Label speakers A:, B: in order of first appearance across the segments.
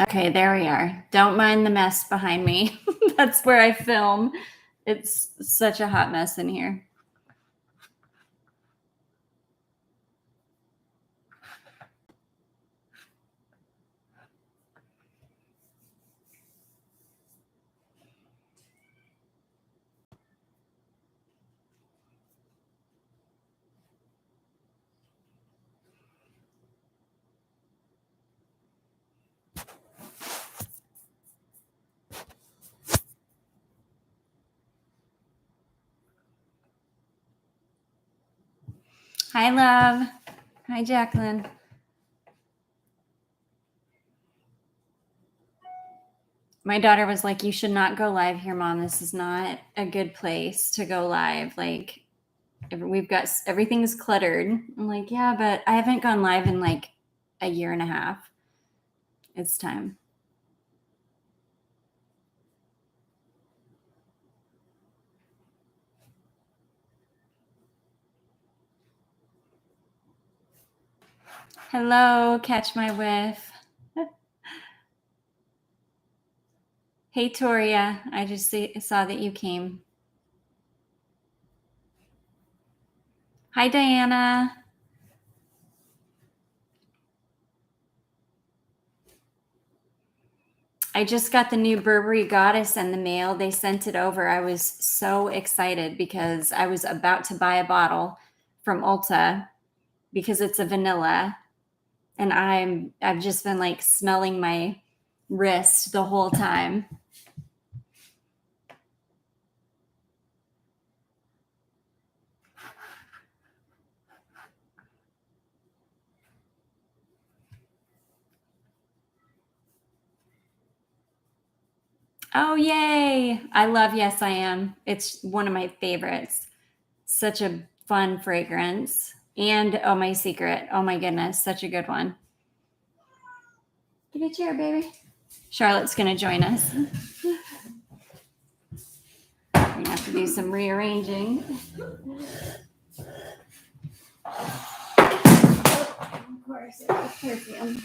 A: Okay, there we are. Don't mind the mess behind me. That's where I film. It's such a hot mess in here. Hi, love. Hi, Jacqueline. My daughter was like, "You should not go live here, Mom. This is not a good place to go live. Like, we've got everything's cluttered." I'm like, "Yeah, but I haven't gone live in like a year and a half. It's time." Hello, catch my whiff. Hey, Toria. I just saw that you came. Hi, Diana. I just got the new Burberry Goddess in the mail. They sent it over. I was so excited because I was about to buy a bottle from Ulta because it's a vanilla, and I've just been like smelling my wrist the whole time. Oh, yay. I love Yes I Am. It's one of my favorites. Such a fun fragrance. And Oh My Secret. Oh my goodness, such a good one. Get a chair, baby. Charlotte's going to join us. We're going to have to do some rearranging. Of course, it's perfume.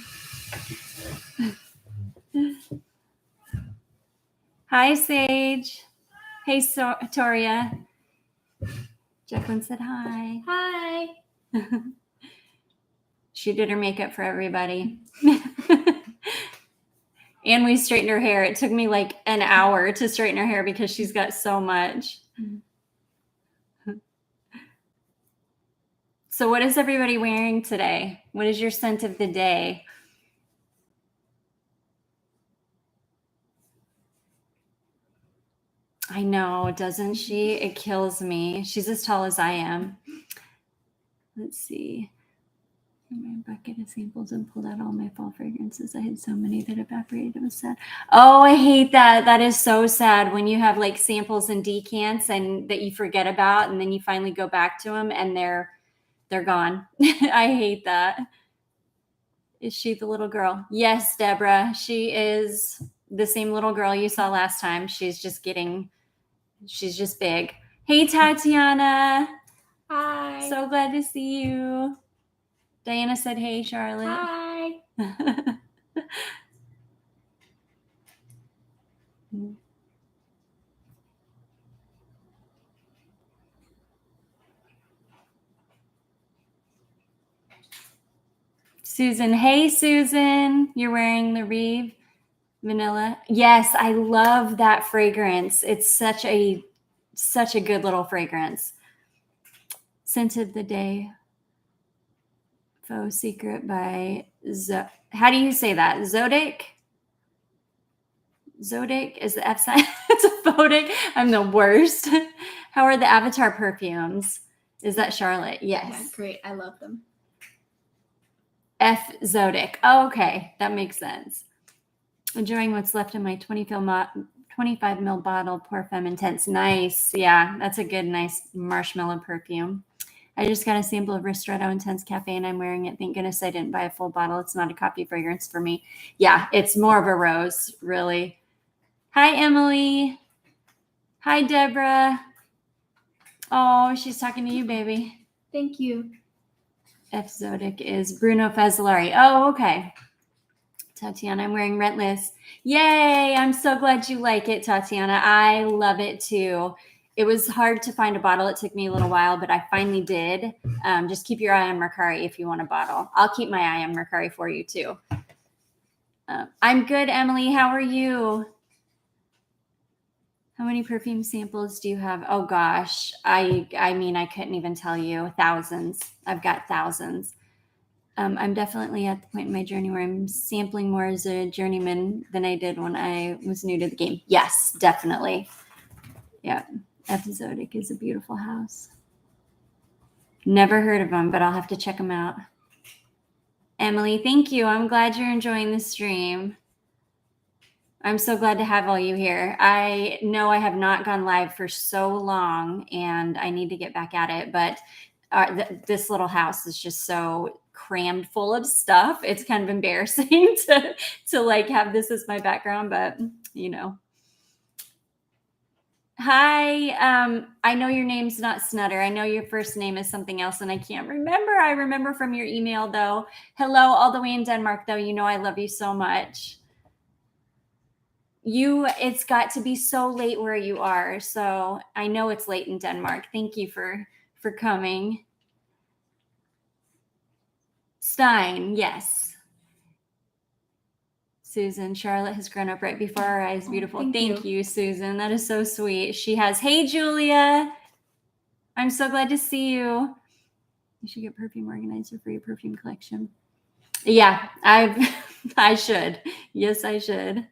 A: Hi, Sage. Hey, Toria. Jacqueline said hi.
B: Hi.
A: She did her makeup for everybody. And we straightened her hair. It took me like an hour to straighten her hair because she's got so much. So what is everybody wearing today? What is your scent of the day? I know, doesn't she? It kills me. She's as tall as I am. Let's see. My bucket of samples and pulled out all my fall fragrances. I had so many that evaporated. It was sad. Oh, I hate that. That is so sad when you have like samples and decants and that you forget about, and then you finally go back to them and they're gone. I hate that. Is she the little girl? Yes, Deborah. She is the same little girl you saw last time. She's just big. Hey, Tatiana.
B: Hi.
A: So glad to see you. Diana said, hey, Charlotte.
B: Hi.
A: Susan. Hey, Susan. You're wearing the Reeve vanilla. Yes, I love that fragrance. It's such a good little fragrance. Scent of the day. Faux Secret by how do you say that? Zodic is the F sign. It's a photic. I'm the worst. How are the Avatar perfumes? Is that Charlotte? Yes.
B: Yeah, great. I love them.
A: F Zodic. Oh, okay. That makes sense. Enjoying what's left in my 25 ml bottle. Pour Femme Intense. Nice. Yeah, that's a good, nice marshmallow perfume. I just got a sample of Ristretto Intense Cafe and I'm wearing it. Thank goodness I didn't buy a full bottle. It's not a coffee fragrance for me. Yeah, it's more of a rose, really. Hi, Emily. Hi, Deborah. Oh, she's talking to you, baby.
B: Thank you.
A: F Zodic is Bruno Fazzolari. Oh, okay. Tatiana, I'm wearing Rentless. Yay! I'm so glad you like it, Tatiana. I love it too. It was hard to find a bottle. It took me a little while, but I finally did. Just keep your eye on Mercari if you want a bottle. I'll keep my eye on Mercari for you too. I'm good, Emily. How are you? How many perfume samples do you have? Oh gosh, I mean, I couldn't even tell you. Thousands. I've got thousands. I'm definitely at the point in my journey where I'm sampling more as a journeyman than I did when I was new to the game. Yes, definitely. Yeah, Episodic is a beautiful house. Never heard of them, but I'll have to check them out. Emily, thank you. I'm glad you're enjoying the stream. I'm so glad to have all you here. I know I have not gone live for so long and I need to get back at it, but this little house is just so crammed full of stuff. It's kind of embarrassing to like have this as my background, but you know. Hi, I know your name's not Snutter. I know your first name is something else and I can't remember. I remember from your email though. Hello, all the way in Denmark though. You know I love you so much. It's got to be so late where you are. So I know it's late in Denmark. Thank you for coming. Stein, yes. Susan, Charlotte has grown up right before our eyes. Beautiful. Thank you, Susan. That is so sweet. She has, hey, Julia. I'm so glad to see you. You should get perfume organizer for your perfume collection. Yeah, I should. Yes, I should.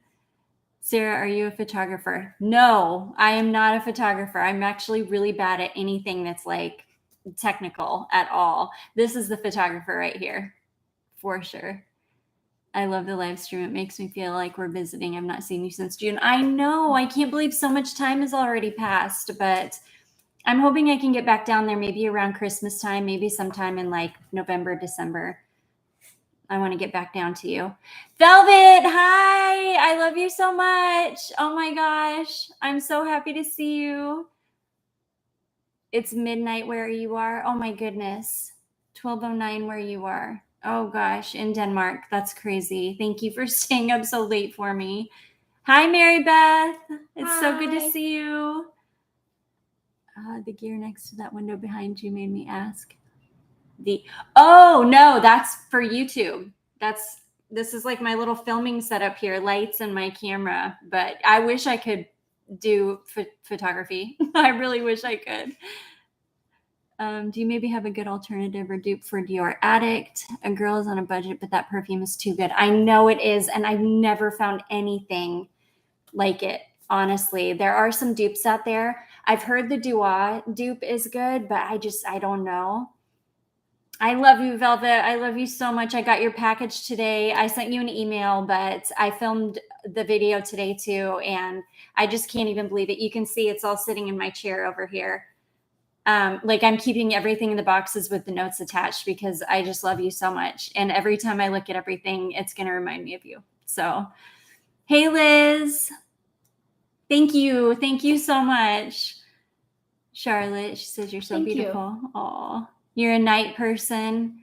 A: Sarah, are you a photographer? No, I am not a photographer. I'm actually really bad at anything that's like technical at all. This is the photographer right here, for sure. I love the live stream. It makes me feel like we're visiting. I've not seen you since June. I know. I can't believe so much time has already passed, but I'm hoping I can get back down there maybe around Christmas time, maybe sometime in like November, December. I want to get back down to you. Velvet, hi. I love you so much. Oh my gosh. I'm so happy to see you. It's midnight where you are. Oh my goodness. 12:09 where you are. Oh gosh, in Denmark. That's crazy. Thank you for staying up so late for me. Hi, Mary Beth. It's so good to see you. The gear next to that window behind you made me ask. Oh no, that's for YouTube. This is like my little filming setup here, lights and my camera. But I wish I could do photography. I really wish I could. Do you maybe have a good alternative or dupe for Dior Addict? A girl is on a budget, but that perfume is too good. I know it is, and I've never found anything like it. Honestly, there are some dupes out there. I've heard the Dua dupe is good, but I don't know. I love you, Velvet. I love you so much. I got your package today. I sent you an email, but I filmed the video today too, and I just can't even believe it. You can see it's all sitting in my chair over here. Like I'm keeping everything in the boxes with the notes attached because I just love you so much. And every time I look at everything, it's going to remind me of you. So, hey, Liz. Thank you. Thank you so much. Charlotte, she says you're so beautiful. Aw. You're a night person.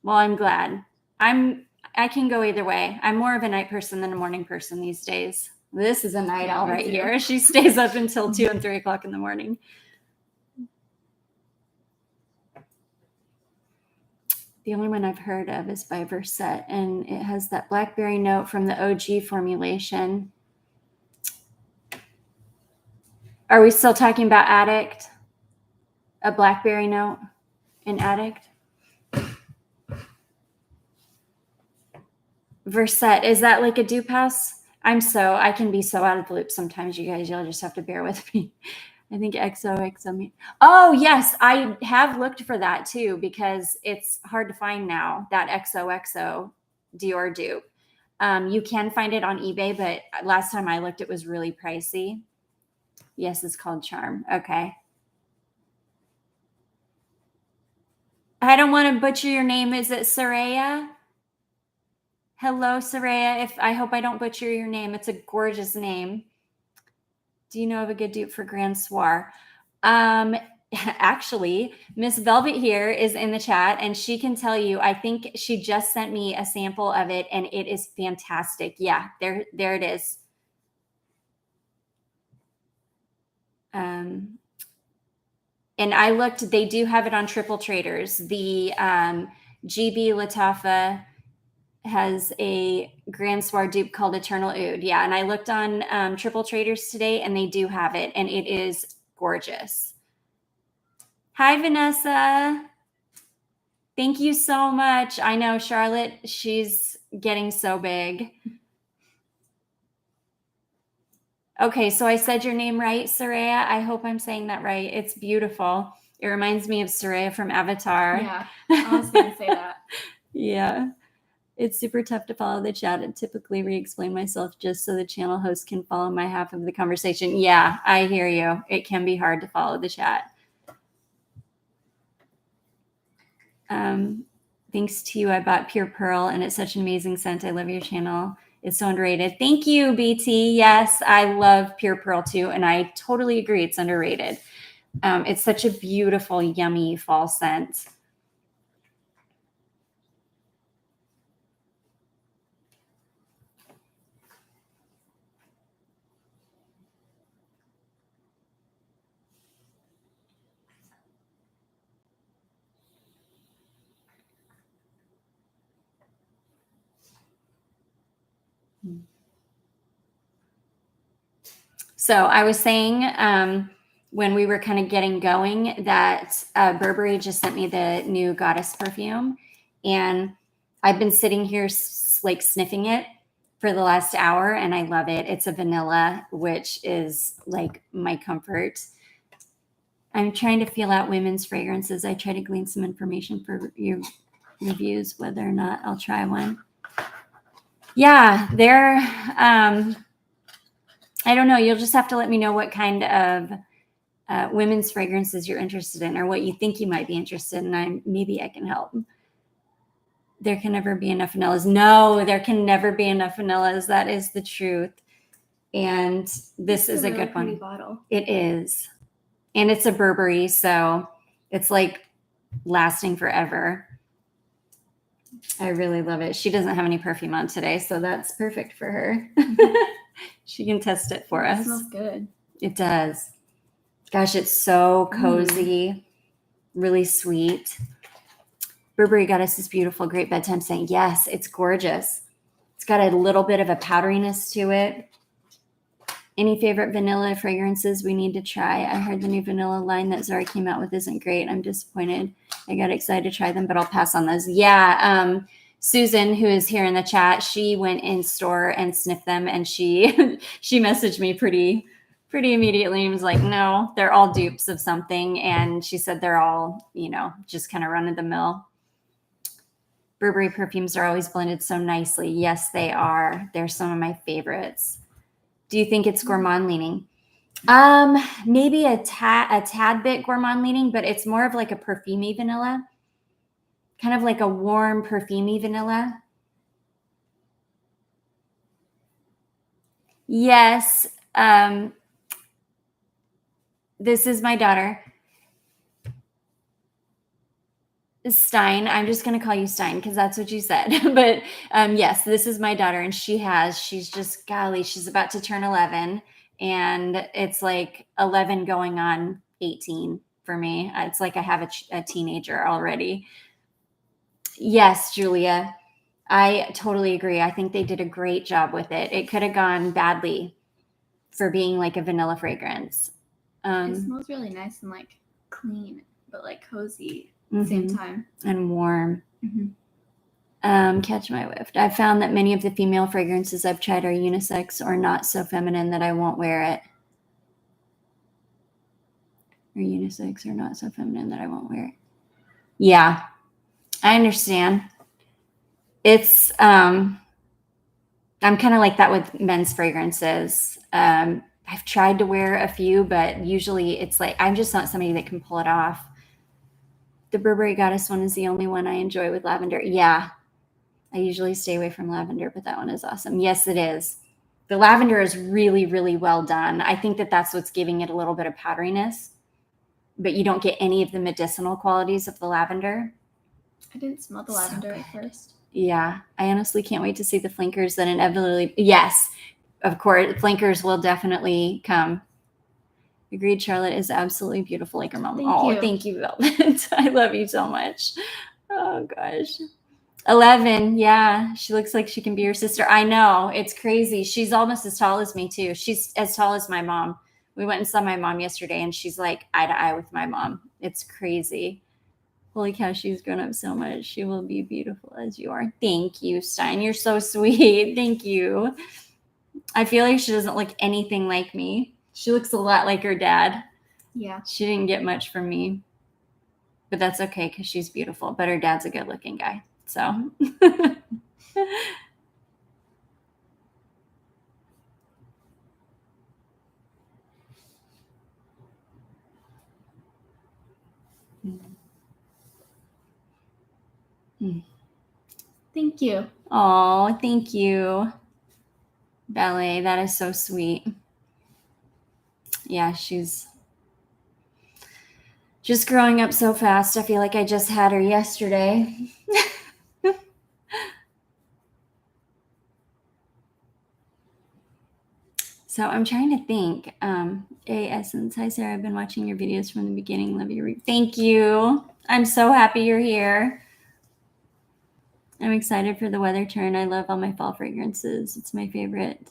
A: Well, I'm glad. I can go either way. I'm more of a night person than a morning person these days. This is a night owl right here. She stays up until 2 and 3 o'clock in the morning. The only one I've heard of is by Versette, and it has that blackberry note from the OG formulation. Are we still talking about Addict? A blackberry note in Addict? Versette, is that like a dupe house? I can be so out of the loop sometimes, you guys. You'll just have to bear with me. I think XOXO. Oh, yes. I have looked for that too because it's hard to find now, that XOXO Dior dupe. You can find it on eBay, but last time I looked, it was really pricey. Yes, it's called Charm. Okay. I don't want to butcher your name. Is it Saraya? Hello, Saraya. I hope I don't butcher your name. It's a gorgeous name. Do you know of a good dupe for Grand Soir? Actually, Miss Velvet here is in the chat and she can tell you, I think she just sent me a sample of it and it is fantastic. Yeah, there it is. And I looked, they do have it on Triple Traders. The GB Latafa has a Grand Soir dupe called Eternal Oud. Yeah, and I looked on Triple Traders today and they do have it and it is gorgeous. Hi, Vanessa. Thank you so much. I know Charlotte, she's getting so big. Okay, so I said your name right, Soraya. I hope I'm saying that right. It's beautiful. It reminds me of Soraya from Avatar.
B: Yeah, I was going to say that.
A: Yeah. It's super tough to follow the chat and typically re-explain myself just so the channel host can follow my half of the conversation. Yeah, I hear you. It can be hard to follow the chat. Thanks to you, I bought Pure Pearl and it's such an amazing scent. I love your channel. It's so underrated. Thank you, BT. Yes, I love Pure Pearl too. And I totally agree. It's underrated. It's such a beautiful, yummy fall scent. So I was saying when we were kind of getting going that Burberry just sent me the new Goddess perfume. And I've been sitting here like sniffing it for the last hour and I love it. It's a vanilla, which is like my comfort. I'm trying to feel out women's fragrances. I try to glean some information for your reviews, whether or not I'll try one. Yeah, they're... I don't know. You'll just have to let me know what kind of women's fragrances you're interested in or what you think you might be interested in. Maybe I can help. There can never be enough vanillas. No, there can never be enough vanillas. That is the truth. And this is a good one.
B: Bottle.
A: It is. And it's a Burberry, so it's like lasting forever. I really love it. She doesn't have any perfume on today, so that's perfect for her. She can test it for us.
B: It smells good.
A: It does. Gosh, it's so cozy, really sweet. Burberry Goddess is beautiful, great bedtime scent. Yes, it's gorgeous. It's got a little bit of a powderiness to it. Any favorite vanilla fragrances we need to try? I heard the new vanilla line that Zara came out with isn't great. I'm disappointed. I got excited to try them, but I'll pass on those. Yeah, Susan, who is here in the chat, she went in store and sniffed them, and she she messaged me pretty immediately and was like, no, they're all dupes of something. And she said they're all, just kind of run of the mill. Burberry perfumes are always blended so nicely. Yes, they are. They're some of my favorites. Do you think it's gourmand leaning? Maybe a tad bit gourmand leaning, but it's more of like a perfumey vanilla. Kind of like a warm perfumey vanilla. Yes. This is my daughter. Stein. I'm just going to call you Stein because that's what you said. But yes, this is my daughter and she's just, golly, she's about to turn 11 and it's like 11 going on 18 for me. It's like I have a teenager already. Yes, Julia, I totally agree. I think they did a great job with it. It could have gone badly for being like a vanilla fragrance.
B: It smells really nice and like clean, but like cozy at the same time.
A: And warm. Catch my whiff. I've found that many of the female fragrances I've tried are unisex or not so feminine that I won't wear it. Or unisex or not so feminine that I won't wear it. Yeah, I understand. It's, I'm kind of like that with men's fragrances. I've tried to wear a few, but usually it's like, I'm just not somebody that can pull it off. The Burberry Goddess one is the only one I enjoy with lavender. Yeah, I usually stay away from lavender, but that one is awesome. Yes, it is. The lavender is really, really well done. I think that that's what's giving it a little bit of powderiness. but you don't get any of the medicinal qualities of the lavender.
B: I didn't smell the
A: So
B: lavender at
A: good.
B: first.
A: Yeah, I honestly can't wait to see the flankers that inevitably, yes, of course, flankers will definitely come. Agreed, Charlotte is absolutely beautiful like her mom.
B: Thank you.
A: Thank you, Velvet. I love you so much. Oh, gosh. 11, yeah, she looks like she can be your sister. I know, it's crazy. She's almost as tall as me, too. She's as tall as my mom. We went and saw my mom yesterday, and she's like eye to eye with my mom. It's crazy. Holy cow, she's grown up so much. She will be beautiful as you are. Thank you, Stein. You're so sweet. Thank you. I feel like she doesn't look anything like me. She looks a lot like her dad.
B: Yeah.
A: She didn't get much from me. But that's okay because she's beautiful. But her dad's a good looking guy. So.
B: Thank you.
A: Oh, thank you. Ballet, that is so sweet. Yeah, she's just growing up so fast. I feel like I just had her yesterday. So I'm trying to think. Essence. Hi, Sarah. I've been watching your videos from the beginning. Love your Thank you. I'm so happy you're here. I'm excited for the weather turn. I love all my fall fragrances. It's my favorite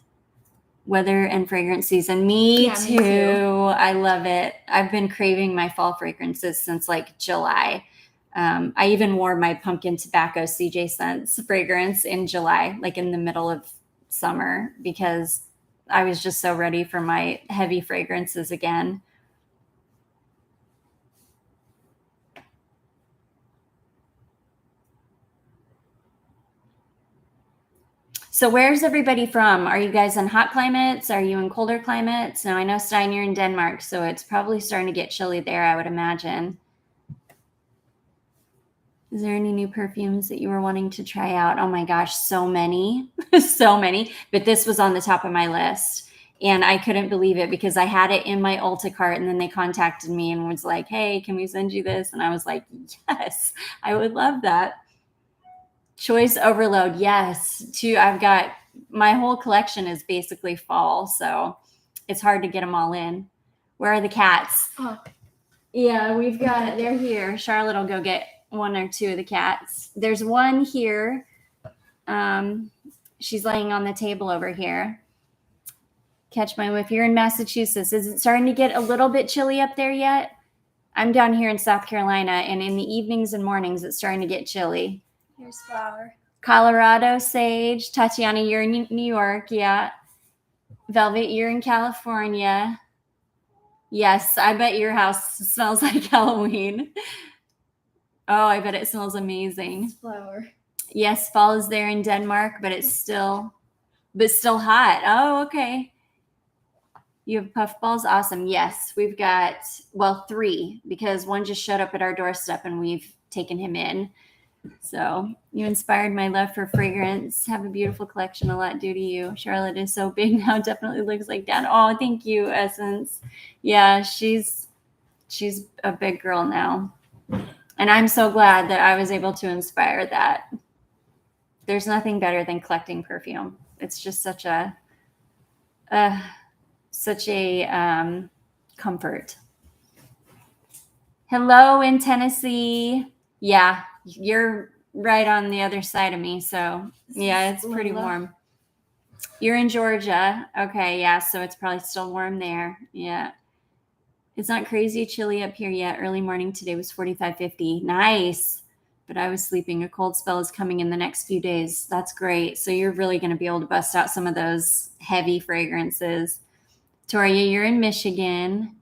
A: weather and fragrance season. Me too. I love it. I've been craving my fall fragrances since like July. I even wore my pumpkin tobacco CJ Scents fragrance in July, like in the middle of summer, because I was just so ready for my heavy fragrances again. So where's everybody from? Are you guys in hot climates? Are you in colder climates? Now I know, Stein, you're in Denmark, so it's probably starting to get chilly there, I would imagine. Is there any new perfumes that you were wanting to try out? Oh my gosh, so many, so many. But this was on the top of my list. And I couldn't believe it because I had it in my Ulta cart and then they contacted me and was like, hey, can we send you this? And I was like, yes, I would love that. Choice overload. Yes. I've got my whole collection is basically fall. So it's hard to get them all in. Where are the cats?
B: Oh.
A: Yeah, they're here. Charlotte will go get one or two of the cats. There's one here. She's laying on the table over here. Catch my whiff. You're in Massachusetts. Is it starting to get a little bit chilly up there yet? I'm down here in South Carolina, and in the evenings and mornings, it's starting to get chilly.
B: Here's Flower.
A: Colorado, Sage. Tatiana, you're in New York. Yeah. Velvet, you're in California. Yes, I bet your house smells like Halloween. Oh, I bet it smells amazing.
B: It's Flower.
A: Yes, fall is there in Denmark, but it's still hot. Oh, okay. You have puffballs? Awesome. Yes, we've got, 3 because one just showed up at our doorstep and we've taken him in. So you inspired my love for fragrance. Have a beautiful collection. A lot due to you. Charlotte is so big now. Definitely looks like Dad. Oh, thank you, Essence. Yeah, she's a big girl now. And I'm so glad that I was able to inspire that. There's nothing better than collecting perfume. It's just such a comfort. Hello in Tennessee. Yeah, you're right on the other side of me. So yeah, it's pretty warm. You're in Georgia. Okay, yeah, so it's probably still warm there. Yeah. It's not crazy chilly up here yet. Early morning today was 45, 50. Nice. But I was sleeping. A cold spell is coming in the next few days. That's great. So you're really going to be able to bust out some of those heavy fragrances. Toria, you're in Michigan.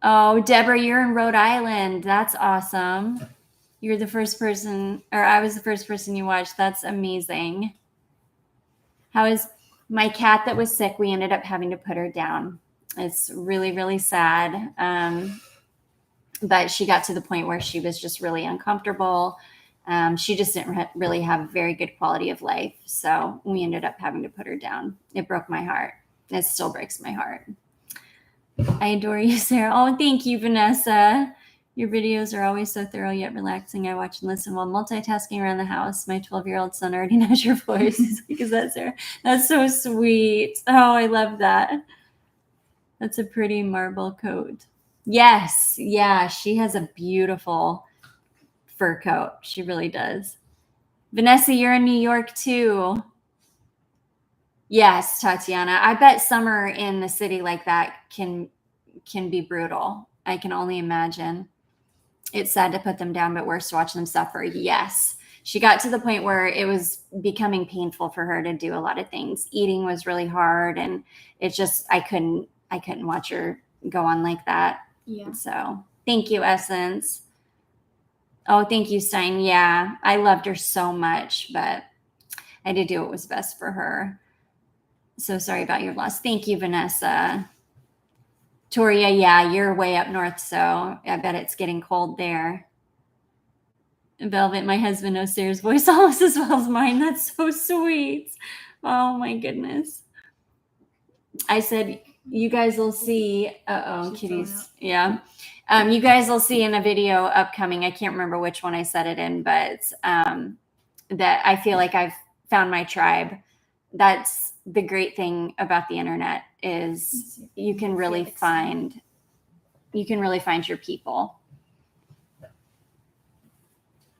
A: Oh, Deborah, you're in Rhode Island. That's awesome. You're the first person, or I was the first person you watched. That's amazing. How is my cat that was sick? We ended up having to put her down. It's really, really sad. But she got to the point where she was just really uncomfortable. She just didn't really have a very good quality of life. So we ended up having to put her down. It broke my heart. It still breaks my heart. I adore you, Sarah. Oh, thank you, Vanessa. Your videos are always so thorough yet relaxing. I watch and listen while multitasking around the house. My 12-year-old son already knows your voice. Is that Sarah? That's so sweet. Oh, I love that. That's a pretty marble coat. Yes. Yeah, she has a beautiful fur coat. She really does. Vanessa, you're in New York too. Yes, Tatiana. I bet summer in the city like that can be brutal. I can only imagine. It's sad to put them down, but worse to watch them suffer. Yes. She got to the point where it was becoming painful for her to do a lot of things. Eating was really hard, and it's just I couldn't watch her go on like that.
B: Yeah.
A: So thank you, Essence. Oh, thank you, Stein. Yeah, I loved her so much, but I did do what was best for her. So sorry about your loss. Thank you, Vanessa. Toria, yeah, you're way up north, so I bet it's getting cold there. Velvet, my husband knows Sarah's voice almost as well as mine. That's so sweet. Oh my goodness. I said, you guys will see. Kitties. Yeah. You guys will see in a video upcoming. I can't remember which one I said it in, but that I feel like I've found my tribe. That's the great thing about the internet is you can really find your people.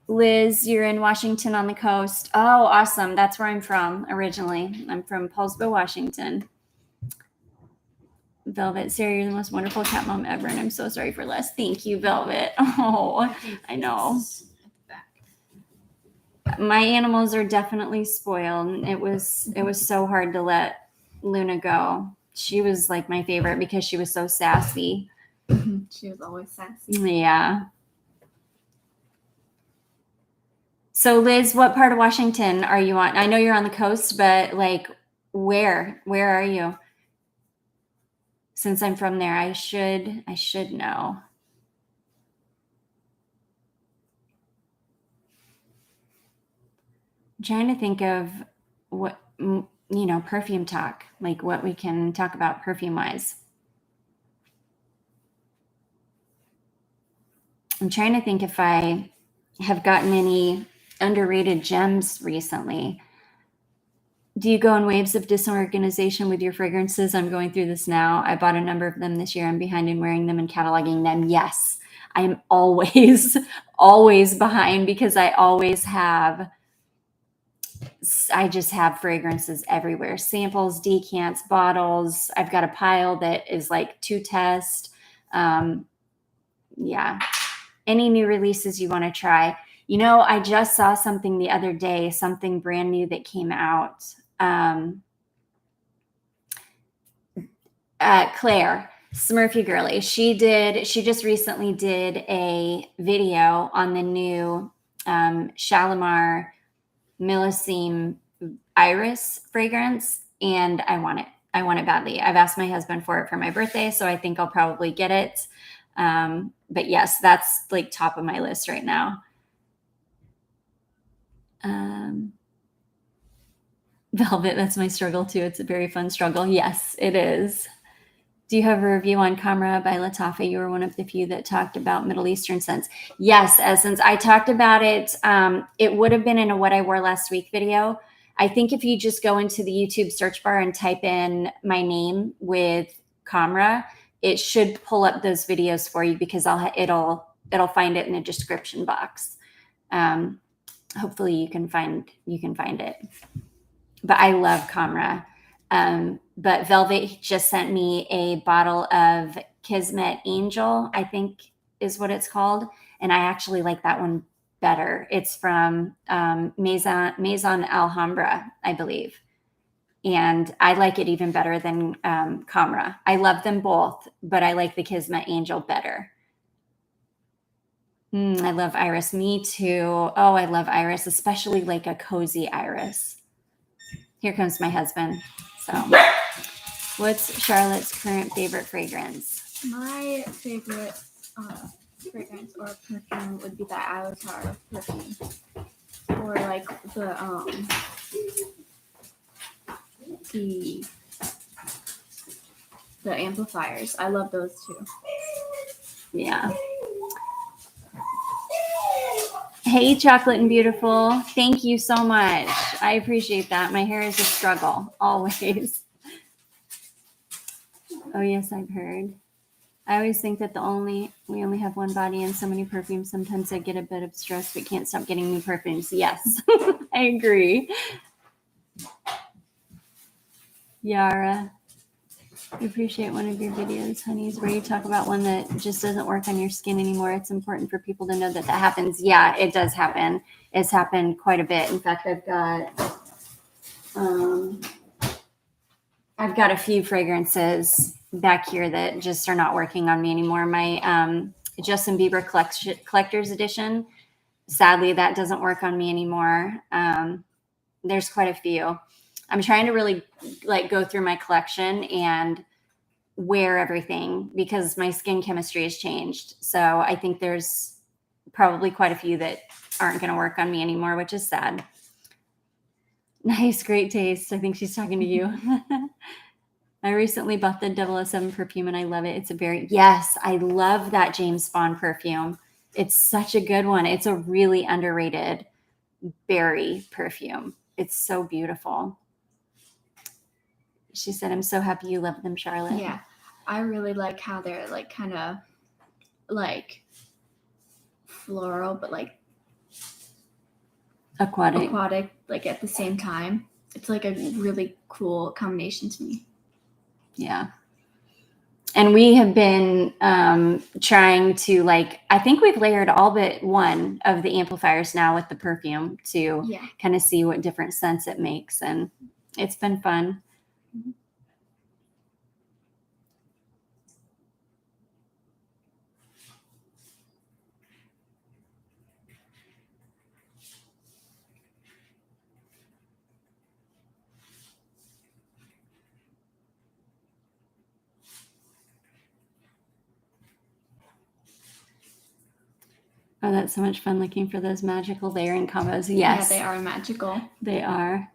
A: Liz, you're in Washington on the coast. Oh, awesome. That's where I'm from originally. I'm from Paulsbo, Washington. Velvet, Sarah, you're the most wonderful cat mom ever, and I'm so sorry for less. Thank you, Velvet. Oh, I know. My animals are definitely spoiled. It was so hard to let Luna go. She was like my favorite because she was so sassy.
B: She was always sassy.
A: Yeah. So Liz, what part of Washington are you on? I know you're on the coast, but like where are you? Since I'm from there, I should know. I'm trying to think of what, perfume talk, like what we can talk about perfume wise. I'm trying to think if I have gotten any underrated gems recently. Do you go in waves of disorganization with your fragrances? I'm going through this now. I bought a number of them this year. I'm behind in wearing them and cataloging them. Yes, I'm always, always behind because I just have fragrances everywhere. Samples, decants, bottles. I've got a pile that is like to test. Yeah. Any new releases you want to try? I just saw something the other day, something brand new that came out. Claire, Smurfy Girly, she just recently did a video on the new Shalimar Millesime Iris fragrance, and I want it badly. I've asked my husband for it for my birthday, so I think I'll probably get it. But yes, that's like top of my list right now. Velvet, that's my struggle too. It's a very fun struggle. Yes, it is. Do you have a review on Kamra by Latafa? You were one of the few that talked about Middle Eastern scents. Yes, Essence. I talked about it. It would have been in a What I Wore Last Week video. I think if you just go into the YouTube search bar and type in my name with Kamra, it should pull up those videos for you because it'll find it in the description box. Hopefully you can find it. But I love Kamra. But Velvet just sent me a bottle of Kismet Angel, I think is what it's called. And I actually like that one better. It's from Maison Alhambra, I believe. And I like it even better than Kamra. I love them both, but I like the Kismet Angel better. I love Iris. Me too. Oh, I love Iris, especially like a cozy Iris. Here comes my husband. So, what's Charlotte's current favorite fragrance?
B: My favorite fragrance or perfume would be the Avatar perfume, or like the the amplifiers. I love those too.
A: Yeah. Hey, Chocolate and Beautiful. Thank you so much. I appreciate that. My hair is a struggle, always. Oh, yes, I've heard. I always think that we only have one body and so many perfumes. Sometimes I get a bit of stress, but can't stop getting new perfumes. Yes, I agree. Yara, I appreciate one of your videos, honeys, where you talk about one that just doesn't work on your skin anymore. It's important for people to know that that happens. Yeah, it does happen. It's happened quite a bit. In fact, I've got a few fragrances back here that just are not working on me anymore. My Justin Bieber Collector's Edition, sadly, that doesn't work on me anymore. There's quite a few. I'm trying to really go through my collection and wear everything because my skin chemistry has changed. So I think there's probably quite a few that aren't going to work on me anymore, which is sad. Nice, great taste. I think she's talking to you. I recently bought the 007 perfume and I love it. Yes, I love that James Bond perfume. It's such a good one. It's a really underrated berry perfume. It's so beautiful. She said, I'm so happy you love them, Charlotte.
B: Yeah, I really like how they're kind of floral, but aquatic at the same time. It's a really cool combination to me.
A: Yeah. And we have been trying to I think we've layered all but one of the amplifiers now with the perfume to kind of see what different scents it makes. And it's been fun. Oh, that's so much fun looking for those magical layering combos. Yes.
B: Yeah, they are magical.
A: They are.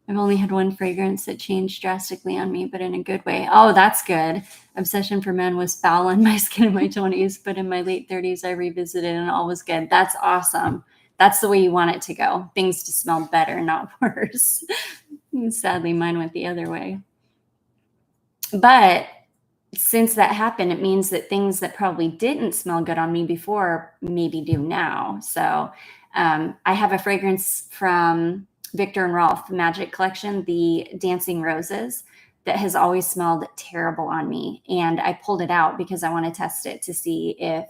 A: I've only had one fragrance that changed drastically on me, but in a good way. Oh, that's good. Obsession for Men was foul on my skin in my 20s, but in my late 30s, I revisited and all was good. That's awesome. That's the way you want it to go. Things to smell better, not worse. Sadly, mine went the other way. But since that happened, it means that things that probably didn't smell good on me before maybe do now. So I have a fragrance from Victor and Rolf Magic Collection, the Dancing Roses, that has always smelled terrible on me. And I pulled it out because I want to test it to see if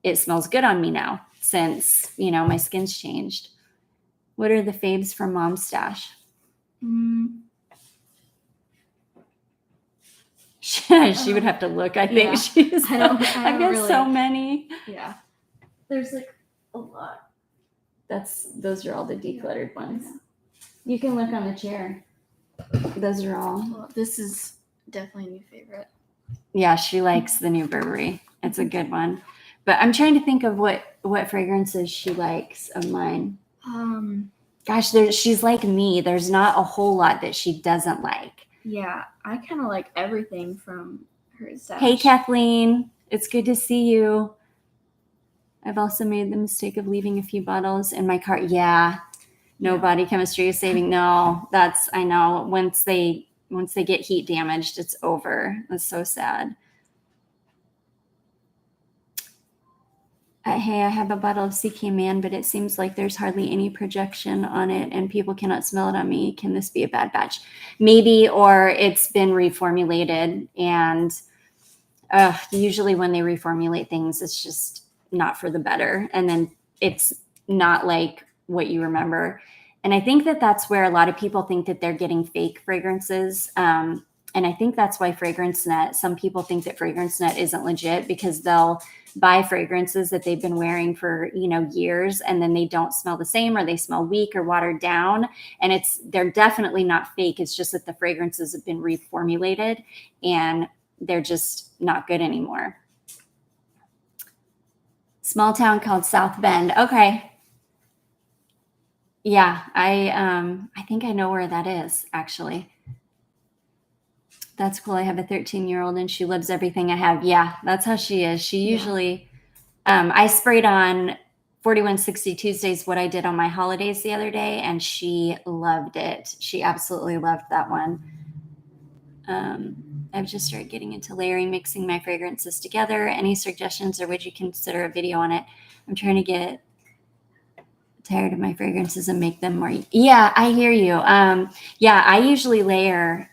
A: it smells good on me now since, my skin's changed. What are the faves from Mom's Stash? She would have to look. I think I've got so many.
B: Yeah,
A: there's a lot. Those are all the decluttered ones. You can look on the chair. Those are all.
B: Well, this is definitely a new favorite.
A: Yeah, she likes the new Burberry. It's a good one. But I'm trying to think of what fragrances she likes of mine. Gosh, she's like me. There's not a whole lot that she doesn't like.
B: Yeah, I kind of like everything from her stash.
A: Hey, Kathleen. It's good to see you. I've also made the mistake of leaving a few bottles in my cart. Yeah. No body chemistry is saving. No, I know. Once they get heat damaged, it's over. That's so sad. Hey, I have a bottle of CK Man, but it seems like there's hardly any projection on it and people cannot smell it on me. Can this be a bad batch? Maybe, or it's been reformulated. And usually when they reformulate things, it's just not for the better. And then it's not like what you remember. And I think that that's where a lot of people think that they're getting fake fragrances. And I think that's why some people think that FragranceNet isn't legit because they'll buy fragrances that they've been wearing for, years, and then they don't smell the same or they smell weak or watered down. And they're definitely not fake. It's just that the fragrances have been reformulated and they're just not good anymore. Small town called South Bend. Okay. Yeah, I think I know where that is, actually. That's cool. I have a 13-year-old and she loves everything I have. Yeah, that's how she is. She usually, I sprayed on 4160 Tuesdays, what I did on my holidays the other day, and she loved it. She absolutely loved that one. I've just started getting into layering, mixing my fragrances together. Any suggestions, or would you consider a video on it? I'm trying to get tired of my fragrances and make them more. Yeah, I hear you. Yeah, I usually layer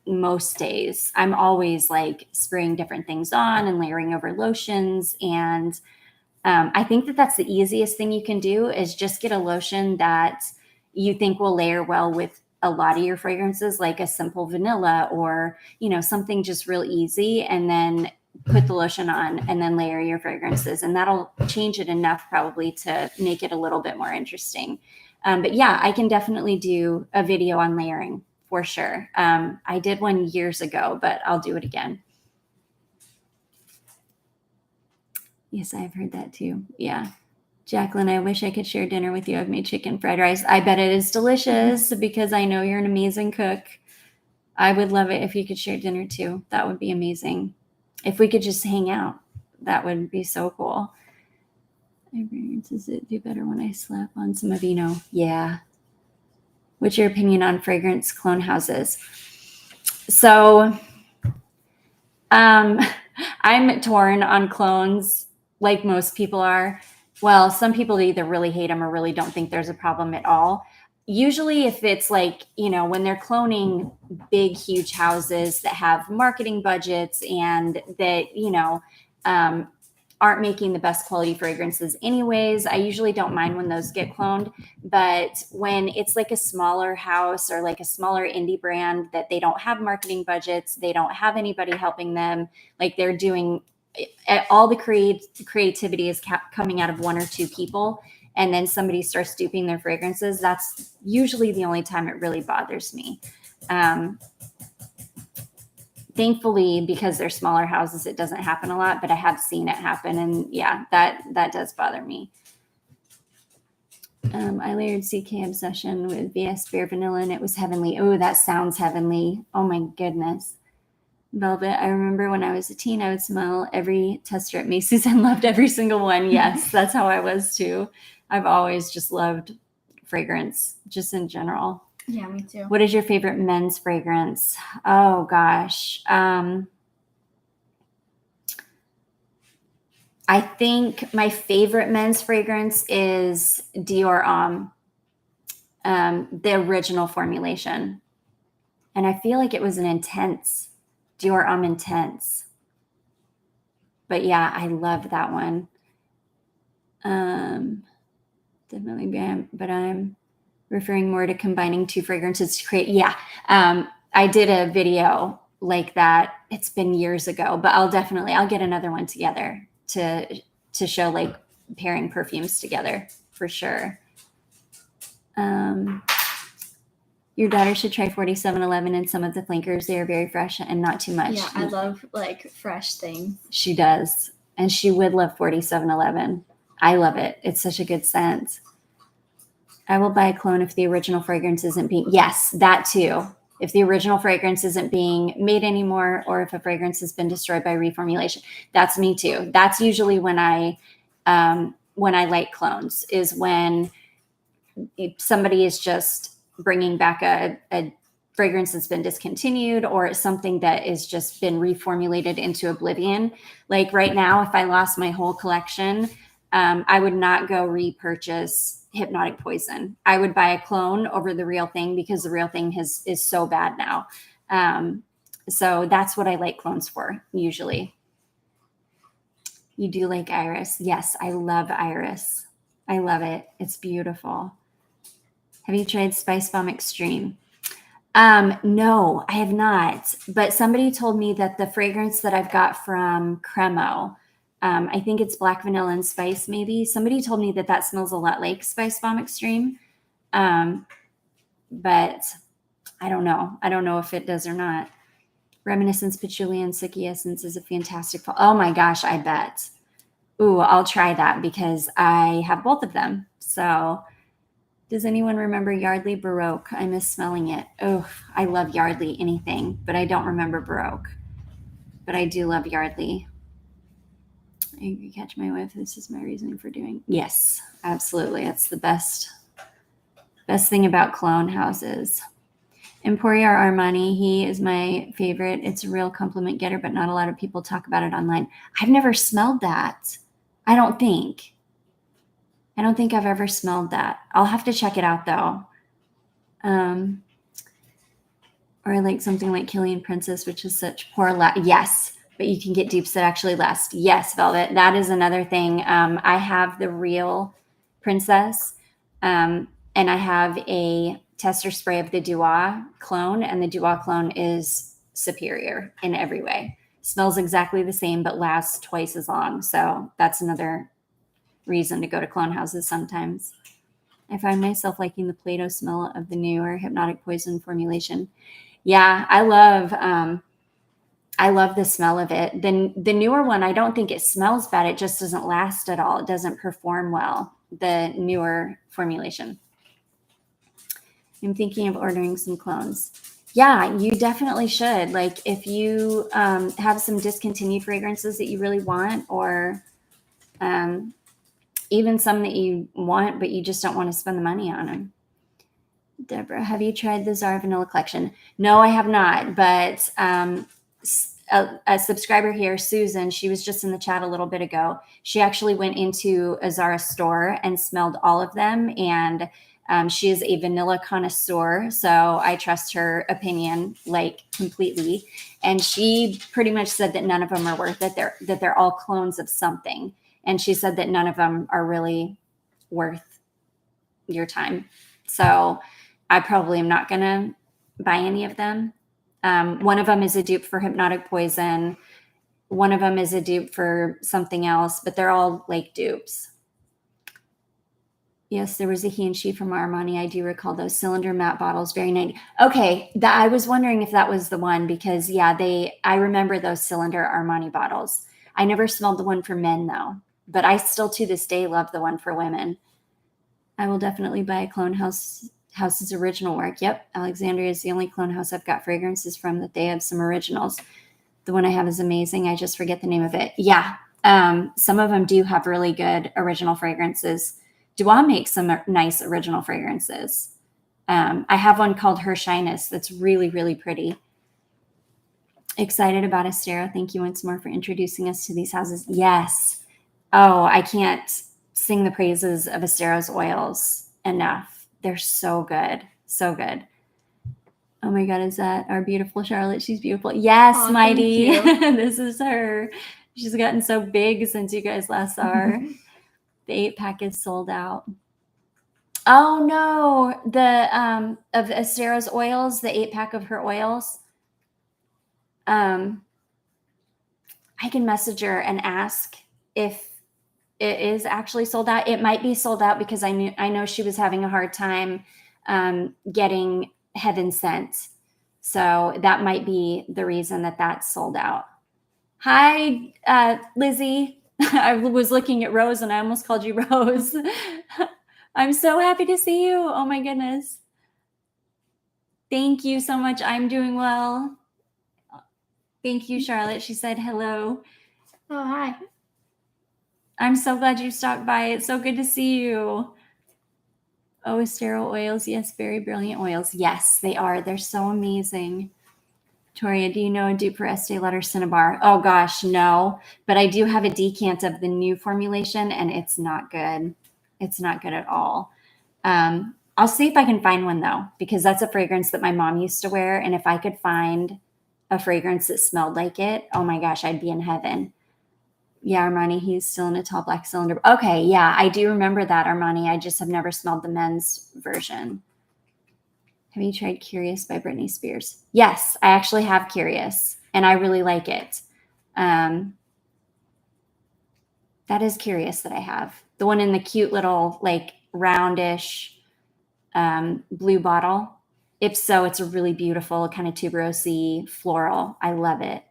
A: most days. I'm always like spraying different things on and layering over lotions. And I think that that's the easiest thing you can do is just get a lotion that you think will layer well with a lot of your fragrances, like a simple vanilla or, something just real easy. And then put the lotion on and then layer your fragrances. And that'll change it enough probably to make it a little bit more interesting. But yeah, I can definitely do a video on layering for sure. I did one years ago, but I'll do it again. Yes, I've heard that too. Yeah. Jacqueline, I wish I could share dinner with you. I've made chicken fried rice. I bet it is delicious because I know you're an amazing cook. I would love it if you could share dinner too. That would be amazing. If we could just hang out, that would be so cool. Does it do better when I slap on some Aveeno? Yeah. What's your opinion on fragrance clone houses? So I'm torn on clones like most people are. Well, some people either really hate them or really don't think there's a problem at all. Usually if it's like, when they're cloning big, huge houses that have marketing budgets and that, aren't making the best quality fragrances anyways, I usually don't mind when those get cloned. But when it's like a smaller house or like a smaller indie brand that they don't have marketing budgets, they don't have anybody helping them, like they're doing all the creativity is coming out of one or two people, and then somebody starts duping their fragrances, that's usually the only time it really bothers me. Thankfully, because they're smaller houses, it doesn't happen a lot, but I have seen it happen. And yeah, that does bother me. I layered CK Obsession with VS Bare Vanilla and it was heavenly. Oh, that sounds heavenly. Oh my goodness. Velvet. I remember when I was a teen, I would smell every tester at Macy's and loved every single one. Yes, that's how I was too. I've always just loved fragrance, just in general.
B: Yeah, me too.
A: What is your favorite men's fragrance? Oh gosh. I think my favorite men's fragrance is Dior Homme, the original formulation. And I feel like it was an intense, Dior Homme Intense. But yeah, I loved that one. Definitely, but I'm referring more to combining two fragrances to create. Yeah, I did a video like that. It's been years ago, but I'll get another one together to show like pairing perfumes together for sure. Your daughter should try 4711 and some of the flankers. They are very fresh and not too much.
B: Yeah, I love like fresh things.
A: She does. And she would love 4711. I love it. It's such a good scent. I will buy a clone if the original fragrance isn't being, yes, that too. If the original fragrance isn't being made anymore, or if a fragrance has been destroyed by reformulation, that's me too. That's usually when I like clones, is when somebody is just bringing back a fragrance that's been discontinued, or it's something that is just been reformulated into oblivion. Like right now, if I lost my whole collection, I would not go repurchase Hypnotic Poison. I would buy a clone over the real thing because the real thing is so bad now. So that's what I like clones for usually. You do like Iris? Yes, I love Iris. I love it. It's beautiful. Have you tried Spice Bomb Extreme? No, I have not. But somebody told me that the fragrance that I've got from Cremo, I think it's black vanilla and spice maybe. Somebody told me that smells a lot like Spice Bomb Extreme. But I don't know. I don't know if it does or not. Reminiscence Patchouli and Sicky Essence is a fantastic fall. Oh my gosh, I bet. Ooh, I'll try that because I have both of them. So Does anyone remember Yardley Baroque? I miss smelling it. Oh, I love Yardley anything, but I don't remember Baroque. But I do love Yardley. Angry Catch My Wife. This is my reasoning for doing. Yes, absolutely. That's the best thing about cologne houses. Emporio Armani, he is my favorite. It's a real compliment getter, but not a lot of people talk about it online. I've never smelled that. I don't think I've ever smelled that. I'll have to check it out though. Or I like something like Killian Princess, which is such poor yes, but you can get dupes that actually last. Yes, Velvet. That is another thing. I have the real Princess, and I have a tester spray of the Duo clone, and the Duo clone is superior in every way. Smells exactly the same, but lasts twice as long. So that's another reason to go to clone houses sometimes. I find myself liking the Play-Doh smell of the newer Hypnotic Poison formulation. Yeah, I love the smell of it. The newer one, I don't think it smells bad. It just doesn't last at all. It doesn't perform well, the newer formulation. I'm thinking of ordering some clones. Yeah, you definitely should. Like if you have some discontinued fragrances that you really want, or even some that you want, but you just don't want to spend the money on them. Deborah, have you tried the Zara Vanilla Collection? No, I have not, but a subscriber here, Susan, she was just in the chat a little bit ago. She actually went into a Zara store and smelled all of them, and she is a vanilla connoisseur, so I trust her opinion like completely. And she pretty much said that none of them are worth it. They're all clones of something, and she said that none of them are really worth your time. So I probably am not going to buy any of them. One of them is a dupe for Hypnotic Poison. One of them is a dupe for something else, but they're all like dupes. Yes, there was a he and she from Armani. I do recall those cylinder matte bottles. Very nice. Okay, I was wondering if that was the one because, yeah, I remember those cylinder Armani bottles. I never smelled the one for men, though, but I still to this day love the one for women. I will definitely buy a clone house's original work. Yep, Alexandria is the only clone house I've got fragrances from that they have some originals. The one I have is amazing. I just forget the name of it. Yeah, some of them do have really good original fragrances. Duo makes some nice original fragrances. I have one called Her Shyness that's really, really pretty. Excited about Estero. Thank you once more for introducing us to these houses. Yes. Oh, I can't sing the praises of Estero's oils enough. They're so good. So good. Oh my God, is that our beautiful Charlotte? She's beautiful. Yes,
B: Aw,
A: Mighty.
B: thank
A: This is her. She's gotten so big since you guys last saw her. The 8-pack is sold out. Oh no, the of Estero's oils, the 8-pack of her oils. I can message her and ask if it is actually sold out. It might be sold out because I know she was having a hard time getting Heaven Sent. So that might be the reason that that's sold out. Hi, Lizzie. I was looking at Rose and I almost called you Rose. I'm so happy to see you. Oh my goodness. Thank you so much. I'm doing well. Thank you, Charlotte. She said hello.
B: Oh, hi.
A: I'm so glad you stopped by. It's so good to see you. Oh, Estero oils. Yes, very brilliant oils. Yes, they are. They're so amazing. Toria, do you know a dupe for Estee Lauder Cinnabar? Oh gosh, no. But I do have a decant of the new formulation and it's not good. It's not good at all. I'll see if I can find one though, because that's a fragrance that my mom used to wear. And if I could find a fragrance that smelled like it, oh my gosh, I'd be in heaven. Yeah, Armani, he's still in a tall black cylinder. Okay, yeah, I do remember that, Armani. I just have never smelled the men's version. Have you tried Curious by Britney Spears? Yes, I actually have Curious, and I really like it. That is Curious that I have. The one in the cute little, like, roundish blue bottle. If so, it's a really beautiful kind of tuberosy floral. I love it.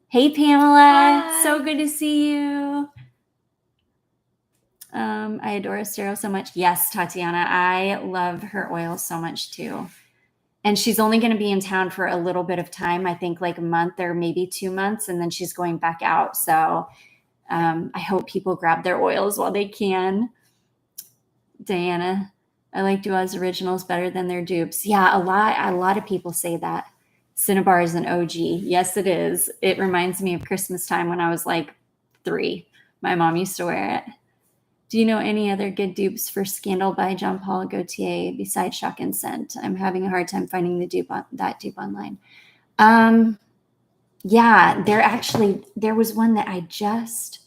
A: Hey, Pamela.
B: Hi.
A: So good to see you. I adore Estero so much. Yes, Tatiana, I love her oil so much too. And she's only going to be in town for a little bit of time, I think like a month or maybe 2 months, and then she's going back out. So I hope people grab their oils while they can. Diana, I like Dua's originals better than their dupes. Yeah, a lot of people say that. Cinnabar is an OG. Yes, it is. It reminds me of Christmas time when I was like 3. My mom used to wear it. Do you know any other good dupes for Scandal by Jean Paul Gaultier besides Shock and Scent? I'm having a hard time finding that dupe online. Yeah, there was one that I just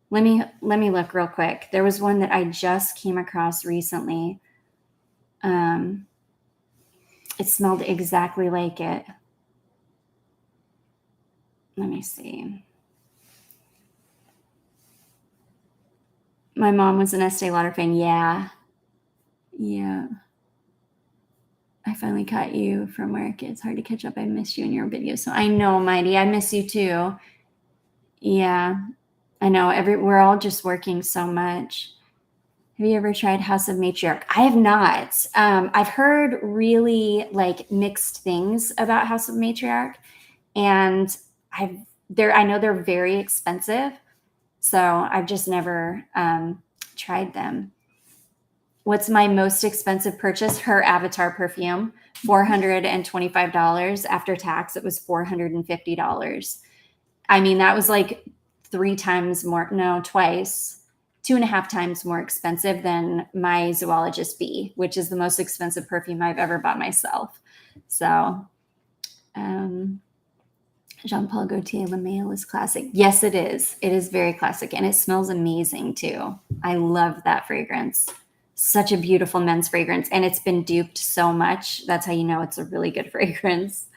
A: let me look real quick. There was one that I just came across recently. It smelled exactly like it. Let me see. My mom was an Estee Lauder fan. Yeah. I finally caught you from work. It's hard to catch up. I missed you in your videos. So I know, Mighty. I miss you too. Yeah. I know. We're all just working so much. Have you ever tried House of Matriarch? I have not. I've heard really like mixed things about House of Matriarch, and I know they're very expensive, so I've just never tried them. What's my most expensive purchase? Her Avatar perfume, $425. After tax, it was $450. I mean, that was like 3 times more, no, twice, 2.5 times more expensive than my Zoologist Bee, which is the most expensive perfume I've ever bought myself. So, Jean Paul Gaultier Le Male is classic. Yes, it is. It is very classic, and it smells amazing too. I love that fragrance. Such a beautiful men's fragrance, and it's been duped so much. That's how you know it's a really good fragrance.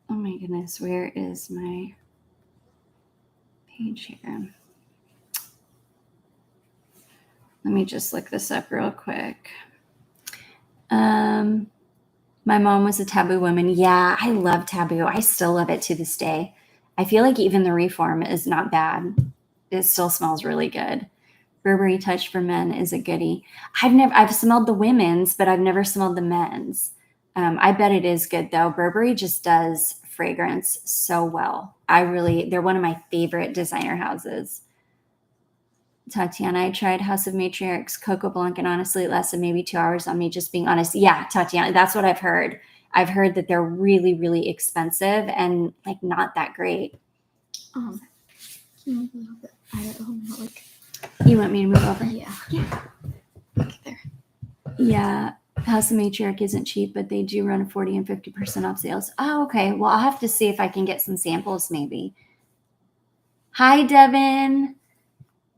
A: Oh my goodness, where is my page here? Let me just look this up real quick. My mom was a Taboo woman. Yeah, I love Taboo. I still love it to this day. I feel like even the reform is not bad. It still smells really good. Burberry Touch for Men is a goodie. I've smelled the women's, but I've never smelled the men's. I bet it is good though. Burberry just does fragrance so well. They're one of my favorite designer houses. Tatiana, I tried House of Matriarchs Coco Blanc, and honestly, it lasted maybe 2 hours on me, just being honest. Yeah, Tatiana, that's what I've heard. I've heard that they're really, really expensive and like not that great.
B: Can you move a little bit? Not like.
A: You want me to move over?
B: Yeah. Look there.
A: Yeah, House of Matriarch isn't cheap, but they do run 40 and 50% off sales. Oh, okay. Well, I'll have to see if I can get some samples maybe. Hi, Devin.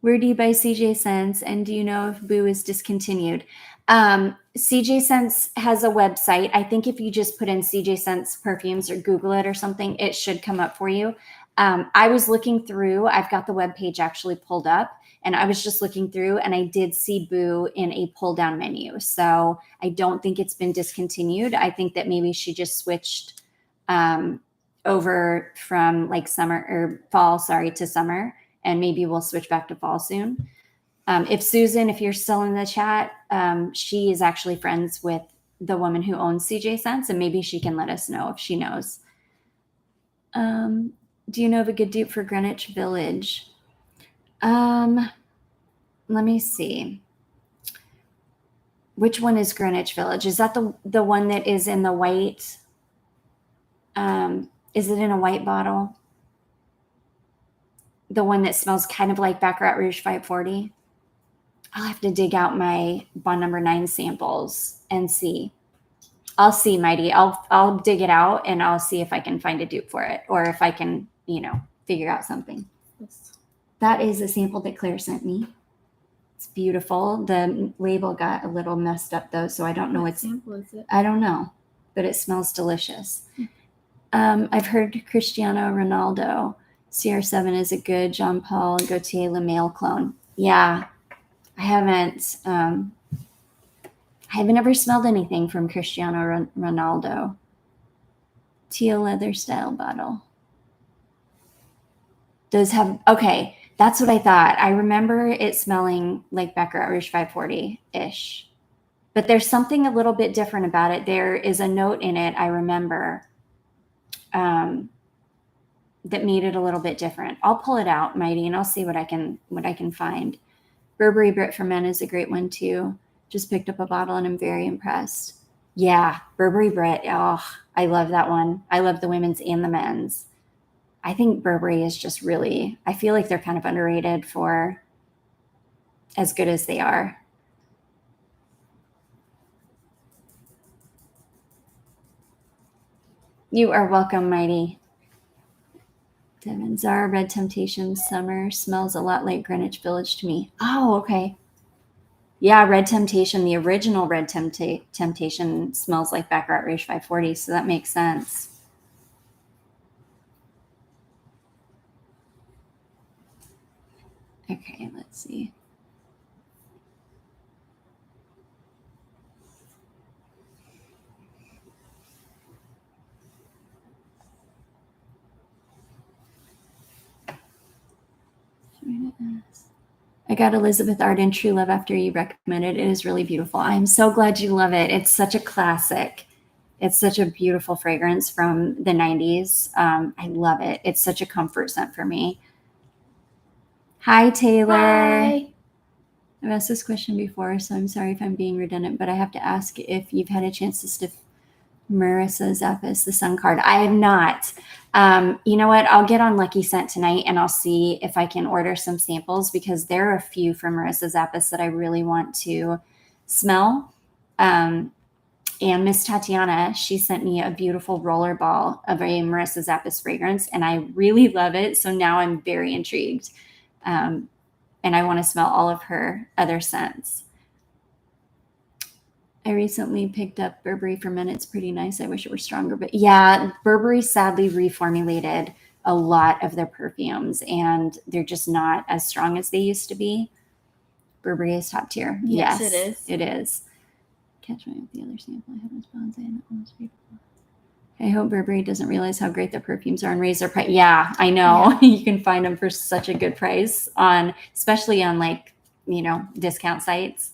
A: Where do you buy CJ Scents? And do you know if Boo is discontinued? CJ Scents has a website. I think if you just put in CJ Scents perfumes or Google it or something, it should come up for you. I was looking through, I've got the webpage actually pulled up, and I was just looking through and I did see Boo in a pull down menu. So I don't think it's been discontinued. I think that maybe she just switched over from like fall to summer. And maybe we'll switch back to fall soon. If Susan, if you're still in the chat, she is actually friends with the woman who owns CJ Scents, and maybe she can let us know if she knows. Do you know of a good dupe for Greenwich Village? Let me see. Which one is Greenwich Village? Is that the one that is in the white? Is it in a white bottle? The one that smells kind of like Baccarat Rouge 540. I'll have to dig out my Bond number 9 samples and see. I'll see, Mighty. I'll dig it out and I'll see if I can find a dupe for it, or if I can, figure out something.
B: Yes.
A: That is a sample that Claire sent me. It's beautiful. The label got a little messed up though, so I don't know
B: what sample is it?
A: I don't know, but it smells delicious. I've heard Cristiano Ronaldo CR7 is a good Jean Paul Gaultier Le Male clone. Yeah, I haven't ever smelled anything from Cristiano Ronaldo. Teal leather style bottle. Okay, That's what I thought. I remember it smelling like Baccarat Rouge 540-ish. But there's something a little bit different about it. There is a note in it, I remember, that made it a little bit different. I'll pull it out, Mighty, and I'll see what I can find. Burberry Brit for Men is a great one too. Just picked up a bottle and I'm very impressed. Yeah, Burberry Brit. Oh, I love that one. I love the women's and the men's. I think Burberry is just really, I feel like they're kind of underrated for as good as they are. You are welcome, Mighty. Devin Zara Red Temptation Summer smells a lot like Greenwich Village to me. Oh, okay. Yeah, Red Temptation, the original Red Temptation smells like Baccarat Rouge 540, so that makes sense. Okay, let's see. I got Elizabeth Arden True Love after you recommended it. It is really beautiful. I'm so glad you love it. It's such a classic. It's such a beautiful fragrance from the 90s. I love it. It's such a comfort scent for me. Hi, Taylor.
B: Hi.
A: I've asked this question before, so I'm sorry if I'm being redundant, but I have to ask if you've had a chance to sniff Marissa Zappis, the Sun card. I have not. You know what? I'll get on Lucky Scent tonight and I'll see if I can order some samples because there are a few from Marissa Zappis that I really want to smell. And Miss Tatiana, she sent me a beautiful roller ball of a Marissa Zappis fragrance, and I really love it. So now I'm very intrigued. And I want to smell all of her other scents. I recently picked up Burberry for Men. It's pretty nice. I wish it were stronger, but yeah, Burberry sadly reformulated a lot of their perfumes and they're just not as strong as they used to be. Burberry is top tier.
B: Yes, it is.
A: It is. Catch me with the other sample. I have this bronze and almost beautiful. I hope Burberry doesn't realize how great their perfumes are and raise their price. Yeah, I know. Yeah. You can find them for such a good price especially on discount sites.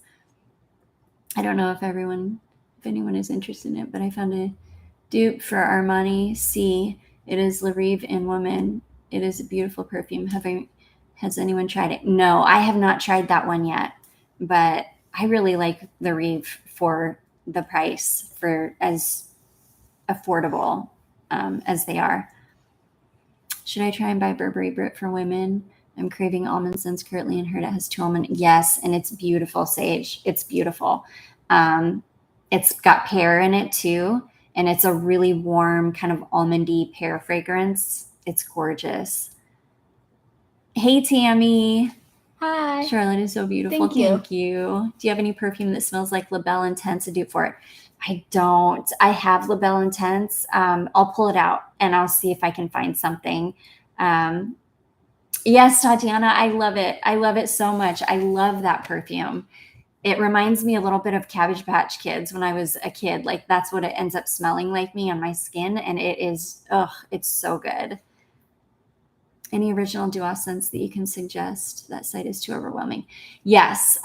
A: I don't know if anyone is interested in it, but I found a dupe for Armani C. It is La Rive in Woman. It is a beautiful perfume. Has anyone tried it? No, I have not tried that one yet, but I really like La Rive for the price, for as affordable as they are. Should I try and buy Burberry Brit for Women? I'm craving almond scents currently and heard it has 2 almond. Yes, and it's beautiful, Sage. It's beautiful. It's got pear in it too, and it's a really warm kind of almondy pear fragrance. It's gorgeous. Hey, Tammy.
B: Hi.
A: Charlotte is so beautiful. Thank you. Do you have any perfume that smells like La Belle Intense? A dupe for it? I don't. I have La Belle Intense. I'll pull it out and I'll see if I can find something. Yes, Tatiana, I love it. I love it so much. I love that perfume. It reminds me a little bit of Cabbage Patch Kids when I was a kid. Like that's what it ends up smelling like me on my skin. And it is, it's so good. Any original Duo scents that you can suggest? That site is too overwhelming. Yes.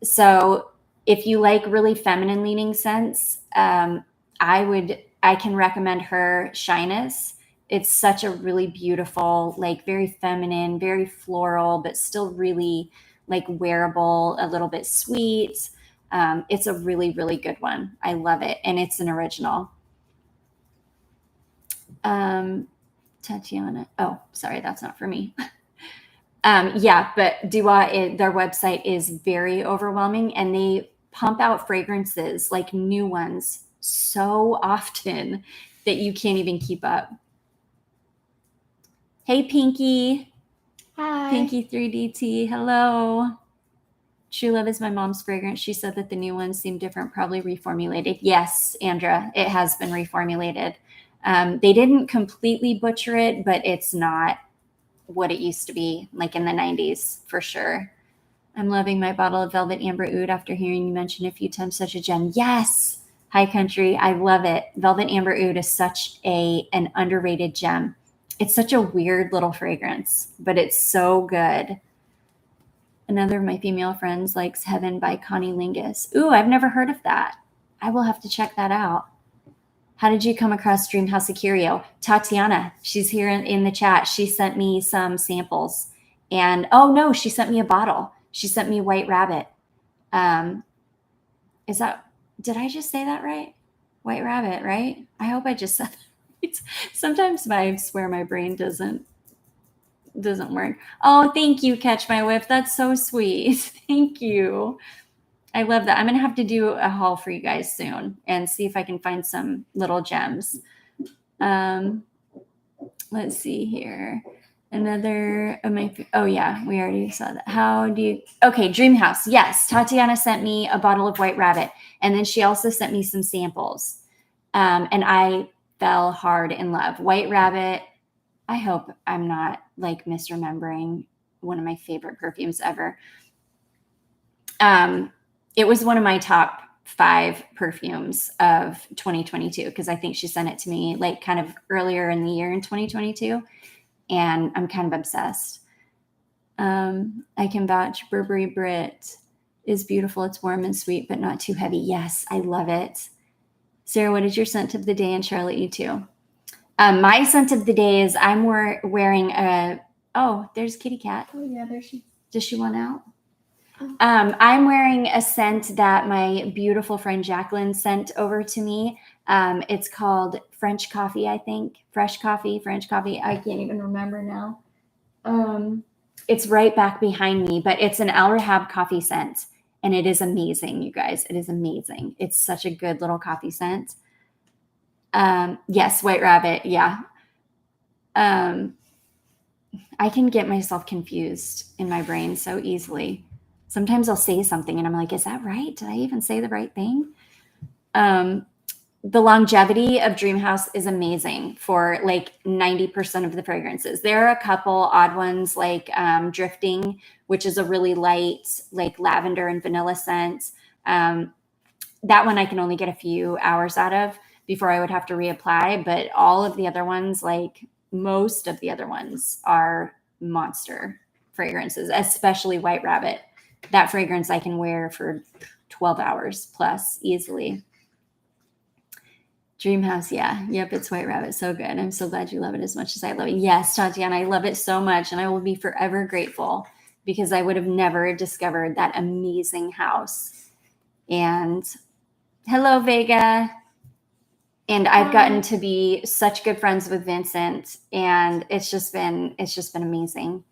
A: So if you like really feminine leaning scents, I can recommend her Shyness. It's such a really beautiful, like very feminine, very floral, but still really like wearable, a little bit sweet. It's a really, really good one. I love it. And it's an original. Tatiana. Oh, sorry, that's not for me. Yeah, but Dua, their website is very overwhelming and they pump out fragrances, like new ones, so often that you can't even keep up. Hey, Pinky.
B: Hi.
A: Pinky 3DT. Hello. True Love is my mom's fragrance. She said that the new ones seem different, probably reformulated. Yes, Andra, it has been reformulated. They didn't completely butcher it, but it's not what it used to be like in the 90s for sure. I'm loving my bottle of Velvet Amber Oud after hearing you mention a few times such a gem. Yes, High Country, I love it. Velvet Amber Oud is such an underrated gem. It's such a weird little fragrance, but it's so good. Another of my female friends likes Heaven by Connie Lingus. Ooh, I've never heard of that. I will have to check that out. How did you come across Dreamhouse of Curio? Tatiana, she's here in the chat. She sent me some samples. And oh no, she sent me a bottle. She sent me White Rabbit. Did I just say that right? White Rabbit, right? I hope I just said that right. Sometimes I swear my brain doesn't work. Oh, thank you, Catch My Whiff. That's so sweet. Thank you. I love that. I'm going to have to do a haul for you guys soon and see if I can find some little gems. Let's see here. Another of my, oh yeah, we already saw that. Okay, Dreamhouse. Yes, Tatiana sent me a bottle of White Rabbit. And then she also sent me some samples. And I fell hard in love. White Rabbit, I hope I'm not like misremembering one of my favorite perfumes ever. It was one of my top 5 perfumes of 2022 because I think she sent it to me like kind of earlier in the year in 2022, and I'm kind of obsessed. I can vouch Burberry Brit is beautiful. It's warm and sweet, but not too heavy. Yes, I love it. Sarah, what is your scent of the day? And Charlotte, you too. My scent of the day is I'm wearing there's Kitty Cat.
B: Oh yeah, there she.
A: Does she want out? I'm wearing a scent that my beautiful friend Jacqueline sent over to me. It's called French Coffee, I think. French Coffee. I can't even remember now. It's right back behind me, but it's an Al Rahab coffee scent. And it is amazing, you guys. It is amazing. It's such a good little coffee scent. Yes, White Rabbit. Yeah. I can get myself confused in my brain so easily. Sometimes I'll say something and I'm like, is that right? Did I even say the right thing? The longevity of Dreamhouse is amazing for like 90% of the fragrances. There are a couple odd ones like Drifting, which is a really light, like lavender and vanilla scent. That one I can only get a few hours out of before I would have to reapply. But all of the other ones, like most of the other ones, are monster fragrances, especially White Rabbit. That fragrance I can wear for 12 hours plus easily. Dreamhouse, yeah. Yep, it's White Rabbit. So good. I'm so glad you love it as much as I love it. Yes, Tatiana, I love it so much. And I will be forever grateful because I would have never discovered that amazing house. And hello, Vega. And I've gotten to be such good friends with Vincent. And it's just been amazing.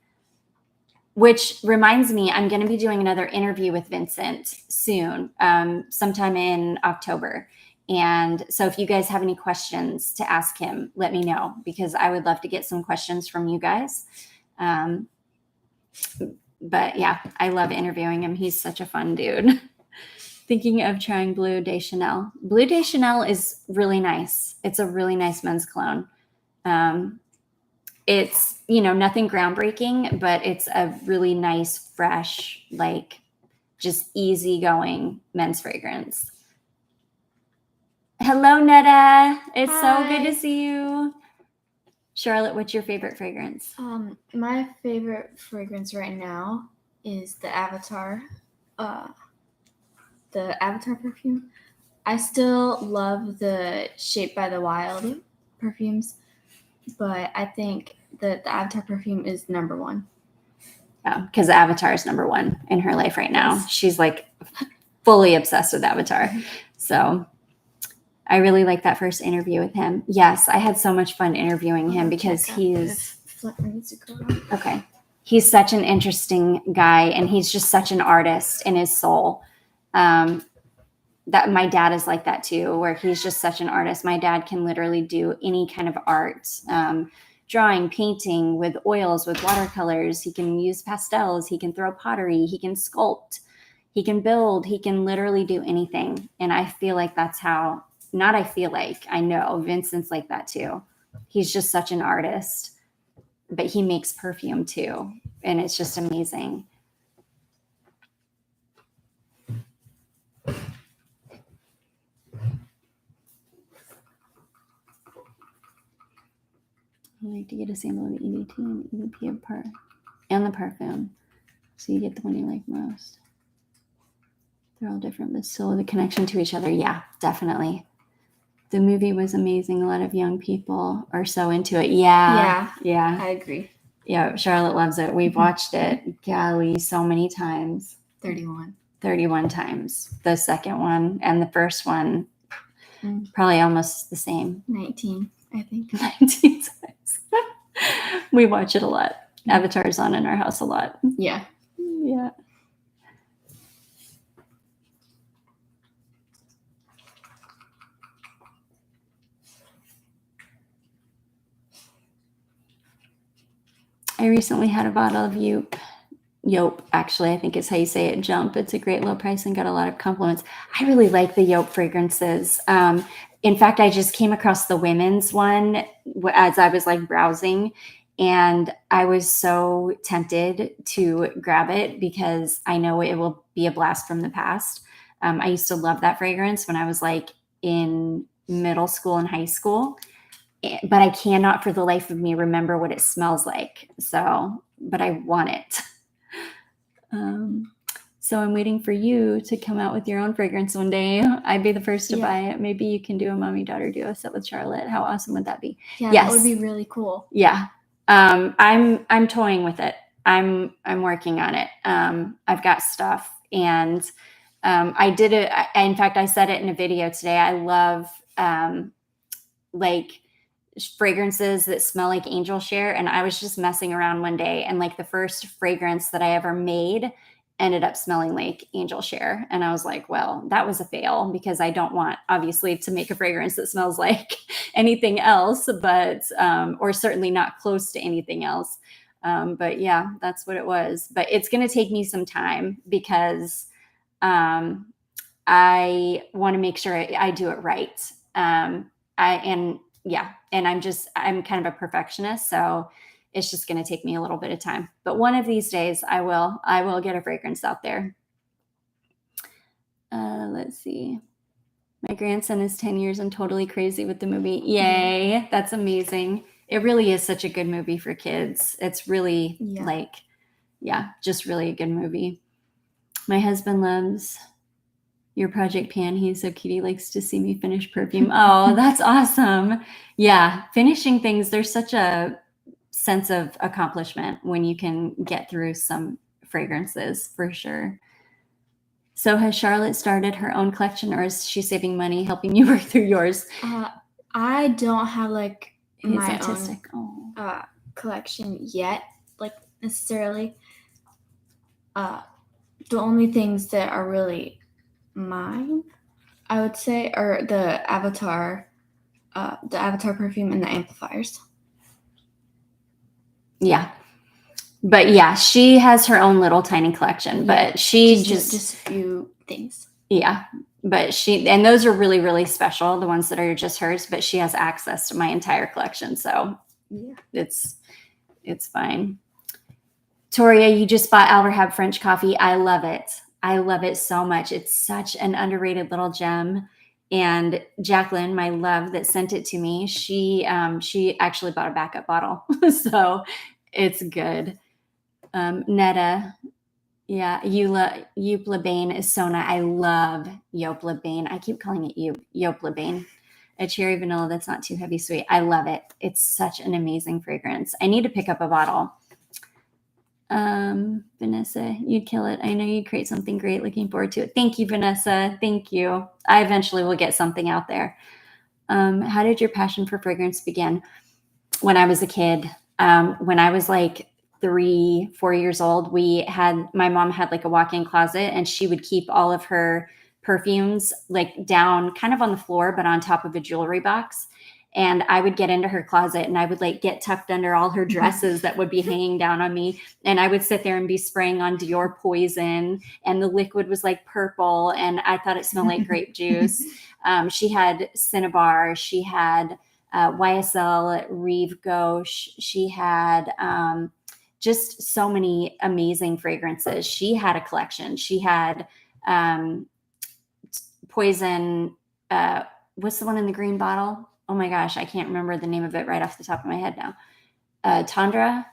A: Which reminds me, I'm going to be doing another interview with Vincent soon, sometime in October. And so if you guys have any questions to ask him, let me know because I would love to get some questions from you guys. But yeah, I love interviewing him. He's such a fun dude. Thinking of trying Bleu de Chanel. Bleu de Chanel is really nice. It's a really nice men's cologne. It's, nothing groundbreaking, but it's a really nice, fresh, like just easygoing men's fragrance. Hello, Netta. It's so good to see you. Charlotte, what's your favorite fragrance?
B: My favorite fragrance right now is the Avatar perfume. I still love the Shaped by the Wild perfumes, but I think that the Avatar perfume is number 1.
A: Oh, because Avatar is number 1 in her life right now. Yes. She's like fully obsessed with Avatar. So I really like that first interview with him. Yes, I had so much fun interviewing him because he's okay. He's such an interesting guy, and he's just such an artist in his soul. That my dad is like that too, where he's just such an artist. My dad can literally do any kind of art, drawing, painting with oils, with watercolors. He can use pastels. He can throw pottery. He can sculpt. He can build. He can literally do anything. And I feel like that's how, I know Vincent's like that too. He's just such an artist, but he makes perfume too. And it's just amazing. I like to get a sample of the EDT and EDP and the parfum. So you get the one you like most. They're all different, but still the connection to each other. Yeah, definitely. The movie was amazing. A lot of young people are so into it. Yeah.
B: I agree.
A: Yeah, Charlotte loves it. We've watched it, golly, so many times. 31 times. The second one and the first one, probably almost the same.
B: 19, I think.
A: 19 times. We watch it a lot. Avatar's on in our house a lot.
B: Yeah.
A: Yeah. I recently had a bottle of Yope, actually, I think is how you say it, Jump. It's a great low price and got a lot of compliments. I really like the Yope fragrances. In fact, I just came across the women's one as I was like browsing, and I was so tempted to grab it because I know it will be a blast from the past. I used to love that fragrance when I was like in middle school and high school, but I cannot for the life of me remember what it smells like. So, but I want it. So I'm waiting for you to come out with your own fragrance one day. I'd be the first to buy it. Maybe you can do a mommy-daughter duo set with Charlotte. How awesome would that be?
B: Yeah, yes. That would be really cool.
A: Yeah. I'm toying with it. I'm working on it. I've got stuff, and I did it. In fact, I said it in a video today. I love like fragrances that smell like angel share, and I was just messing around one day, and like the first fragrance that I ever made ended up smelling like angel share, and I was like, well, that was a fail because I don't want obviously to make a fragrance that smells like anything else, but or certainly not close to anything else. But yeah, that's what it was. But it's going to take me some time because I want to make sure I do it right. And I'm kind of a perfectionist, so it's just going to take me a little bit of time. But one of these days I will get a fragrance out there. Let's see. My grandson is 10 years and totally crazy with the movie. Yay. That's amazing. It really is such a good movie for kids. It's really just really a good movie. My husband loves your Project Pan. He's so cute. He likes to see me finish perfume. Oh, that's awesome. Yeah. Finishing things. There's such a sense of accomplishment when you can get through some fragrances, for sure. So has Charlotte started her own collection, or is she saving money helping you work through yours?
B: I don't have like my
A: autistic.
B: own collection yet, like necessarily. The only things that are really mine, I would say, are the Avatar perfume and the amplifiers.
A: Yeah. But yeah, she has her own little tiny collection, but she just
B: a few things.
A: Yeah. But and those are really, really special, the ones that are just hers, but she has access to my entire collection. So yeah, it's fine. Toria, you just bought Albert Hab French coffee. I love it. I love it so much. It's such an underrated little gem. And Jacqueline, my love that sent it to me, she actually bought a backup bottle. So it's good. Netta, yeah, Yope Bane is so nice. I love Yope Bane. I keep calling it Yope Bane. A cherry vanilla that's not too heavy sweet. I love it. It's such an amazing fragrance. I need to pick up a bottle. Vanessa, you'd kill it. I know you'd create something great. Looking forward to it. Thank you, Vanessa. Thank you. I eventually will get something out there. How did your passion for fragrance begin? When I was a kid, when I was like 3-4 years old, my mom had like a walk-in closet, and she would keep all of her perfumes like down kind of on the floor, but on top of a jewelry box. And I would get into her closet and I would like get tucked under all her dresses that would be hanging down on me. And I would sit there and be spraying on Dior Poison, and the liquid was like purple, and I thought it smelled like grape juice. She had Cinnabar. She had YSL Rive Gauche. She had just so many amazing fragrances. She had a collection. She had Poison. What's the one in the green bottle? Oh my gosh, I can't remember the name of it right off the top of my head now. Tundra.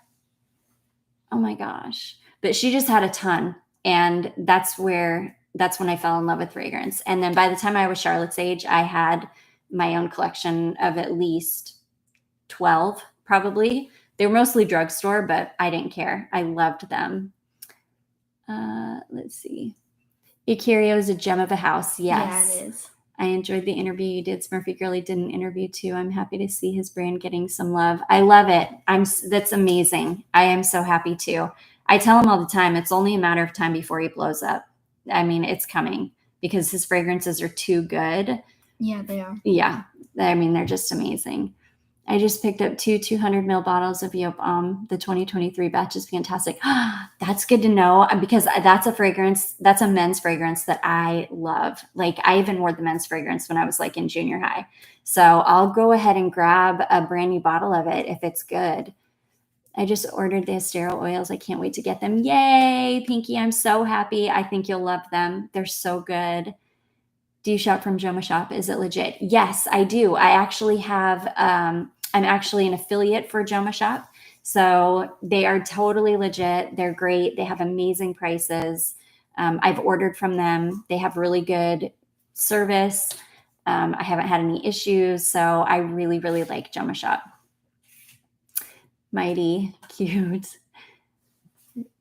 A: Oh my gosh. But she just had a ton. And that's when I fell in love with fragrance. And then by the time I was Charlotte's age, I had my own collection of at least 12, probably. They were mostly drugstore, but I didn't care. I loved them. Let's see. Icario is a gem of a house. Yes.
B: Yeah, it is.
A: I enjoyed the interview you did. Smurfy Girlie did an interview too. I'm happy to see his brand getting some love. I love it. That's amazing. I am so happy too. I tell him all the time, it's only a matter of time before he blows up. I mean, it's coming because his fragrances are too good.
B: Yeah, they are.
A: Yeah. I mean, they're just amazing. I just picked up 200 ml bottles of Yop The 2023 batch is fantastic. That's good to know because that's a men's fragrance that I love. Like I even wore the men's fragrance when I was like in junior high. So I'll go ahead and grab a brand new bottle of it if it's good. I just ordered the sterile oils. I can't wait to get them. Yay, Pinky. I'm so happy. I think you'll love them. They're so good. Do you shop from Joma Shop? Is it legit? Yes, I do. I actually have, I'm actually an affiliate for Joma Shop. So they are totally legit. They're great. They have amazing prices. I've ordered from them. They have really good service. I haven't had any issues. So I really, really like Joma Shop. Mighty cute.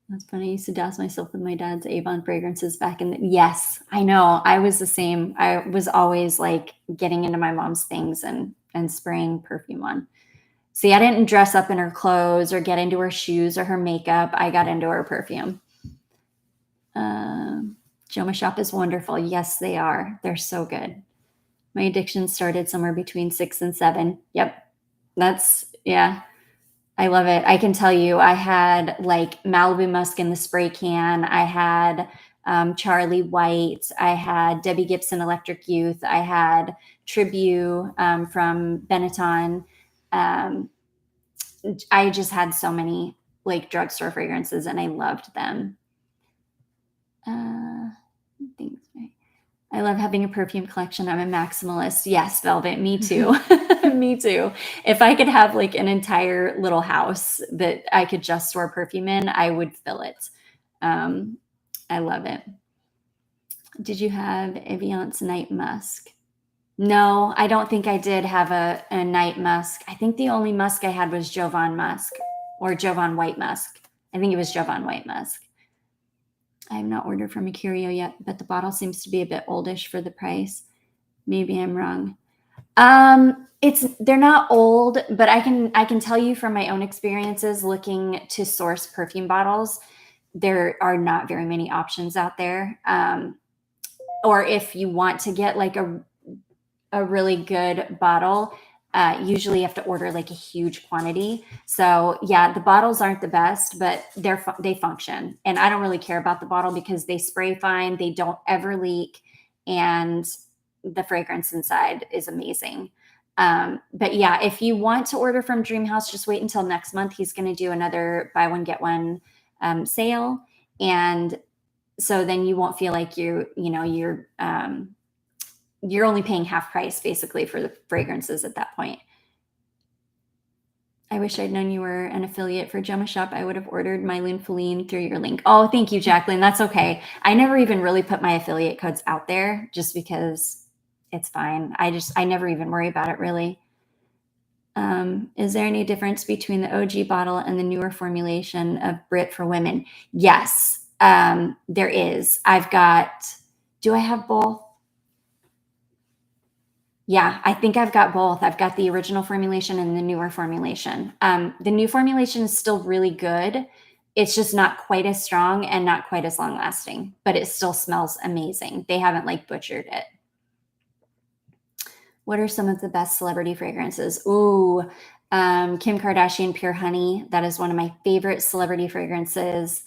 A: That's funny. I used to douse myself with my dad's Avon fragrances back in the, yes, I know. I was the same. I was always like getting into my mom's things and spraying perfume on. See, I didn't dress up in her clothes or get into her shoes or her makeup. I got into her perfume. Joma Shop is wonderful. Yes, they are. They're so good. My addiction started somewhere between 6 and 7. Yep. Yeah. I love it. I can tell you, I had like Malibu Musk in the spray can. I had Charlie White. I had Debbie Gibson Electric Youth. I had Tribute from Benetton. I just had so many like drugstore fragrances and I loved them. Thanks. I love having a perfume collection. I'm a maximalist. Yes, Velvet. Me too. Me too. If I could have like an entire little house that I could just store perfume in, I would fill it. I love it. Did you have Eviance Night Musk? No, I don't think I did have a night musk. I think the only musk I had was Jovan Musk or Jovan White Musk. I think it was Jovan White Musk. I have not ordered from Mercurio yet, but the bottle seems to be a bit oldish for the price. Maybe I'm wrong. They're not old, but I can tell you from my own experiences looking to source perfume bottles, there are not very many options out there. Or if you want to get like a really good bottle, usually you have to order like a huge quantity. So yeah, the bottles aren't the best, but they function. And I don't really care about the bottle because they spray fine. They don't ever leak. And the fragrance inside is amazing. But yeah, if you want to order from Dreamhouse, just wait until next month. He's going to do another buy one, get one sale. And so then you won't feel like you're only paying half price basically for the fragrances at that point. I wish I'd known you were an affiliate for Joma Shop. I would have ordered my Feline through your link. Oh, thank you, Jacqueline. That's okay. I never even really put my affiliate codes out there just because it's fine. I never even worry about it really. Is there any difference between the OG bottle and the newer formulation of Brit for women? Yes, there is. Do I have both? Yeah, I think I've got both. I've got the original formulation and the newer formulation. The new formulation is still really good. It's just not quite as strong and not quite as long lasting, but it still smells amazing. They haven't like butchered it. What are some of the best celebrity fragrances? Ooh, Kim Kardashian Pure Honey. That is one of my favorite celebrity fragrances.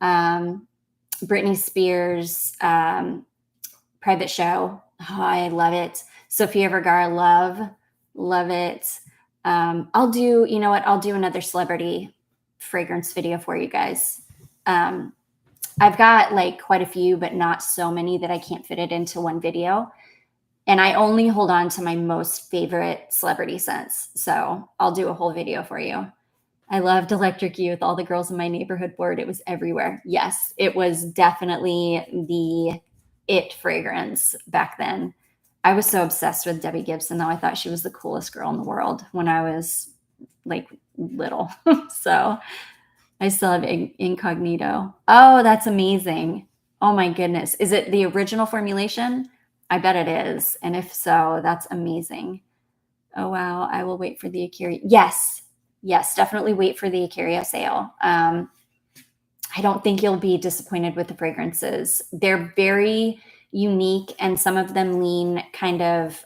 A: Britney Spears Private Show. Oh, I love it. Sofia Vergara, love it. I'll do another celebrity fragrance video for you guys. I've got like quite a few, but not so many that I can't fit it into one video. And I only hold on to my most favorite celebrity scents. So I'll do a whole video for you. I loved Electric Youth. All the girls in my neighborhood wore it. It was everywhere. Yes, it was definitely the it fragrance back then. I was so obsessed with Debbie Gibson, though. I thought she was the coolest girl in the world when I was like little. So I still have Incognito. Oh, that's amazing. Oh my goodness. Is it the original formulation? I bet it is. And if so, that's amazing. Oh, wow. I will wait for the Akira. Yes. Yes, definitely wait for the Akira sale. I don't think you'll be disappointed with the fragrances. They're very unique and some of them lean kind of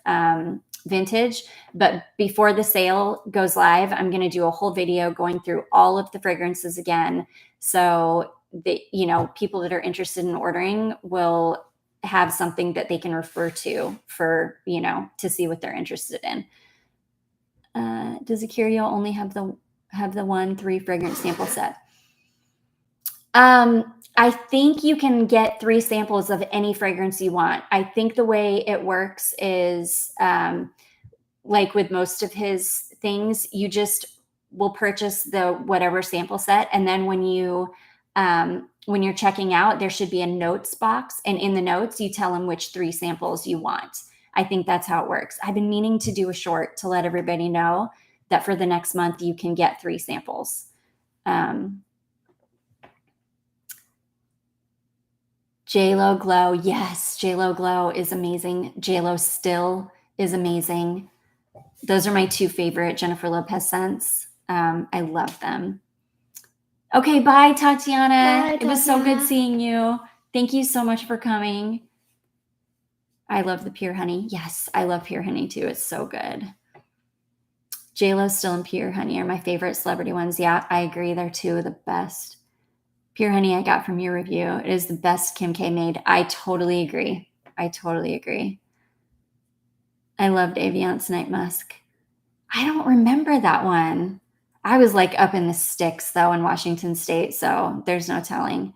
A: vintage. But before the sale goes live, I'm going to do a whole video going through all of the fragrances again. So that, you know, people that are interested in ordering will have something that they can refer to for, you know, to see what they're interested in. Does Akira only have the 3 fragrance sample set? I think you can get 3 samples of any fragrance you want. I think the way it works is like with most of his things, you just will purchase the whatever sample set, and then when you're checking out, there should be a notes box, and in the notes you tell him which 3 samples you want. I think that's how it works. I've been meaning to do a short to let everybody know that for the next month you can get 3 samples. JLo Glow. Yes, JLo Glow is amazing. JLo Still is amazing. Those are my 2 favorite Jennifer Lopez scents. I love them. Okay, bye, Tatiana. It was so good seeing you. Thank you so much for coming. I love the Pure Honey. Yes, I love Pure Honey too. It's so good. JLo Still and Pure Honey are my favorite celebrity ones. Yeah, I agree. They're 2 of the best. Pure Honey I got from your review. It is the best Kim K made. I totally agree. I loved Aviance Night Musk. I don't remember that one. I was like up in the sticks though in Washington State, so there's no telling.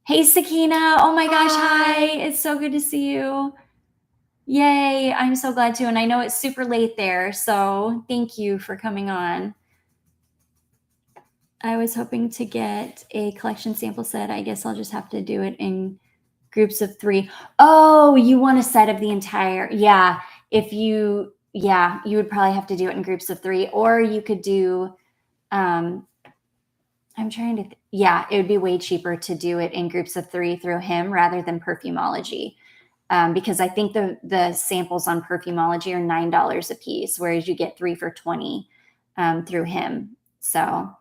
A: Hey, Sakina. Oh my gosh. Hi. It's so good to see you. Yay. I'm so glad to. And I know it's super late there, so thank you for coming on. I was hoping to get a collection sample set. I guess I'll just have to do it in groups of 3. Oh, you want a set of the entire, yeah. You would probably have to do it in groups of 3, or you could do, I'm trying to, it would be way cheaper to do it in groups of 3 through him rather than Perfumology. Because I think the samples on Perfumology are $9 a piece, whereas you get 3 for $20 through him. So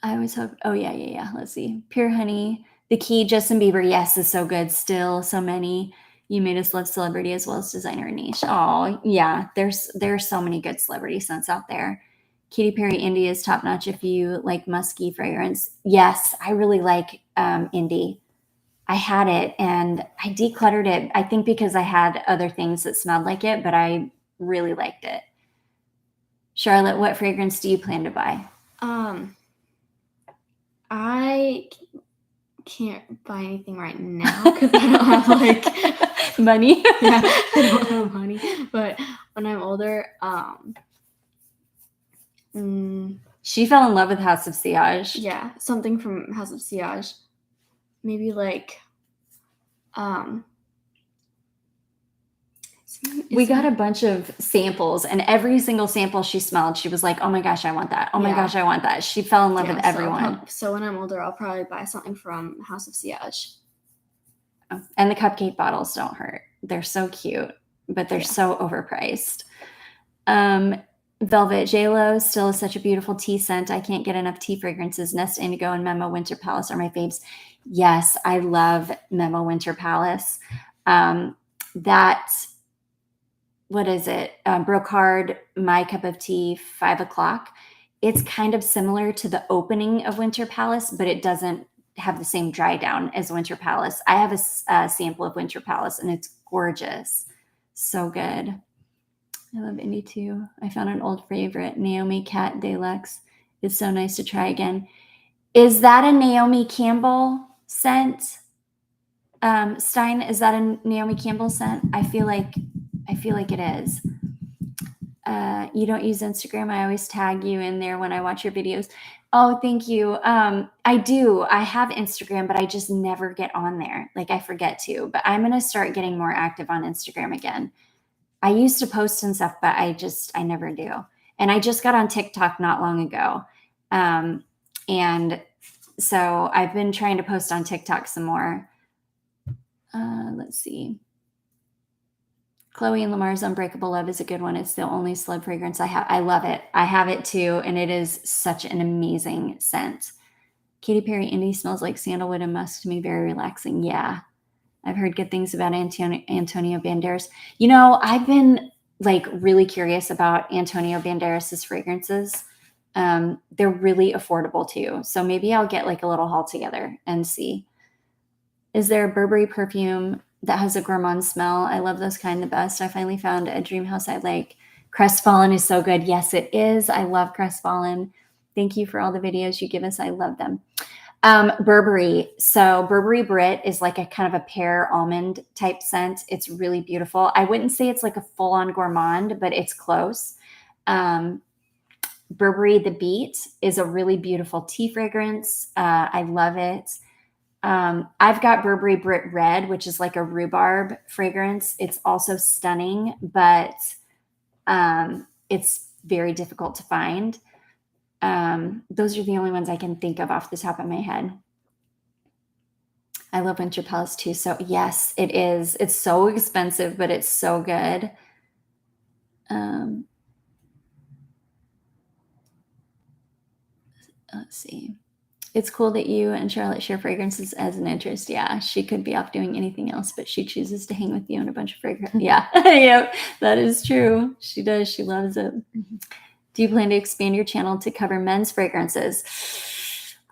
A: I always hope, let's see. Pure Honey, The Key, Justin Bieber, yes, is so good. Still, so many. You made us love celebrity as well as designer and niche. Oh, yeah, there's so many good celebrity scents out there. Katy Perry Indie is top notch if you like musky fragrance. Yes, I really like Indie. I had it and I decluttered it, I think because I had other things that smelled like it, but I really liked it. Charlotte, what fragrance do you plan to buy?
B: I can't buy anything right now because I don't have like
A: money.
B: Yeah, I don't have money. But when I'm older,
A: she fell in love with House of Sillage.
B: Yeah, something from House of Sillage. Maybe like
A: we got a bunch of samples, and every single sample she smelled, she was like, oh my gosh, I want that. Oh my gosh, I want that. She fell in love with everyone.
B: So when I'm older, I'll probably buy something from House of Sillage.
A: Oh, and the cupcake bottles don't hurt. They're so cute, but they're so overpriced. Velvet JLo still is such a beautiful tea scent. I can't get enough tea fragrances. Nest Indigo and Memo Winter Palace are my faves. Yes, I love Memo Winter Palace. What is it? Brocard, My Cup of Tea, 5 o'clock. It's kind of similar to the opening of Winter Palace, but it doesn't have the same dry down as Winter Palace. I have a sample of Winter Palace and it's gorgeous. So good. I love Indie too. I found an old favorite, Naomi Cat Deluxe. It's so nice to try again. Is that a Naomi Campbell scent? Stein, is that a Naomi Campbell scent? I feel like it is. You don't use Instagram. I always tag you in there when I watch your videos. Oh, thank you. I do. I have Instagram, but I just never get on there. Like I forget to, but I'm going to start getting more active on Instagram again. I used to post and stuff, but I never do. And I just got on TikTok not long ago. And so I've been trying to post on TikTok some more. Let's see. Chloe and Lamar's Unbreakable Love is a good one. It's the only celeb fragrance I have. I love it. I have it too, and it is such an amazing scent. Katy Perry Indie smells like sandalwood and musk to me. Very relaxing. Yeah. I've heard good things about Antonio Banderas. You know, I've been like really curious about Antonio Banderas's fragrances. They're really affordable too. So maybe I'll get like a little haul together and see. Is there a Burberry perfume that has a gourmand smell? I love those kind the best. I finally found a dream house I like. Crestfallen is so good. Yes, it is. I love Crestfallen. Thank you for all the videos you give us. I love them. Burberry. So Burberry Brit is like a kind of a pear almond type scent. It's really beautiful. I wouldn't say it's like a full on gourmand, but it's close. Burberry The Beat is a really beautiful tea fragrance. I love it. I've got Burberry Brit Red, which is like a rhubarb fragrance. It's also stunning, but it's very difficult to find. Those are the only ones I can think of off the top of my head. I love Winter Palace too. So yes, it is. It's so expensive, but it's so good. Let's see. It's cool that you and Charlotte share fragrances as an interest. Yeah, she could be off doing anything else, but she chooses to hang with you and a bunch of fragrances. Yeah, yep, that is true. She does. She loves it. Do you plan to expand your channel to cover men's fragrances?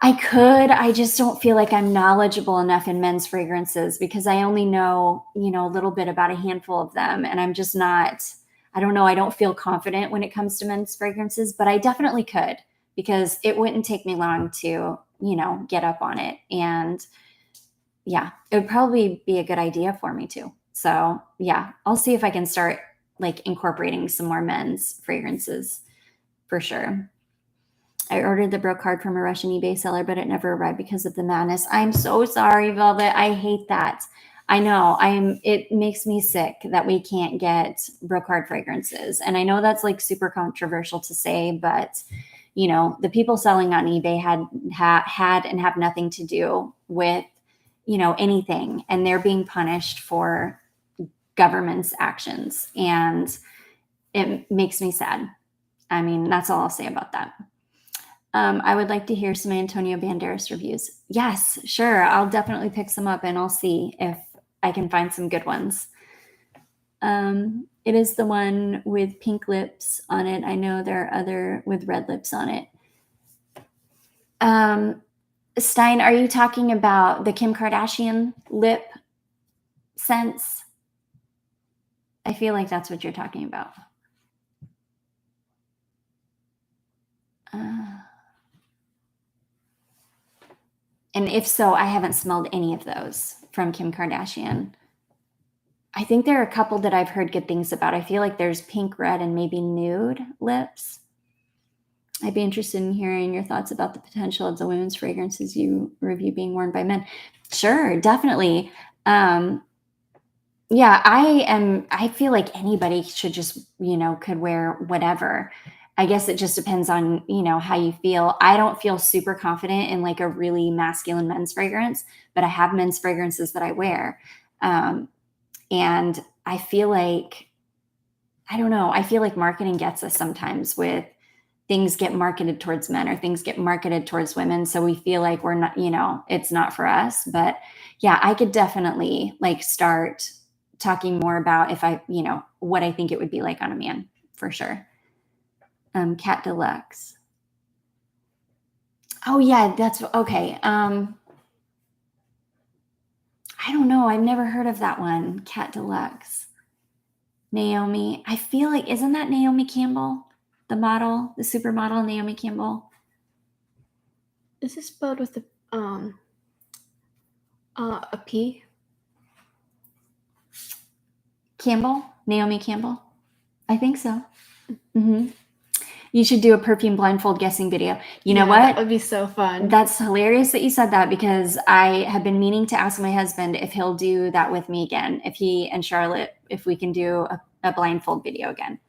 A: I could. I just don't feel like I'm knowledgeable enough in men's fragrances because I only know, a little bit about a handful of them. And I'm just not, I don't know. I don't feel confident when it comes to men's fragrances, but I definitely could because it wouldn't take me long to, get up on it. And yeah, it would probably be a good idea for me too. So yeah, I'll see if I can start like incorporating some more men's fragrances for sure. I ordered the brocard from a Russian eBay seller, but it never arrived because of the madness. I'm so sorry, Velvet. I hate that. I know. It makes me sick that we can't get brocard fragrances. And I know that's like super controversial to say, but the people selling on eBay had and have nothing to do with, anything. And they're being punished for government's actions. And it makes me sad. I mean, that's all I'll say about that. I would like to hear some Antonio Banderas reviews. Yes, sure. I'll definitely pick some up and I'll see if I can find some good ones. It is the one with pink lips on it. I know there are other with red lips on it. Stein, are you talking about the Kim Kardashian lip scents? I feel like that's what you're talking about. And if so, I haven't smelled any of those from Kim Kardashian. I think there are a couple that I've heard good things about. I feel like there's pink, red, and maybe nude lips. I'd be interested in hearing your thoughts about the potential of the women's fragrances you review being worn by men. Sure, definitely. Yeah, I feel like anybody should just, could wear whatever. I guess it just depends on, how you feel. I don't feel super confident in like a really masculine men's fragrance, but I have men's fragrances that I wear. And I feel like, I don't know, I feel like marketing gets us sometimes with things get marketed towards men or things get marketed towards women. So we feel like we're not, it's not for us. But yeah, I could definitely like start talking more about if I, what I think it would be like on a man for sure. Cat Deluxe. Oh yeah, that's okay. I don't know. I've never heard of that one. Cat Deluxe. Naomi. I feel like, isn't that Naomi Campbell? The model, the supermodel Naomi Campbell?
B: Is this spelled with a P?
A: Campbell? Naomi Campbell? I think so. Mm-hmm. You should do a perfume blindfold guessing video. You know
B: That
A: what?
B: would be so fun.
A: That's hilarious that you said that, because I have been meaning to ask my husband if he'll do that with me again. If he and Charlotte, if we can do a blindfold video again.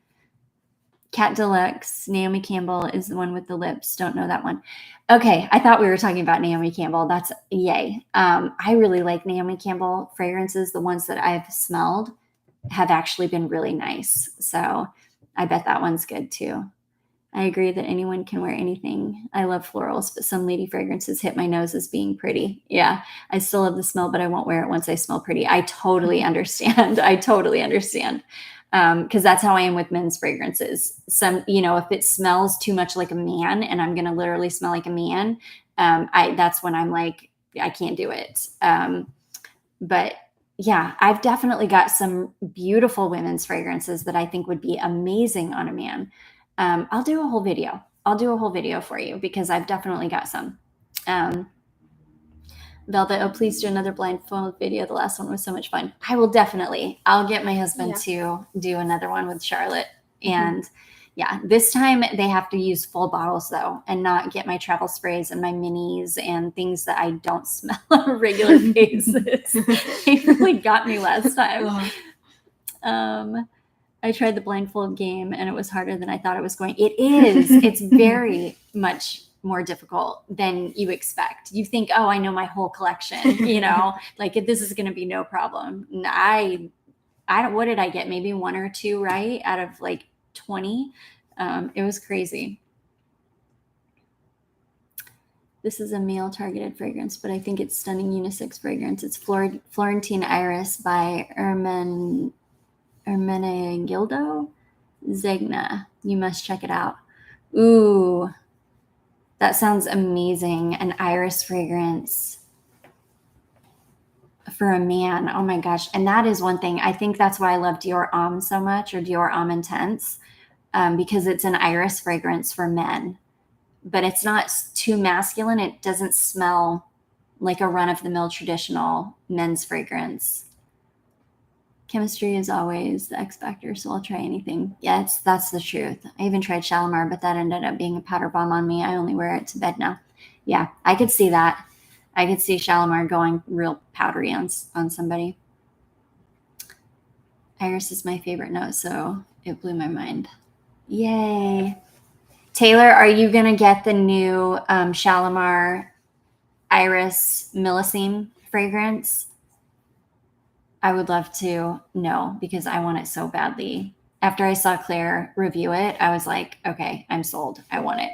A: Cat Deluxe, Naomi Campbell is the one with the lips. Don't know that one. Okay, I thought we were talking about Naomi Campbell. That's yay. I really like Naomi Campbell fragrances. The ones that I've smelled have actually been really nice. So I bet that one's good too. I agree that anyone can wear anything. I love florals, but some lady fragrances hit my nose as being pretty. Yeah, I still love the smell, but I won't wear it once I smell pretty. I totally understand. I totally understand. Because that's how I am with men's fragrances. Some, if it smells too much like a man and I'm going to literally smell like a man, that's when I'm like, I can't do it. But yeah, I've definitely got some beautiful women's fragrances that I think would be amazing on a man. I'll do a whole video. I'll do a whole video for you because I've definitely got some. Velvet, oh, please do another blindfold video. The last one was so much fun. I will definitely. I'll get my husband to do another one with Charlotte. And yeah, this time they have to use full bottles though, and not get my travel sprays and my minis and things that I don't smell on a regular basis. They really got me last time. I tried the blindfold game and it was harder than I thought it was going. It is. It's very much more difficult than you expect. You think, oh, I know my whole collection, like this is going to be no problem. I don't, what did I get? Maybe one or two right out of like 20. It was crazy. This is a male targeted fragrance, but I think it's stunning unisex fragrance. It's Florentine Iris by Ermenegildo Zegna. You must check it out. Ooh, that sounds amazing. An iris fragrance for a man. Oh my gosh. And that is one thing. I think that's why I love Dior Homme so much, or Dior Homme Intense, because it's an iris fragrance for men. But it's not too masculine. It doesn't smell like a run-of-the-mill traditional men's fragrance. Chemistry is always the X factor, so I'll try anything. Yeah, that's the truth. I even tried Shalimar, but that ended up being a powder bomb on me. I only wear it to bed now. Yeah, I could see that. I could see Shalimar going real powdery on somebody. Iris is my favorite note, so it blew my mind. Yay. Taylor, are you going to get the new Shalimar Iris Millesime fragrance? I would love to know because I want it so badly. After I saw Claire review it, I was like, okay, I'm sold. I want it.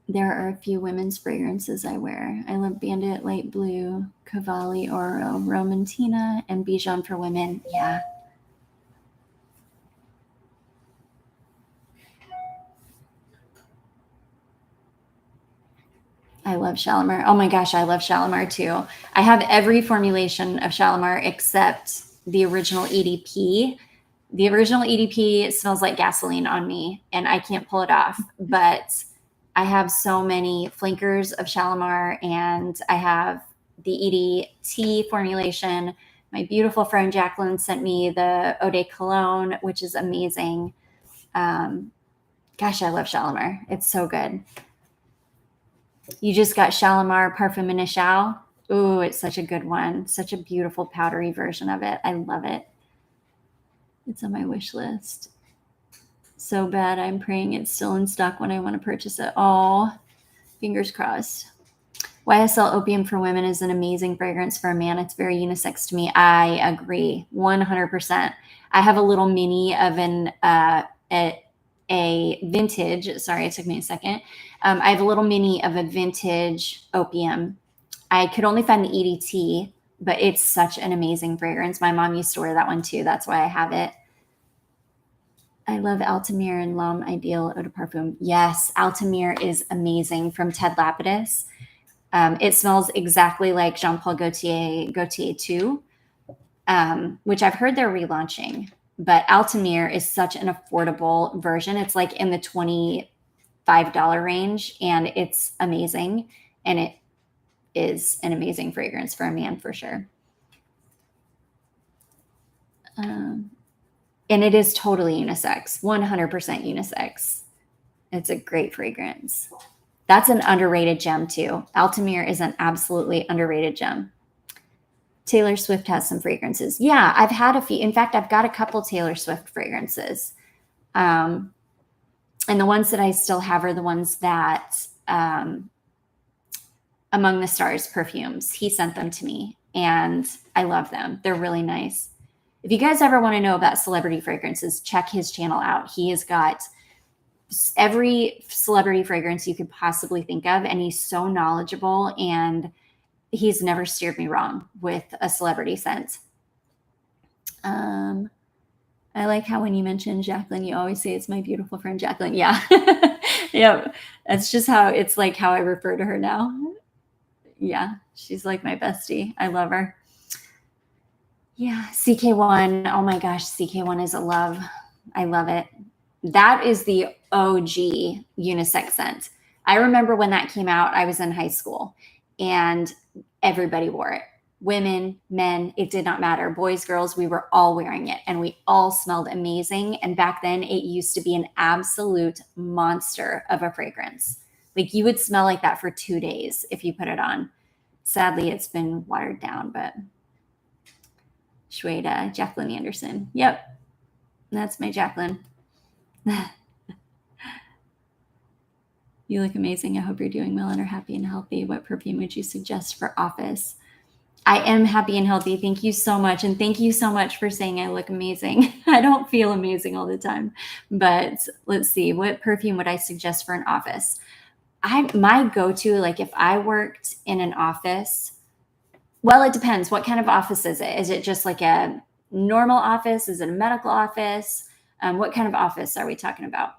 A: There are a few women's fragrances I wear. I love Bandit, Light Blue, Cavalli, Oro, Romantina, and Bijon for women. Yeah. I love Shalimar. Oh my gosh, I love Shalimar too. I have every formulation of Shalimar except the original EDP. The original EDP smells like gasoline on me and I can't pull it off. But I have so many flankers of Shalimar and I have the EDT formulation. My beautiful friend Jacqueline sent me the Eau de Cologne, which is amazing. Gosh, I love Shalimar. It's so good. You just got Shalimar Parfum Initial. Ooh, it's such a good one. Such a beautiful powdery version of it. I love it. It's on my wish list. So bad. I'm praying it's still in stock when I want to purchase it. Oh, fingers crossed. YSL Opium for Women is an amazing fragrance for a man. It's very unisex to me. I agree 100%. I have a little mini of a vintage. Sorry, it took me a second. I have a little mini of a vintage Opium. I could only find the EDT, but it's such an amazing fragrance. My mom used to wear that one too. That's why I have it. I love Altamir and L'Homme Ideal Eau de Parfum. Yes, Altamir is amazing from Ted Lapidus. It smells exactly like Jean Paul Gaultier 2, which I've heard they're relaunching. But Altamir is such an affordable version. It's like in the $25 range, and it's amazing. And it is an amazing fragrance for a man for sure. And it is totally unisex, 100% unisex. It's a great fragrance. That's an underrated gem too. Altamir is an absolutely underrated gem. Taylor Swift has some fragrances. Yeah, I've had a few. In fact, I've got a couple Taylor Swift fragrances. And the ones that I still have are the ones that Among the Stars perfumes. He sent them to me and I love them. They're really nice. If you guys ever want to know about celebrity fragrances, check his channel out. He has got every celebrity fragrance you could possibly think of, and he's so knowledgeable, and he's never steered me wrong with a celebrity scent. I like how when you mention Jacqueline, you always say it's my beautiful friend Jacqueline. Yeah. Yep. That's just how it's like how I refer to her now. Yeah. She's like my bestie. I love her. Yeah. CK1. Oh my gosh. CK1 is a love. I love it. That is the OG unisex scent. I remember when that came out, I was in high school and everybody wore it. Women, men, it did not matter. Boys, girls, we were all wearing it and we all smelled amazing. And back then it used to be an absolute monster of a fragrance. Like you would smell like that for 2 days if you put it on. Sadly, it's been watered down, but Shweta, Jacqueline Anderson. Yep. That's my Jacqueline. You look amazing. I hope you're doing well and are happy and healthy. What perfume would you suggest for office? I am happy and healthy. Thank you so much. And thank you so much for saying I look amazing. I don't feel amazing all the time, but let's see. What perfume would I suggest for an office? My go-to, like if I worked in an office, well, it depends. What kind of office is it? Is it just like a normal office? Is it a medical office? What kind of office are we talking about?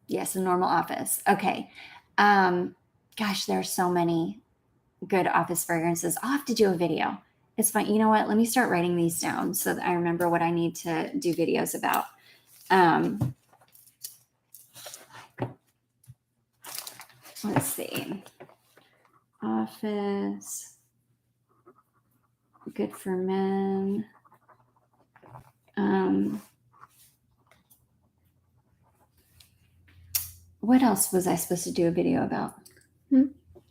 A: Yes, a normal office. Okay. Gosh, there are so many good office fragrances. I'll have to do a video. It's fine. You know what? Let me start writing these down so that I remember what I need to do videos about. Let's see. Office. Good for men. What else was I supposed to do a video about?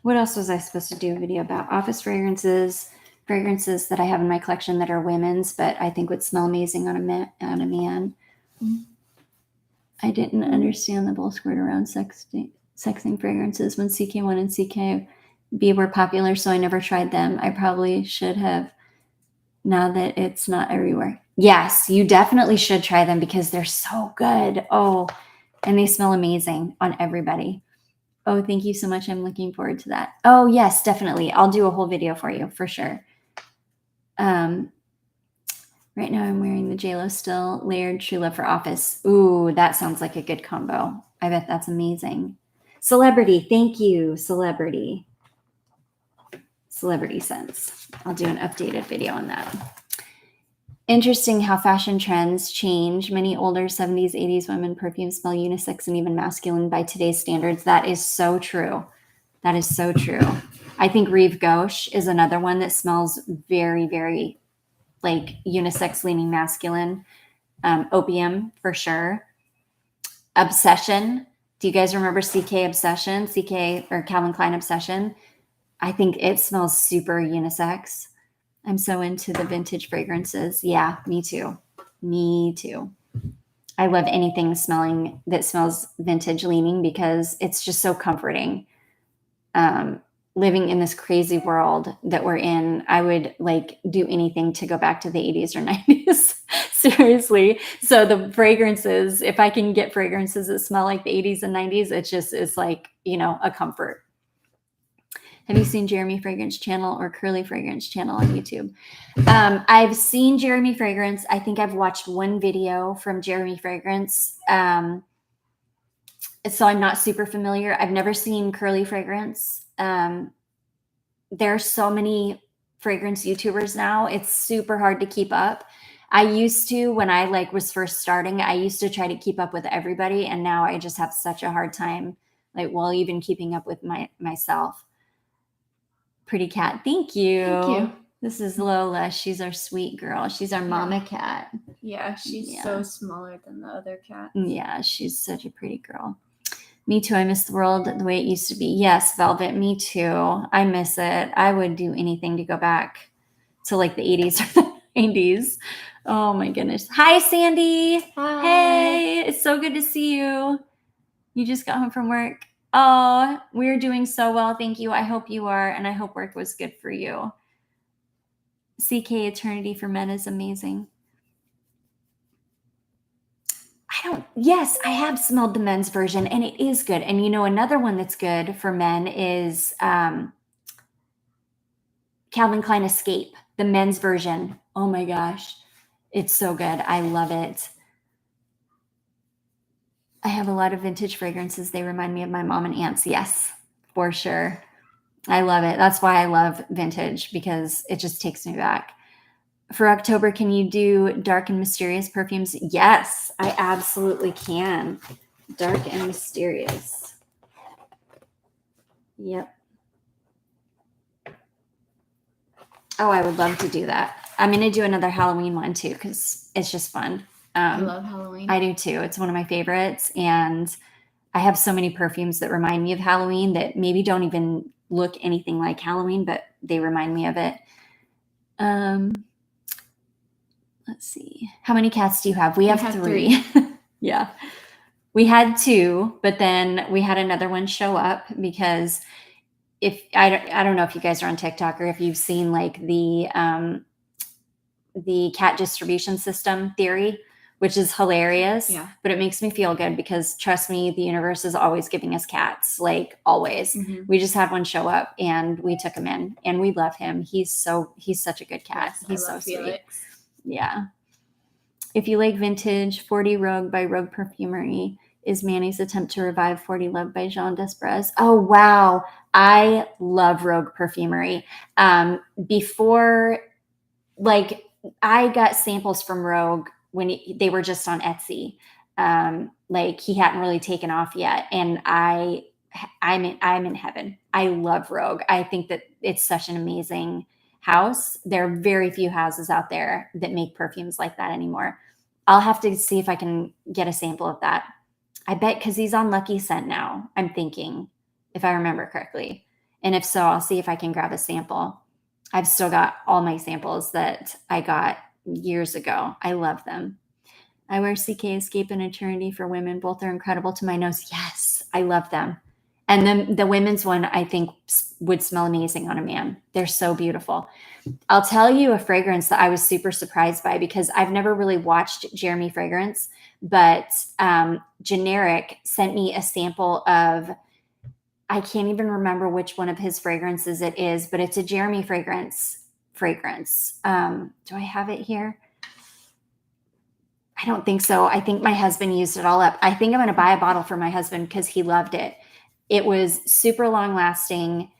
A: What else was I supposed to do a video about? Office fragrances that I have in my collection that are women's, but I think would smell amazing on a man. I didn't understand the bull squirt around sexing fragrances when CK1 and CKB were popular, so I never tried them. I probably should have now that it's not everywhere. Yes, you definitely should try them because they're so good. Oh, and they smell amazing on everybody. Oh, thank you so much. I'm looking forward to that. Oh, yes, definitely. I'll do a whole video for you for sure. Right now I'm wearing the JLo Still Layered True Love for Office. Ooh, that sounds like a good combo. I bet that's amazing. Celebrity. Thank you, Celebrity. Celebrity scents. I'll do an updated video on that. Interesting how fashion trends change. Many older 70s, 80s women perfumes smell unisex and even masculine by today's standards. That is so true. That is so true. I think Rive Gauche is another one that smells very, very like unisex leaning masculine. Opium for sure. Obsession. Do you guys remember CK Obsession? CK or Calvin Klein Obsession? I think it smells super unisex. I'm so into the vintage fragrances. Yeah, me too. Me too. I love anything that smells vintage leaning because it's just so comforting. Living in this crazy world that we're in, I would like do anything to go back to the 80s or 90s. Seriously. So the fragrances, if I can get fragrances that smell like the 80s and 90s, it's like, a comfort. Have you seen Jeremy Fragrance Channel or Curly Fragrance Channel on YouTube? I've seen Jeremy Fragrance. I think I've watched one video from Jeremy Fragrance. So I'm not super familiar. I've never seen Curly Fragrance. There are so many fragrance YouTubers now. It's super hard to keep up. I used to, when I was first starting, I used to try to keep up with everybody. And now I just have such a hard time like while even keeping up with myself. Pretty cat. Thank you.
B: Thank you.
A: This is Lola. She's our sweet girl. She's our mama cat.
B: Yeah, she's so smaller than the other cats.
A: Yeah, she's such a pretty girl. Me too. I miss the world the way it used to be. Yes, Velvet, me too. I miss it. I would do anything to go back to like the 80s or the 90s. Oh my goodness. Hi, Sandy.
B: Hi.
A: Hey, it's so good to see you. You just got home from work. Oh, we're doing so well. Thank you. I hope you are. And I hope work was good for you. CK Eternity for Men is amazing. Yes, I have smelled the men's version and it is good. And another one that's good for men is Calvin Klein Escape, the men's version. Oh my gosh. It's so good. I love it. I have a lot of vintage fragrances. They remind me of my mom and aunts. Yes, for sure. I love it. That's why I love vintage, because it just takes me back. For October, can you do dark and mysterious perfumes? Yes, I absolutely can. Dark and mysterious. Yep. Oh, I would love to do that. I'm going to do another Halloween one too, because it's just fun.
B: I love Halloween.
A: I do too. It's one of my favorites. And I have so many perfumes that remind me of Halloween that maybe don't even look anything like Halloween, but they remind me of it. Let's see. How many cats do you have? We have three. Yeah. We had 2, but then we had another one show up because I don't know if you guys are on TikTok or if you've seen like the cat distribution system theory, which is hilarious.
B: Yeah.
A: But it makes me feel good because trust me, the universe is always giving us cats, like always.
B: Mm-hmm.
A: We just had one show up and we took him in and we love him. He's such a good cat.
B: Yes,
A: he's
B: I love
A: so
B: Felix.
A: sweet. Yeah. If you like vintage, 40 Rogue by Rogue Perfumery is Manny's attempt to revive 40 Love by Jean Desprez. Oh, wow. I love Rogue Perfumery. Before, like, I got samples from Rogue when they were just on Etsy. Like, he hadn't really taken off yet. And I'm in heaven. I love Rogue. I think that it's such an amazing house. There are very few houses out there that make perfumes like that anymore. I'll have to see if I can get a sample of that. I bet because he's on Lucky Scent now, I'm thinking, if I remember correctly. And if so, I'll see if I can grab a sample. I've still got all my samples that I got years ago. I love them. I wear CK Escape and Eternity for women. Both are incredible to my nose. Yes, I love them. And then the women's one, I think, would smell amazing on a man. They're so beautiful. I'll tell you a fragrance that I was super surprised by because I've never really watched Jeremy Fragrance, but Generic sent me a sample of, I can't even remember which one of his fragrances it is, but it's a Jeremy fragrance. Do I have it here? I don't think so. I think my husband used it all up. I think I'm going to buy a bottle for my husband because he loved it. It was super long lasting,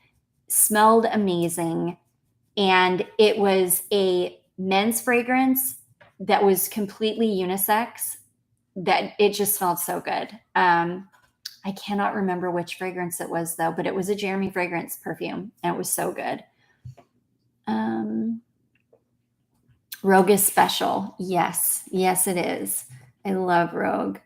A: smelled amazing, and it was a men's fragrance that was completely unisex, that it just smelled so good. I cannot remember which fragrance it was though, but it was a Jeremy Fragrance perfume and it was so good. Rogue is special. Yes, it is. I love Rogue.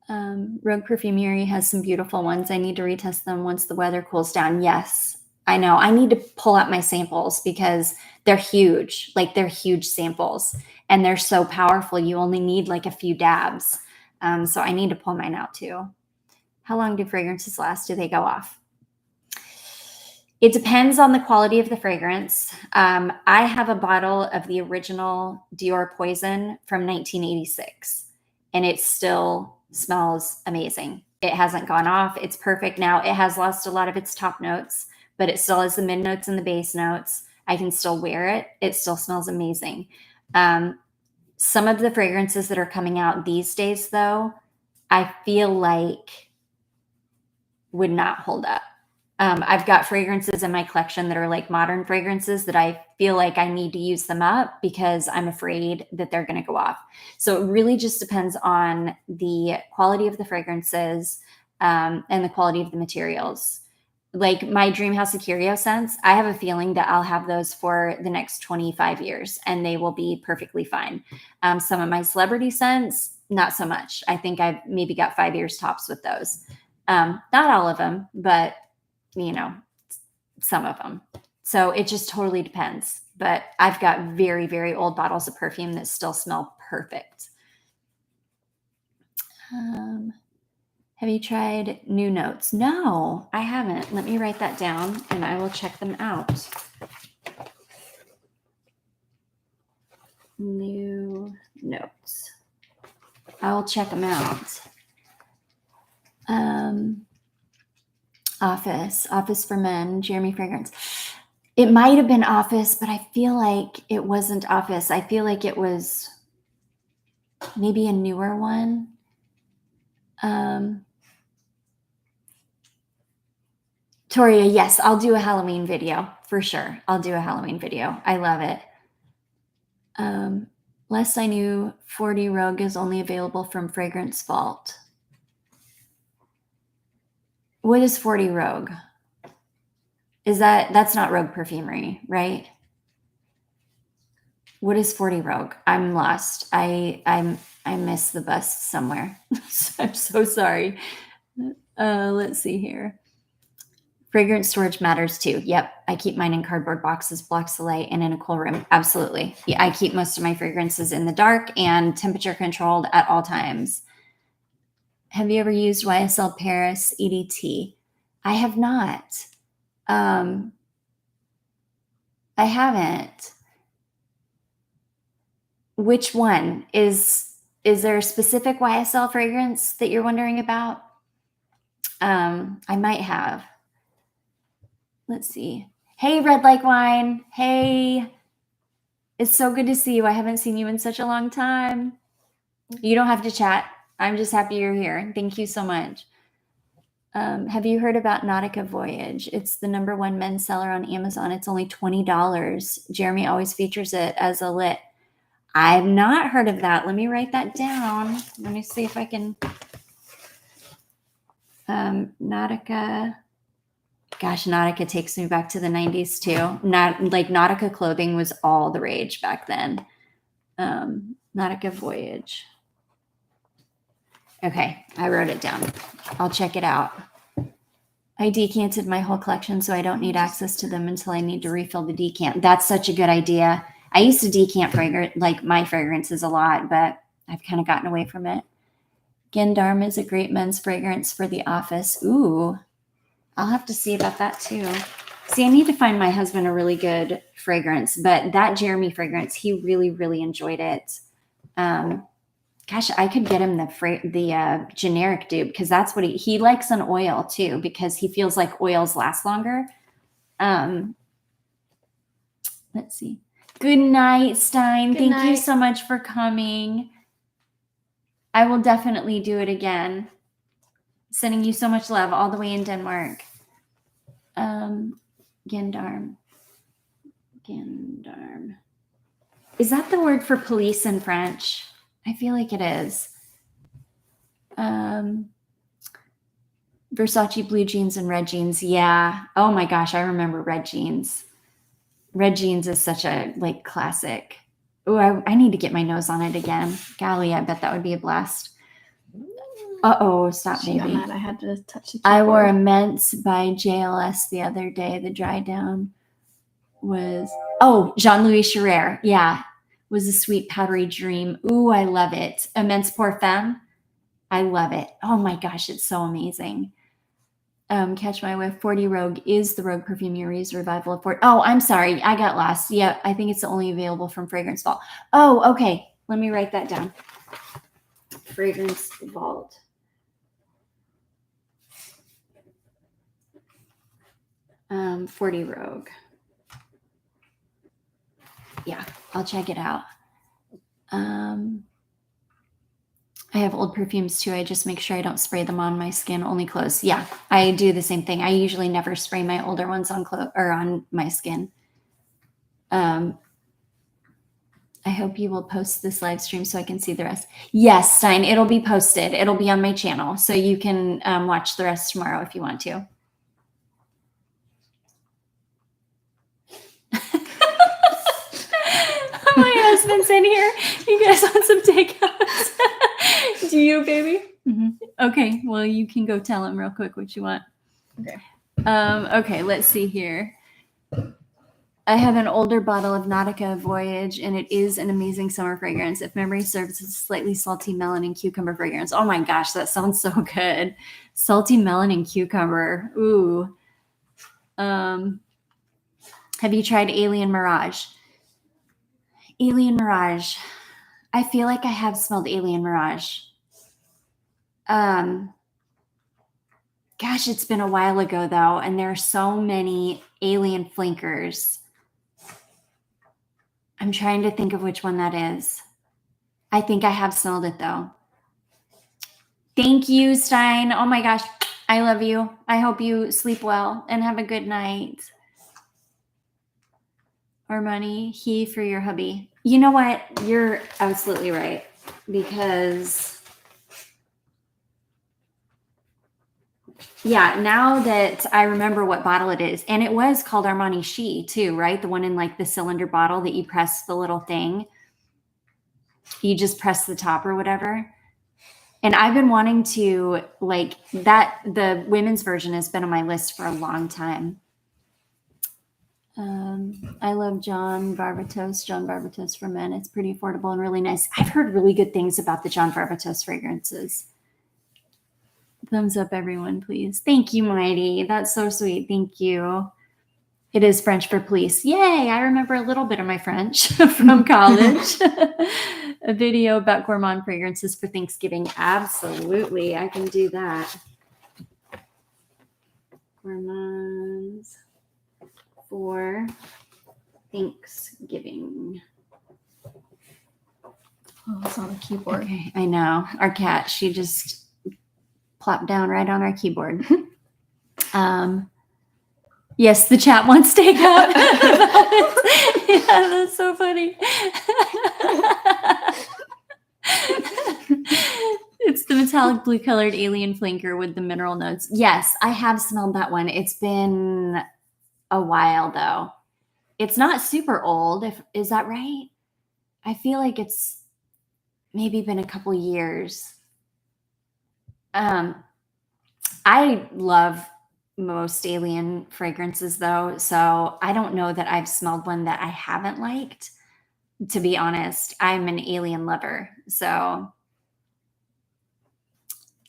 A: Rogue Perfumery has some beautiful ones. I need to retest them once the weather cools down. Yes, I know. I need to pull out my samples because they're huge. Like, they're huge samples and they're so powerful. You only need like a few dabs. So I need to pull mine out too. How long do fragrances last? Do they go off? It depends on the quality of the fragrance. I have a bottle of the original Dior Poison from 1986, and it still smells amazing. It hasn't gone off. It's perfect now. It has lost a lot of its top notes, but it still has the mid notes and the base notes. I can still wear it. It still smells amazing. Some of the fragrances that are coming out these days, though, I feel like would not hold up. I've got fragrances in my collection that are like modern fragrances that I feel like I need to use them up because I'm afraid that they're going to go off. So it really just depends on the quality of the fragrances, and the quality of the materials. Like my Dream House of Curio scents, I have a feeling that I'll have those for the next 25 years and they will be perfectly fine. Some of my celebrity scents, not so much. I think I've maybe got 5 years tops with those. Not all of them, but some of them. So it just totally depends. But I've got very, very old bottles of perfume that still smell perfect. Have you tried New Notes? No, I haven't. Let me write that down and I will check them out. New Notes. I'll check them out. Office for Men, Jeremy Fragrance. It might have been Office, but I feel like it wasn't Office. I feel like it was maybe a newer one. Toria, yes, I'll do a Halloween video for sure. I'll do a Halloween video. I love it. Last I knew, 40 Rogue is only available from Fragrance Vault. What is 40 Rogue? That's not Rogue Perfumery, right? What is 40 Rogue? I'm lost. I missed the bus somewhere. I'm so sorry. Let's see here. Fragrance storage matters too. Yep. I keep mine in cardboard boxes, blocks the light, and in a cool room. Absolutely. Yeah, I keep most of my fragrances in the dark and temperature controlled at all times. Have you ever used YSL Paris EDT? I have not. I haven't. Which one? Is there a specific YSL fragrance that you're wondering about? I might have. Let's see. Hey, Red Like Wine. Hey. It's so good to see you. I haven't seen you in such a long time. You don't have to chat. I'm just happy you're here. Thank you so much. Have you heard about Nautica Voyage? It's the #1 men's seller on Amazon. It's only $20. Jeremy always features it as a lit. I've not heard of that. Let me write that down. Let me see if I can. Nautica. Gosh, Nautica takes me back to the 90s too. Nautica clothing was all the rage back then. Nautica Voyage. Okay, I wrote it down. I'll check it out. I decanted my whole collection, so I don't need access to them until I need to refill the decant. That's such a good idea. I used to decant my fragrances a lot, but I've kind of gotten away from it. Gendarme is a great men's fragrance for the office. Ooh, I'll have to see about that too. See, I need to find my husband a really good fragrance, but that Jeremy fragrance, he really, really enjoyed it. Gosh, I could get him the generic dupe because that's what he likes an oil too, because he feels like oils last longer. Let's see. Good night, Stein. Thank you so much for coming. I will definitely do it again. Sending you so much love all the way in Denmark. Gendarme. Is that the word for police in French? I feel like it is. Versace blue jeans and red jeans. Yeah. Oh my gosh, I remember red jeans. Red jeans is such a classic. Oh, I need to get my nose on it again. Golly, I bet that would be a blast. Uh-oh, stop,
B: She
A: baby.
B: got mad. I had to touch it.
A: I wore Immense by JLS the other day. The dry down was, Jean-Louis Scherer. Yeah. Was a sweet powdery dream. Ooh, I love it. Immense Pour Femme. I love it. Oh my gosh, it's so amazing. Catch My Whiff. 40 Rogue is the Rogue Perfumery's revival of 40. Oh, I'm sorry. I got lost. Yeah, I think it's only available from Fragrance Vault. Oh, okay. Let me write that down. Fragrance Vault. Um, 40 Rogue. Yeah, I'll check it out. I have old perfumes too. I just make sure I don't spray them on my skin, only clothes. Yeah, I do the same thing. I usually never spray my older ones on clothes or on my skin. I hope you will post this live stream so I can see the rest. Yes, Stein, it'll be posted. It'll be on my channel. So you can watch the rest tomorrow if you want to. My husband's in here. You guys want some takeouts? Do you, baby? Mm-hmm. Okay. Well, you can go tell him real quick what you want.
B: Okay.
A: Okay. Let's see here. I have an older bottle of Nautica Voyage, and it is an amazing summer fragrance. If memory serves, it's a slightly salty melon and cucumber fragrance. Oh my gosh, that sounds so good. Salty melon and cucumber. Ooh. Have you tried Alien Mirage? Alien Mirage. I feel like I have smelled Alien Mirage. Gosh, it's been a while ago though, and there are so many alien flankers. I'm trying to think of which one that is. I think I have smelled it though. Thank you, Stein. Oh my gosh, I love you. I hope you sleep well and have a good night. Armani, he for your hubby. You know what? You're absolutely right, because yeah, now that I remember what bottle it is, and it was called Armani She too, right? The one in like the cylinder bottle that you press the little thing. You just press the top or whatever. And I've been wanting to like that. The women's version has been on my list for a long time. I love John Barbatos for men. It's pretty affordable and really nice. I've heard really good things about the John Barbatos fragrances. Thumbs up, everyone, please. Thank you, Mighty. That's so sweet. Thank you. It is French for police. Yay! I remember a little bit of my French from college. A video about gourmand fragrances for Thanksgiving. Absolutely. I can do that. Gourmands for Thanksgiving.
B: Oh, it's on the keyboard.
A: Okay, I know. Our cat, she just plopped down right on our keyboard. Yes, the chat wants takeout. Yeah, that's so funny. It's the metallic blue colored alien flanker with the mineral notes. Yes, I have smelled that one. It's been a while though. It's not super old. Is that right? I feel like it's maybe been a couple years. I love most alien fragrances though, so I don't know that I've smelled one that I haven't liked. To be honest, I'm an alien lover. So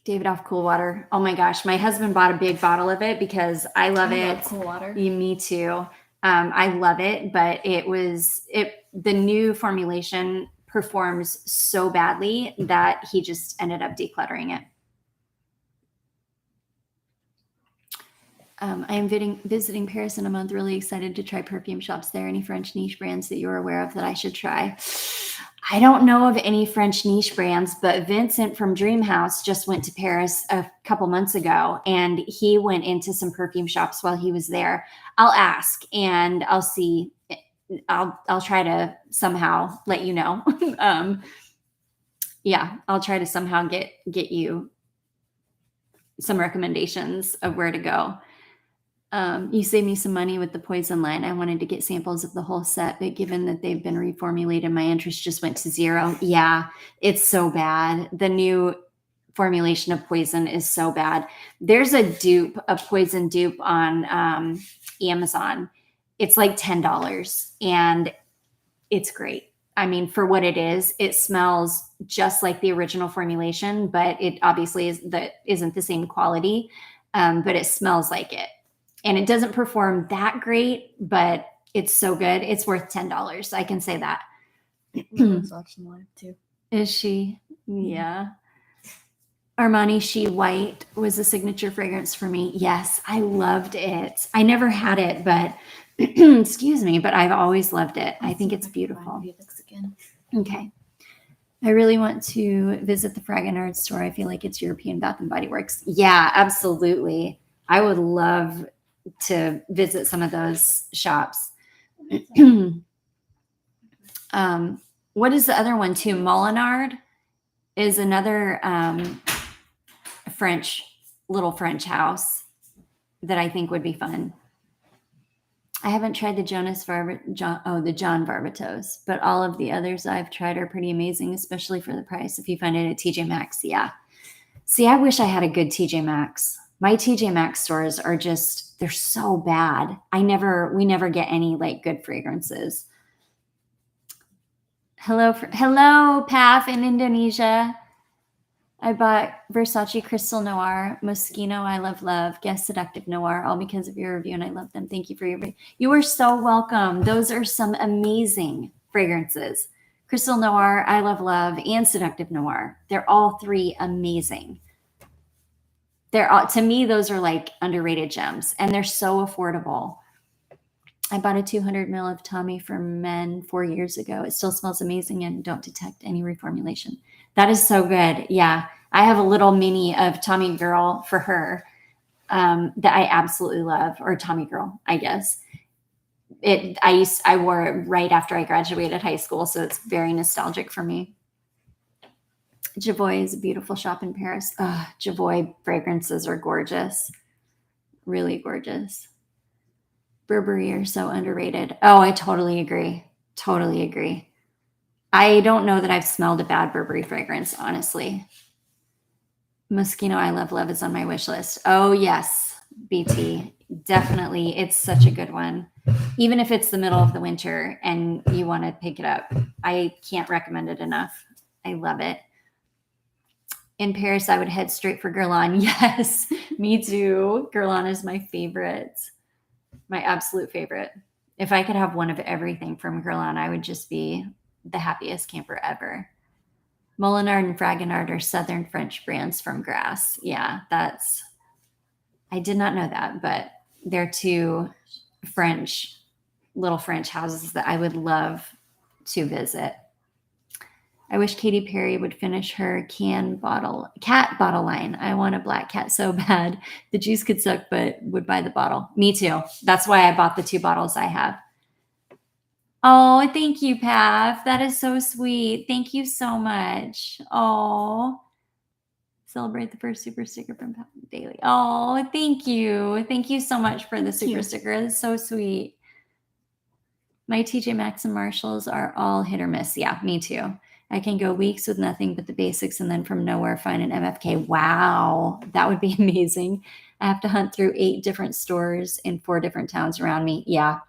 A: Davidoff Cool Water. Oh my gosh, my husband bought a big bottle of it because I love it.
B: Love Cool Water.
A: Me too. I love it, but the new formulation performs so badly that he just ended up decluttering it. I am visiting Paris in a month. Really excited to try perfume shops there. Any French niche brands that you're aware of that I should try? I don't know of any French niche brands, but Vincent from Dream House just went to Paris a couple months ago, and he went into some perfume shops while he was there. I'll ask and I'll see. I'll try to somehow let you know. Yeah, I'll try to somehow get you some recommendations of where to go. You saved me some money with the poison line. I wanted to get samples of the whole set, but given that they've been reformulated, my interest just went to zero. Yeah, it's so bad. The new formulation of poison is so bad. There's a poison dupe on Amazon. It's like $10 and it's great. I mean, for what it is, it smells just like the original formulation, but it obviously isn't the same quality, but it smells like it. And it doesn't perform that great, but it's so good. It's worth $10. I can say that.
B: Lily's watching live too.
A: Is she? Yeah. Armani She White was a signature fragrance for me. Yes, I loved it. I never had it, but excuse me, but I've always loved it. I think it's beautiful. Okay. I really want to visit the Fragonard store. I feel like it's European Bath and Body Works. Yeah, absolutely. I would love to visit some of those shops. what is the other one too? Molinard is another little French house that I think would be fun. I haven't tried the the John Varvatos, but all of the others I've tried are pretty amazing, especially for the price. If you find it at TJ Maxx, yeah. See, I wish I had a good TJ Maxx. My TJ Maxx stores are just, they're so bad. We never get any like good fragrances. Hello, Paf in Indonesia. I bought Versace Crystal Noir, Moschino, I Love, Guess Seductive Noir, all because of your review, and I love them. Thank you for your review. You are so welcome. Those are some amazing fragrances. Crystal Noir, I Love, and Seductive Noir. They're all three amazing. To me, those are like underrated gems, and they're so affordable. I bought a 200 ml of Tommy for Men 4 years ago. It still smells amazing and don't detect any reformulation. That is so good. Yeah. I have a little mini of Tommy Girl for her that I absolutely love, or Tommy Girl, I guess. I wore it right after I graduated high school, so it's very nostalgic for me. Javoy is a beautiful shop in Paris. Javoy fragrances are gorgeous. Really gorgeous. Burberry are so underrated. Oh, I totally agree. Totally agree. I don't know that I've smelled a bad Burberry fragrance, honestly. Moschino I Love is on my wish list. Oh, yes, BT. Definitely. It's such a good one. Even if it's the middle of the winter and you want to pick it up, I can't recommend it enough. I love it. In Paris, I would head straight for Guerlain. Yes, me too. Guerlain is my favorite. My absolute favorite. If I could have one of everything from Guerlain, I would just be the happiest camper ever. Molinard and Fragonard are Southern French brands from Grasse. Yeah, I did not know that, but they're two little French houses that I would love to visit. I wish Katy Perry would finish her cat bottle line. I want a black cat so bad. The juice could suck, but would buy the bottle. Me too. That's why I bought the 2 bottles I have. Oh, thank you, Pav. That is so sweet. Thank you so much. Oh, celebrate the first super sticker from Pav Daily. Oh, thank you. Thank you so much for the super sticker. It's so sweet. My TJ Maxx and Marshalls are all hit or miss. Yeah, me too. I can go weeks with nothing but the basics and then from nowhere find an MFK. Wow, that would be amazing. I have to hunt through 8 different stores in 4 different towns around me. Yeah.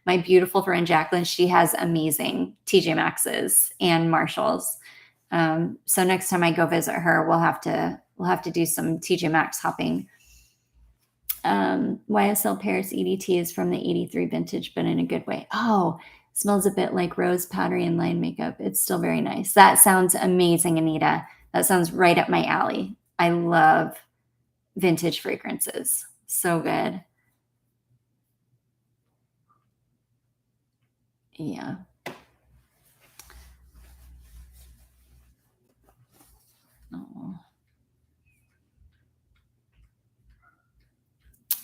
A: My beautiful friend Jacqueline, she has amazing TJ Maxxes and Marshalls. So next time I go visit her, we'll have to do some TJ Maxx hopping. YSL Paris EDT is from the 83 vintage, but in a good way. Oh, smells a bit like rose powdery and line makeup. It's still very nice. That sounds amazing, Anita. That sounds right up my alley. I love vintage fragrances. So good. Yeah. Oh.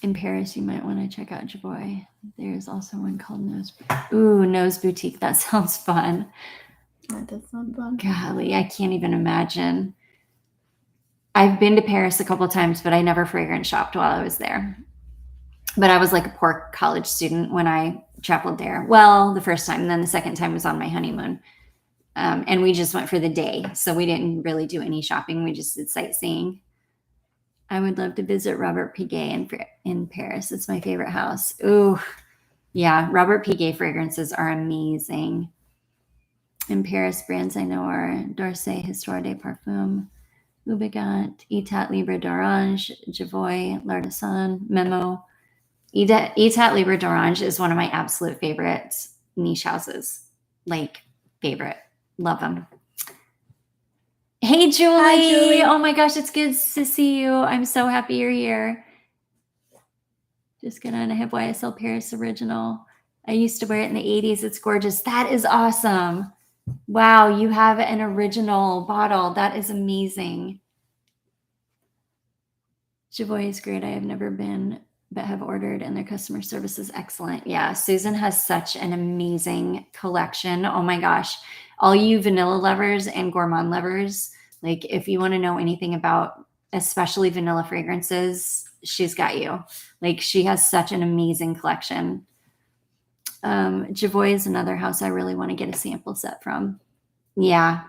A: In Paris, you might want to check out Javoy. There's also one called Nose Boutique. That sounds fun.
B: That does sound fun.
A: Golly, I can't even imagine. I've been to Paris a couple of times, but I never fragrance shopped while I was there. But I was like a poor college student when I traveled there. Well, the first time, and then the second time was on my honeymoon. And we just went for the day. So we didn't really do any shopping. We just did sightseeing. I would love to visit Robert Piguet in Paris. It's my favorite house. Ooh, yeah. Robert Piguet fragrances are amazing. In Paris, brands I know are D'Orsay, Histoire des Parfums, Ubigant, Etat Libre d'Orange, Javoy, L'Artisan, Memo. Etat Libre d'Orange is one of my absolute favorite niche houses. Like, favorite. Love them. Hey, Julie.
B: Hi, Julie.
A: Oh my gosh, it's good to see you. I'm so happy you're here. Just gonna have YSL Paris Original. I used to wear it in the 80s. It's gorgeous. That is awesome. Wow, you have an original bottle. That is amazing. Javoy is great. I have never been but have ordered and their customer service is excellent. Yeah, Susan has such an amazing collection. Oh my gosh. All you vanilla lovers and gourmand lovers, like if you want to know anything about especially vanilla fragrances, she's got you. Like she has such an amazing collection. Javoy is another house I really want to get a sample set from. Yeah.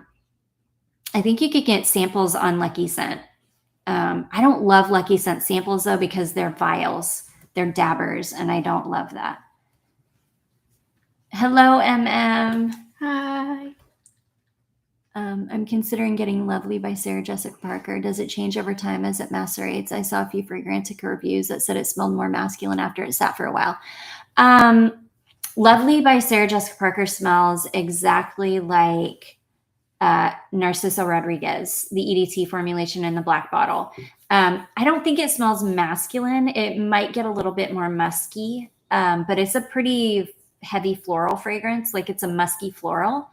A: I think you could get samples on Lucky Scent. I don't love Lucky Scent samples though because they're vials, they're dabbers, and I don't love that. Hello, MM.
B: Hi.
A: I'm considering getting Lovely by Sarah Jessica Parker. Does it change over time as it macerates? I saw a few Fragrantica reviews that said it smelled more masculine after it sat for a while. Lovely by Sarah Jessica Parker smells exactly like Narciso Rodriguez, the EDT formulation in the black bottle. I don't think it smells masculine. It might get a little bit more musky, but it's a pretty heavy floral fragrance. Like it's a musky floral.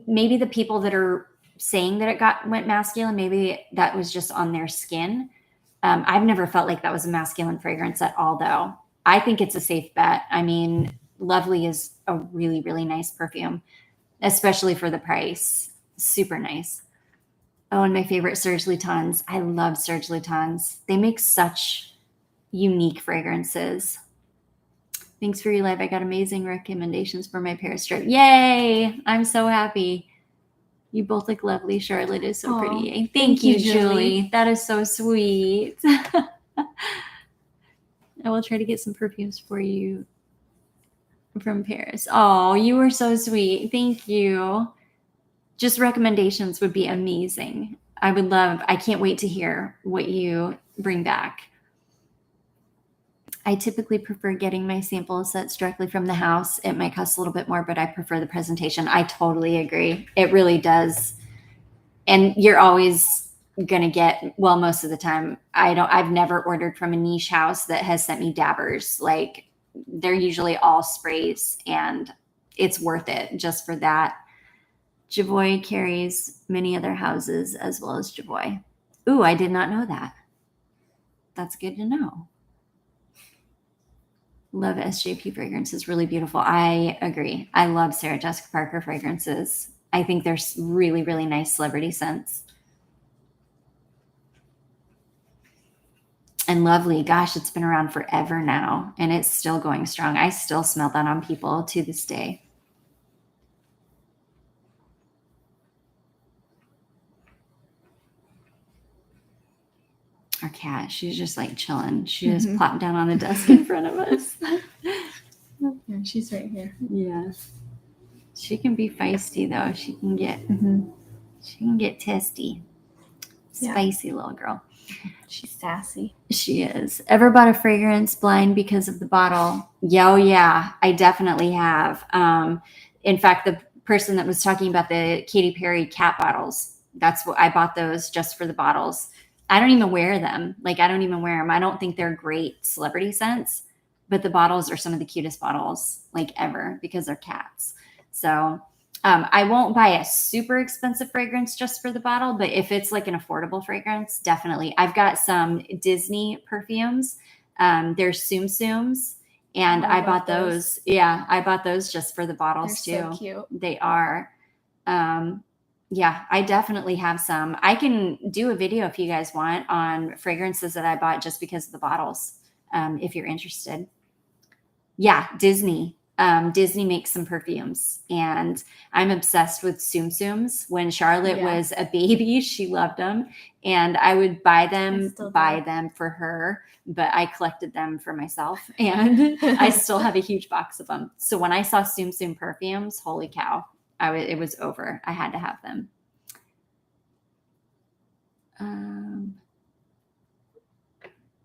A: Maybe the people that are saying that it went masculine, maybe that was just on their skin. I've never felt like that was a masculine fragrance at all, though. I think it's a safe bet. I mean, Lovely is a really, really nice perfume, especially for the price. Super nice. Oh, and my favorite, Serge Lutens. I love Serge Lutens. They make such unique fragrances. Thanks for your live. I got amazing recommendations for my Paris trip. Yay! I'm so happy. You both look lovely. Charlotte is so pretty. Thank you, Julie. That is so sweet. I will try to get some perfumes for you from Paris. Oh, you were so sweet. Thank you. Just recommendations would be amazing. I can't wait to hear what you bring back. I typically prefer getting my sample sets directly from the house. It might cost a little bit more, but I prefer the presentation. I totally agree. It really does. And you're always going to get, well, most of the time, I've never ordered from a niche house that has sent me dabbers. Like they're usually all sprays and it's worth it just for that. Javoy carries many other houses as well as Javoy. Ooh, I did not know that. That's good to know. Love SJP fragrances, really beautiful. I agree. I love Sarah Jessica Parker fragrances. I think they're really, really nice celebrity scents. And Lovely, gosh, it's been around forever now, and it's still going strong. I still smell that on people to this day. Our cat, she's just like chilling. She just plopped down on the desk in front of us.
B: Yeah, she's right here.
A: Yeah. She can be feisty though. She can get testy. Spicy little girl.
B: She's sassy.
A: She is. Ever bought a fragrance blind because of the bottle? Yeah, I definitely have. In fact, the person that was talking about the Katy Perry cat bottles, that's what I bought those just for the bottles. I don't even wear them. Like I don't even wear them. I don't think they're great celebrity scents, but the bottles are some of the cutest bottles like ever because they're cats. So I won't buy a super expensive fragrance just for the bottle, but if it's like an affordable fragrance, definitely. I've got some Disney perfumes. They're Tsum Tsums, and I bought those. Yeah, I bought those just for the bottles too.
B: They're so cute.
A: They are. Yeah, I definitely have some. I can do a video if you guys want on fragrances that I bought just because of the bottles, if you're interested. Yeah, Disney. Disney makes some perfumes, and I'm obsessed with Tsum Tsums. When Charlotte was a baby, she loved them, and I would buy them for her, but I collected them for myself, and I still have a huge box of them. So when I saw Tsum Tsum perfumes, holy cow, it was over. I had to have them.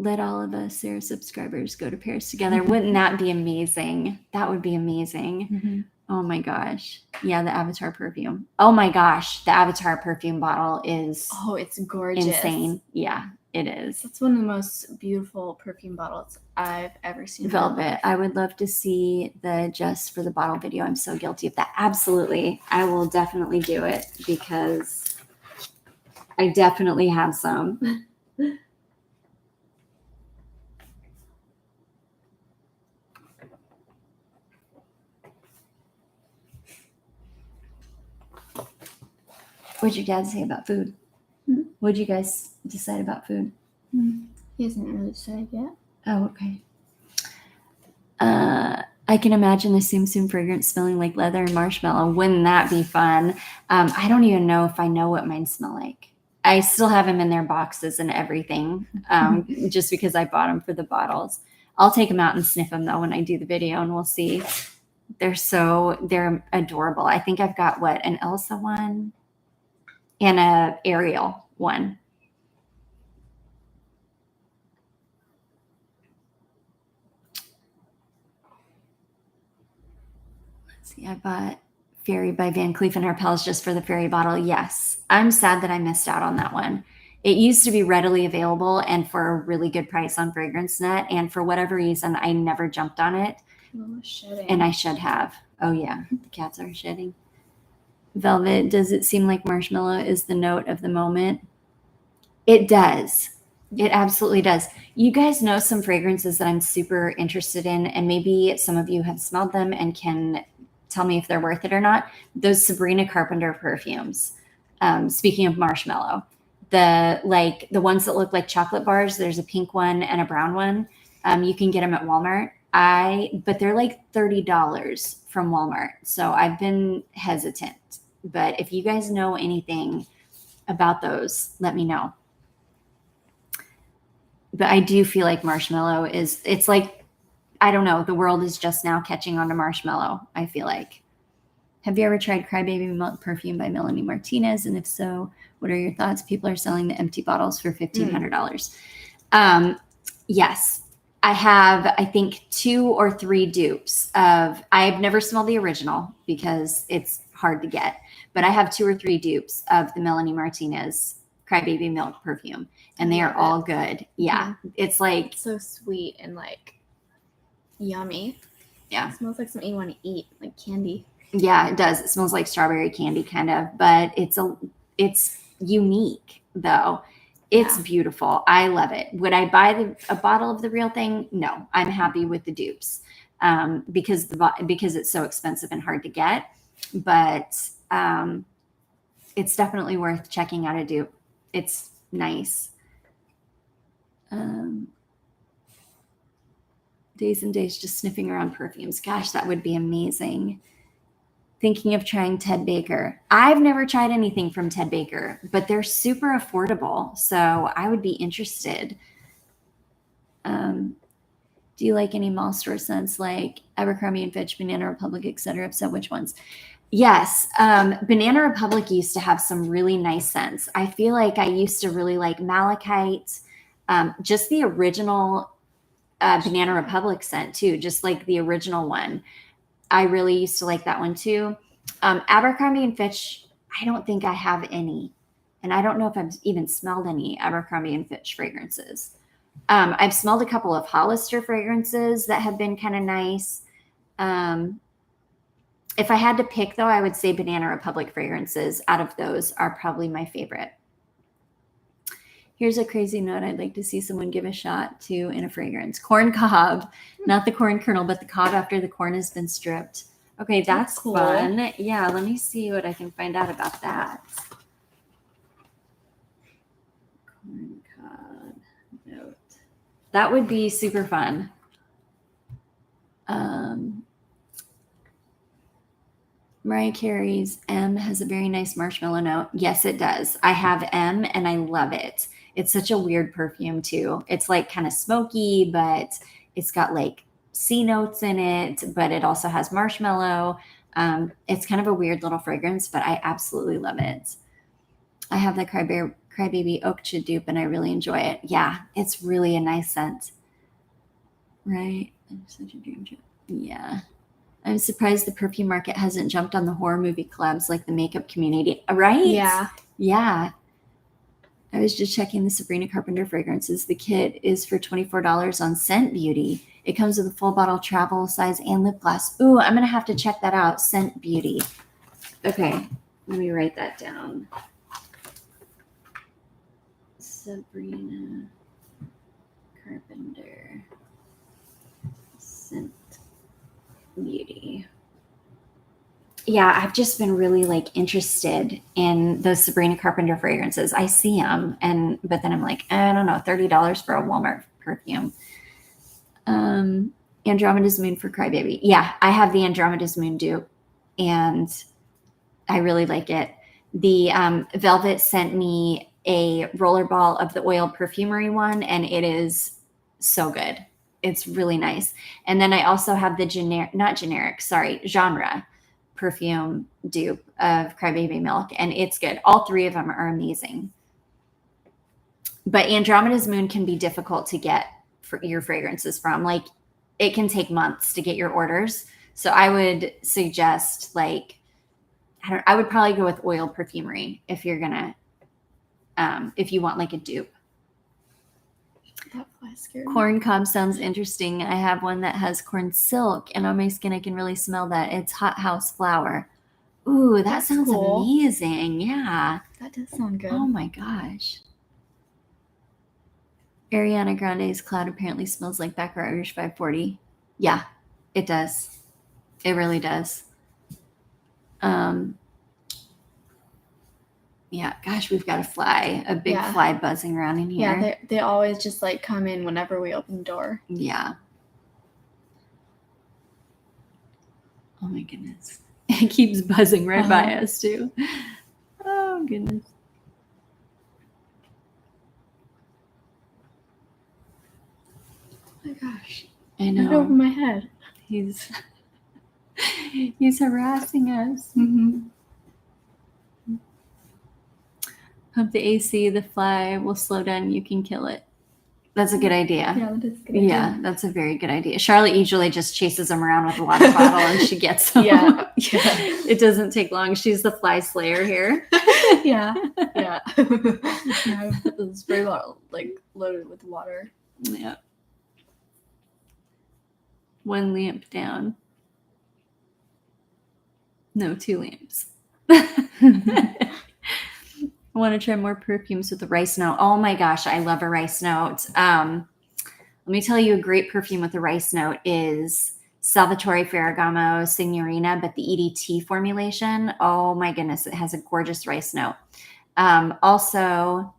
A: Let all of us Sarah subscribers go to Paris together. Wouldn't that be amazing? That would be amazing. Oh my gosh. Yeah, the Avatar perfume. Oh my gosh. The Avatar perfume bottle is
B: it's gorgeous.
A: Insane. Yeah, it is.
B: It's one of the most beautiful perfume bottles I've ever seen.
A: Velvet. I would love to see the Just for the Bottle video. I'm so guilty of that. Absolutely. I will definitely do it because I definitely have some. What'd your dad say about food? What'd you guys decide about food?
B: He hasn't really decided yet.
A: Oh, okay. I can imagine the Tsum Tsum fragrance smelling like leather and marshmallow. Wouldn't that be fun? I don't even know if I know what mine smell like. I still have them in their boxes and everything, just because I bought them for the bottles. I'll take them out and sniff them though when I do the video, and we'll see. They're adorable. I think I've got an Elsa one and a Ariel one. Let's see, I bought Fairy by Van Cleef and Arpels just for the fairy bottle. Yes, I'm sad that I missed out on that one. It used to be readily available and for a really good price on FragranceNet, and for whatever reason, I never jumped on it. And I should have. Oh yeah, the cats are shedding. Velvet, does it seem like marshmallow is the note of the moment? It does. It absolutely does. You guys know some fragrances that I'm super interested in, and maybe some of you have smelled them and can tell me if they're worth it or not. Those Sabrina Carpenter perfumes. Speaking of marshmallow, the ones that look like chocolate bars. There's a pink one and a brown one. You can get them at Walmart. But they're like $30 from Walmart. So I've been hesitant. But if you guys know anything about those, let me know. But I do feel like marshmallow it's like, I don't know, the world is just now catching on to marshmallow, I feel like. Have you ever tried Crybaby Milk Perfume by Melanie Martinez? And if so, what are your thoughts? People are selling the empty bottles for $1,500. Yes. I have, I think, 2 or 3 dupes I've never smelled the original because it's hard to get, but I have 2 or 3 dupes of the Melanie Martinez Crybaby Milk Perfume, and they are all good. Yeah. It's like
B: so sweet and like yummy.
A: Yeah.
B: It smells like something you want to eat, like candy.
A: Yeah, it does. It smells like strawberry candy kind of, but it's unique though. It's beautiful. I love it. Would I buy a bottle of the real thing? No, I'm happy with the dupes because it's so expensive and hard to get. But it's definitely worth checking out a dupe. It's nice. Days and days just sniffing around perfumes. Gosh, that would be amazing. Thinking of trying Ted Baker. I've never tried anything from Ted Baker, but they're super affordable. So I would be interested. Do you like any mall store scents like Abercrombie & Fitch, Banana Republic, etc.? So which ones? Yes. Banana Republic used to have some really nice scents. I feel like I used to really like Malachite, just the original Banana Republic scent too, just like the original one. I really used to like that one too. Abercrombie & Fitch, I don't think I have any. And I don't know if I've even smelled any Abercrombie & Fitch fragrances. I've smelled a couple of Hollister fragrances that have been kind of nice. If I had to pick, though, I would say Banana Republic fragrances out of those are probably my favorite. Here's a crazy note I'd like to see someone give a shot to in a fragrance. Corn cob, not the corn kernel, but the cob after the corn has been stripped. Okay, that's cool. Fun. Yeah, let me see what I can find out about that. Corn cob note. That would be super fun. Mariah Carey's M has a very nice marshmallow note. Yes, it does. I have M and I love it. It's such a weird perfume too. It's like kind of smoky, but it's got like C notes in it, but it also has marshmallow. It's kind of a weird little fragrance, but I absolutely love it. I have the Crybaby Okja dupe and I really enjoy it. Yeah, it's really a nice scent. Right? I'm such a dream job. Yeah. I'm surprised the perfume market hasn't jumped on the horror movie collabs like the makeup community. Right?
B: Yeah.
A: Yeah. I was just checking the Sabrina Carpenter fragrances. The kit is for $24 on Scent Beauty. It comes with a full bottle, travel size, and lip gloss. Ooh, I'm going to have to check that out. Scent Beauty. Okay. Let me write that down. Sabrina Carpenter. Scent Beauty. yeah, I've just been really like interested in those Sabrina Carpenter fragrances. I see them, but then I'm like, I don't know, $30 for a Walmart perfume. Andromeda's Moon for Crybaby. Yeah, I have the Andromeda's Moon dupe, and I really like it. The Velvet sent me a rollerball of the oil perfumery one, and it is so good. It's really nice. And then I also have the genre perfume dupe of Crybaby Milk, and it's good. All three of them are amazing. But Andromeda's Moon can be difficult to get for your fragrances from. Like, it can take months to get your orders. So I would suggest like, I would probably go with oil perfumery if you're gonna, if you want like a dupe.
B: That fly scared me.
A: Corn cob sounds interesting. I have one that has corn silk, and on my skin I can really smell that. It's hot house flower. Ooh, that
B: That's
A: sounds
B: cool.
A: amazing. Yeah.
B: That does sound good.
A: Oh my gosh. Ariana Grande's Cloud apparently smells like Backer Irish 540. Yeah, it does. It really does. Yeah, gosh, we've got a big
B: Yeah.
A: fly buzzing around in here.
B: Yeah, they always just like come in whenever we open the door.
A: Yeah. Oh my goodness. It keeps buzzing right by us too. Oh goodness.
B: Oh my gosh.
A: I
B: Right over
A: know.
B: my head.
A: He's harassing us.
B: Mm-hmm.
A: Pump the AC, the fly will slow down, you can kill it. That's a good idea.
B: Yeah, that is a good idea.
A: Yeah, that's a very good idea. Charlotte usually just chases them around with a water bottle and she gets them.
B: Yeah.
A: It doesn't take long. She's the fly slayer here.
B: Yeah. Yeah. Yeah, the spray bottle like loaded with water.
A: Yeah. One lamp down. No, 2 lamps. I want to try more perfumes with the rice note. Oh my gosh, I love a rice note. Let me tell you, a great perfume with a rice note is Salvatore Ferragamo Signorina, but the EDT formulation. Oh my goodness, it has a gorgeous rice note. Also,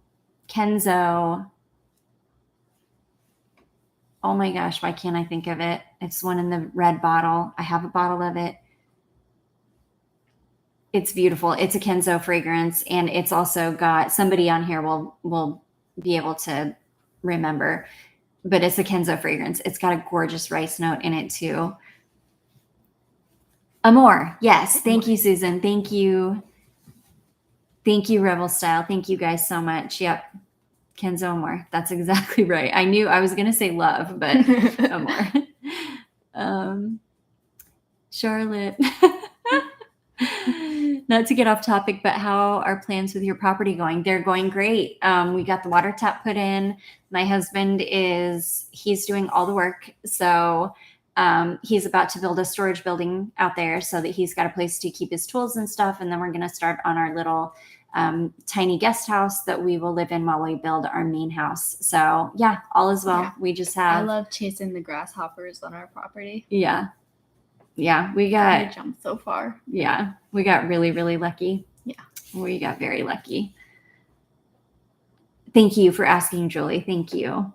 A: Kenzo. Oh my gosh, why can't I think of it? It's one in the red bottle. I have a bottle of it. It's beautiful. It's a Kenzo fragrance, and it's also got, somebody on here will be able to remember, but it's a Kenzo fragrance. It's got a gorgeous rice note in it too. Amore. Yes. Thank you, Susan. Thank you. Thank you, Rebel Style. Thank you guys so much. Yep. Kenzo Amore. That's exactly right. I knew I was going to say love, but Amore. Charlotte. Not to get off topic, but how are plans with your property going? They're going great. We got the water tap put in. My husband he's doing all the work. So he's about to build a storage building out there so that he's got a place to keep his tools and stuff. And then we're going to start on our little tiny guest house that we will live in while we build our main house. So yeah, all is well.
B: Yeah.
A: We just have.
B: I love chasing the grasshoppers on our property.
A: Yeah. Yeah, we
B: They
A: got.
B: jump so far.
A: Yeah, we got really, really lucky.
B: Yeah.
A: We got very lucky. Thank you for asking, Julie. Thank you.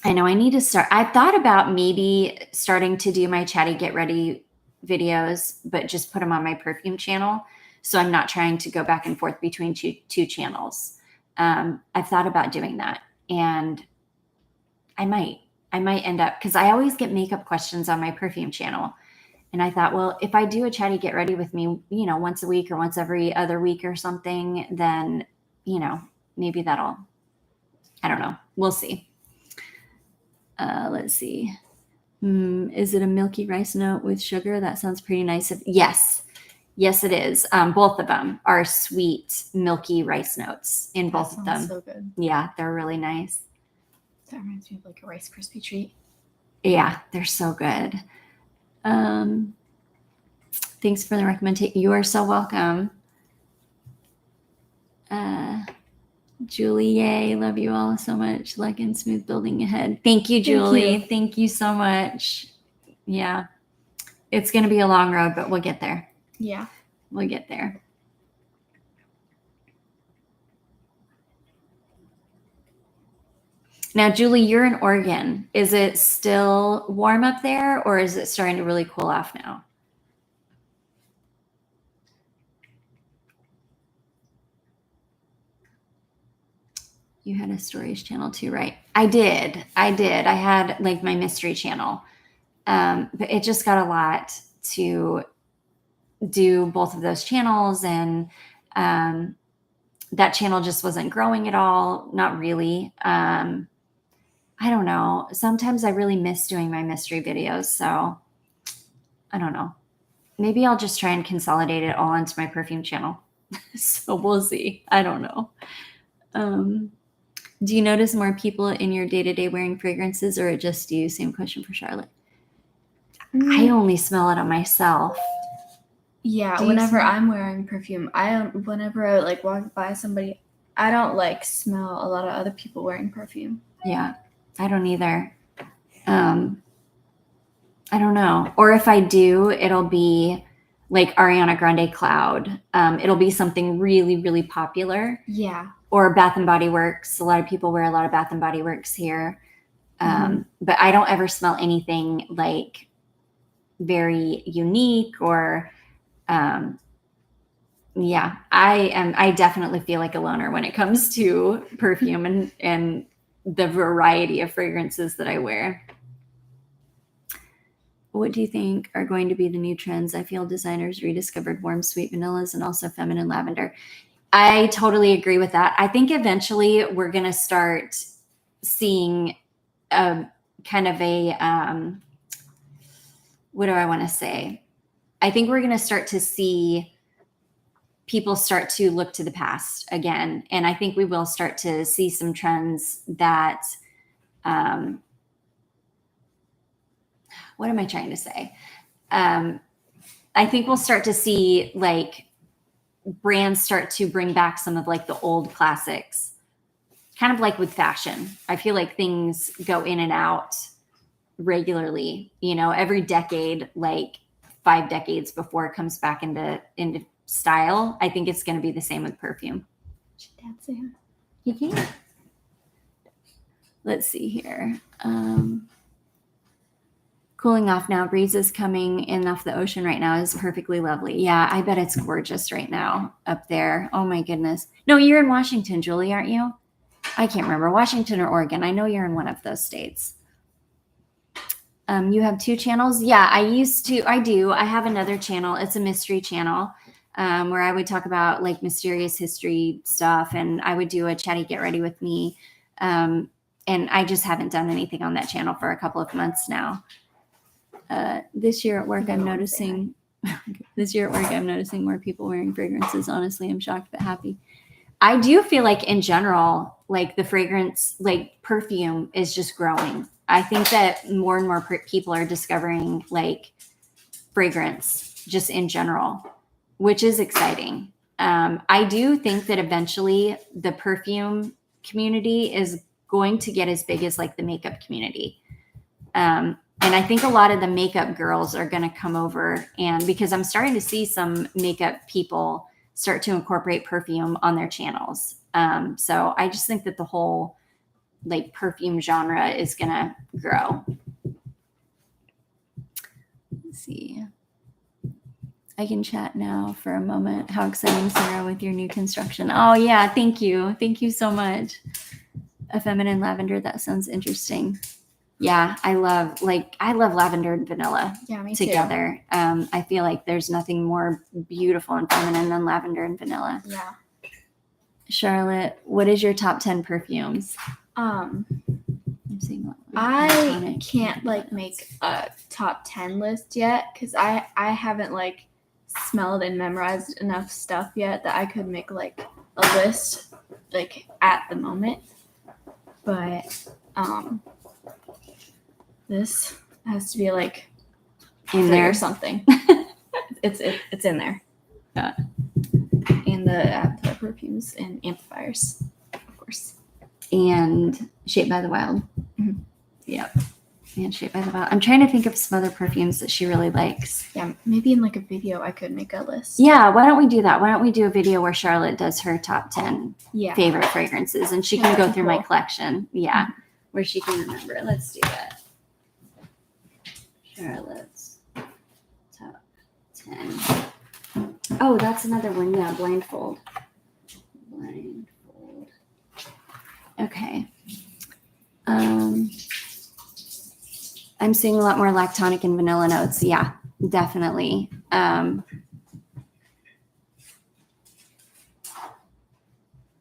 A: I know I need to start. I've thought about maybe starting to do my chatty get ready videos, but just put them on my perfume channel. So I'm not trying to go back and forth between two channels. I've thought about doing that, and I might end up, because I always get makeup questions on my perfume channel. And I thought, well, if I do a chatty get ready with me, once a week or once every other week or something, then, maybe that'll, I don't know. We'll see. Let's see. Is it a milky rice note with sugar? That sounds pretty nice. Yes. Yes, it is. Both of them are sweet, milky rice notes in both of them.
B: So good.
A: Yeah, they're really nice.
B: That reminds me of like a Rice Krispie treat.
A: Yeah, they're so good. Thanks for the recommendation. You are so welcome. Julie, yay. Love you all so much. Luck and smooth building ahead. Thank you, Julie. Thank you so much. Yeah. It's going to be a long road, but we'll get there.
B: Yeah.
A: We'll get there. Now, Julie, you're in Oregon. Is it still warm up there, or is it starting to really cool off now? You had a stories channel too, right? I did. I had like my mystery channel. But it just got a lot to do both of those channels, and that channel just wasn't growing at all. Not really. I don't know. Sometimes I really miss doing my mystery videos. So I don't know. Maybe I'll just try and consolidate it all into my perfume channel. So we'll see. I don't know. Do you notice more people in your day-to-day wearing fragrances, or just you? Same question for Charlotte. I only smell it on myself.
B: Yeah,
A: Do you
B: whenever
A: smell-
B: I'm wearing perfume, whenever I like walk by somebody, I don't like smell a lot of other people wearing perfume.
A: Yeah, I don't either. I don't know. Or if I do, it'll be like Ariana Grande Cloud. It'll be something really, really popular.
B: Yeah.
A: Or Bath and Body Works. A lot of people wear a lot of Bath and Body Works here. But I don't ever smell anything like very unique or yeah, I definitely feel like a loner when it comes to perfume and the variety of fragrances that I wear. What do you think are going to be the new trends? I feel designers rediscovered warm, sweet vanillas and also feminine lavender. I totally agree with that. I think eventually we're going to start seeing a kind of a, what do I want to say? I think we're going to start to see people start to look to the past again. And I think we will start to see some trends that, what am I trying to say? I think we'll start to see like brands start to bring back some of like the old classics, kind of like with fashion. I feel like things go in and out regularly, you know, every decade, like 5 decades before it comes back into style. I think it's going to be the same with perfume. You can. Let's see here. Cooling off now. Breeze is coming in off the ocean right now. Is perfectly lovely. Yeah, I bet it's gorgeous right now up there. Oh my goodness. No, you're in Washington, Julie, aren't you? I can't remember. Washington or Oregon. I know you're in one of those states. You have 2 channels? Yeah, I do. I have another channel. It's a mystery channel where I would talk about like mysterious history stuff, and I would do a chatty get ready with me. And I just haven't done anything on that channel for a couple of months now. This year at work, I'm noticing more people wearing fragrances. Honestly, I'm shocked but happy. I do feel like in general, like the fragrance, like perfume is just growing. I think that more and more people are discovering like fragrance just in general, which is exciting. I do think that eventually the perfume community is going to get as big as like the makeup community. And I think a lot of the makeup girls are going to come over, and because I'm starting to see some makeup people start to incorporate perfume on their channels. So I just think that the whole like perfume genre is going to grow. Let's see. I can chat now for a moment. How exciting, Sarah, with your new construction. Oh yeah. Thank you. Thank you so much. A feminine lavender. That sounds interesting. Yeah, I love lavender and vanilla together. I feel like there's nothing more beautiful and feminine than lavender and vanilla.
B: Yeah.
A: Charlotte, what is your top 10 perfumes?
B: I'm seeing I can't like make a top 10 list yet because I haven't like smelled and memorized enough stuff yet that I could make like a list like at the moment. But this has to be like
A: in there
B: or something. It's in there.
A: Yeah.
B: And the perfumes and amplifiers, of course.
A: And Shaped by the Wild.
B: Mm-hmm.
A: Yep. Man Shaped by the Bottle. I'm trying to think of some other perfumes that she really likes.
B: Yeah, maybe in like a video I could make a list.
A: Yeah, why don't we do that? Why don't we do a video where Charlotte does her top 10
B: Yeah.
A: favorite fragrances and she
B: Yeah,
A: can go
B: that'd be
A: through my
B: cool.
A: collection. Yeah,
B: Mhm.
A: where she can remember. Let's do that. Charlotte's top 10. Oh, that's another one. Yeah, blindfold. Blindfold. Okay. I'm seeing a lot more lactonic and vanilla notes. Yeah, definitely.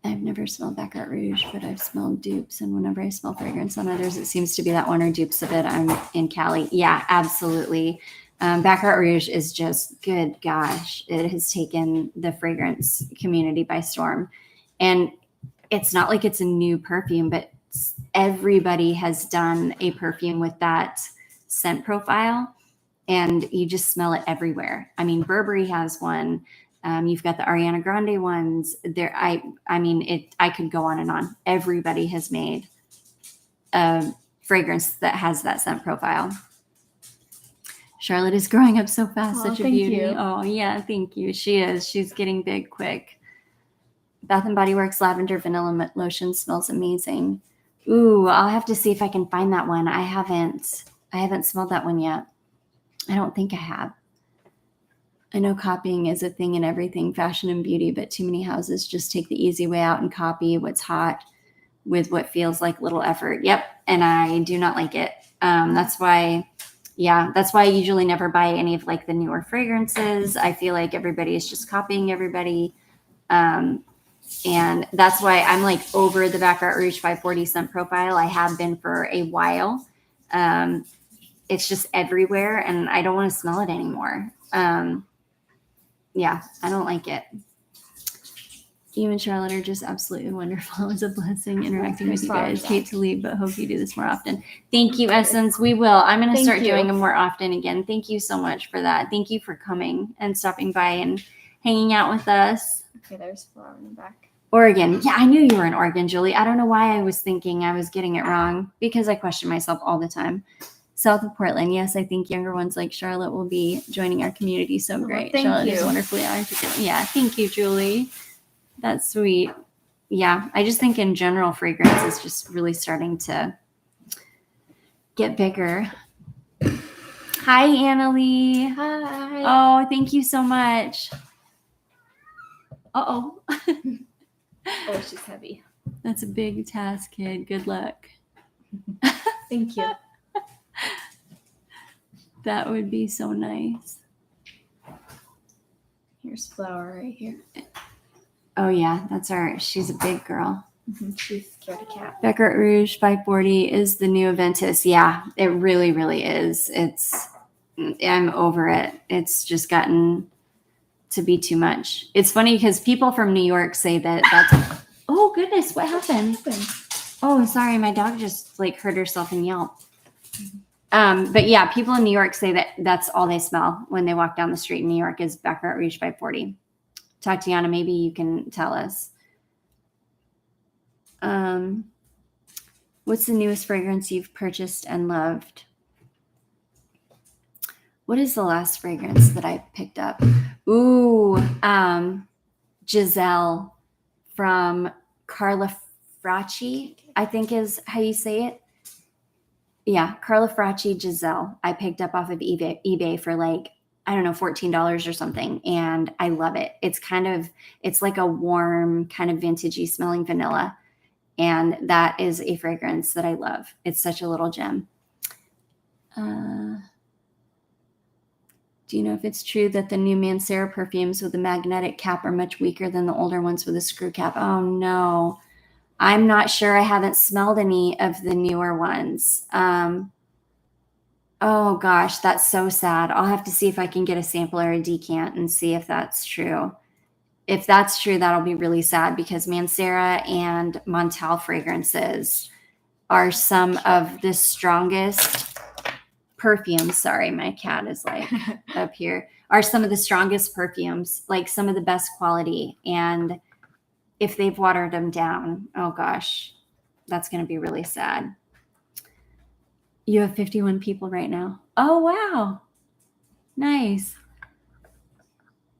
A: I've never smelled Baccarat Rouge, but I've smelled dupes. And whenever I smell fragrance on others, it seems to be that one or dupes of it. I'm in Cali. Yeah, absolutely. Baccarat Rouge is just, good gosh, it has taken the fragrance community by storm. And it's not like it's a new perfume, but everybody has done a perfume with that scent profile. And you just smell it everywhere. I mean, Burberry has one. You've got the Ariana Grande ones. There, I mean, I could go on and on. Everybody has made a fragrance that has that scent profile. Charlotte is growing up so fast,
B: Oh,
A: such a
B: thank
A: beauty.
B: you.
A: Oh yeah, thank you. She is. She's getting big quick. Bath and Body Works lavender vanilla lotion smells amazing. Ooh, I'll have to see if I can find that one. I haven't smelled that one yet. I don't think I have. I know copying is a thing in everything, fashion and beauty, but too many houses just take the easy way out and copy what's hot with what feels like little effort. Yep. And I do not like it. That's why I usually never buy any of like the newer fragrances. I feel like everybody is just copying everybody. And that's why I'm like over the Baccarat Rouge 540 scent profile. I have been for a while. It's just everywhere and I don't want to smell it anymore. Yeah, I don't like it. You and Charlotte are just absolutely wonderful. It's a blessing interacting with you guys. Hate to leave, but hope you do this more often. Thank you, Essence. We will. I'm going to start doing them more often again. Thank you so much for that. Thank you for coming and stopping by and hanging out with us.
B: Okay, there's flower in the back.
A: Oregon. Yeah, I knew you were in Oregon, Julie. I don't know why I was thinking I was getting it wrong because I question myself all the time. South of Portland. Yes, I think younger ones like Charlotte will be joining our community. So great.
B: Thank
A: Charlotte
B: you.
A: is wonderfully articulate. Yeah, thank you, Julie. That's sweet. Yeah, I just think in general, fragrance is just really starting to get bigger. Hi, Annalie.
B: Hi.
A: Oh, thank you so much. Uh-oh.
B: Oh, she's heavy.
A: That's a big task, kid. Good luck.
B: Thank you.
A: That would be so nice.
B: Here's flower right here.
A: Oh, yeah, she's a big girl.
B: Mm-hmm. She's scared of cat.
A: Baccarat Rouge 540 is the new Aventus. Yeah, it really, really is. I'm over it. It's just gotten to be too much. It's funny because people from New York say that's, oh goodness, what happened? Oh, sorry. My dog just like hurt herself and yelped. But yeah, people in New York say that that's all they smell when they walk down the street in New York is Baccarat Rouge 540. Tatiana, maybe you can tell us. What's the newest fragrance you've purchased and loved? What is the last fragrance that I picked up? Ooh, Giselle from Carla Fracci, I think is how you say it. Yeah, Carla Fracci Giselle. I picked up off of eBay for like, I don't know, $14 or something. And I love it. It's like a warm kind of vintagey smelling vanilla. And that is a fragrance that I love. It's such a little gem. Do you know if it's true that the new Mancera perfumes with the magnetic cap are much weaker than the older ones with a screw cap? Oh, no. I'm not sure. I haven't smelled any of the newer ones. Oh, gosh, that's so sad. I'll have to see if I can get a sample or a decant and see if that's true. If that's true, that'll be really sad because Mancera and Montal fragrances are some of the strongest perfumes. Sorry, my cat is like up here. Are some of the strongest perfumes, like some of the best quality. And if they've watered them down, oh gosh, that's going to be really sad. You have 51 people right now. Oh, wow. Nice.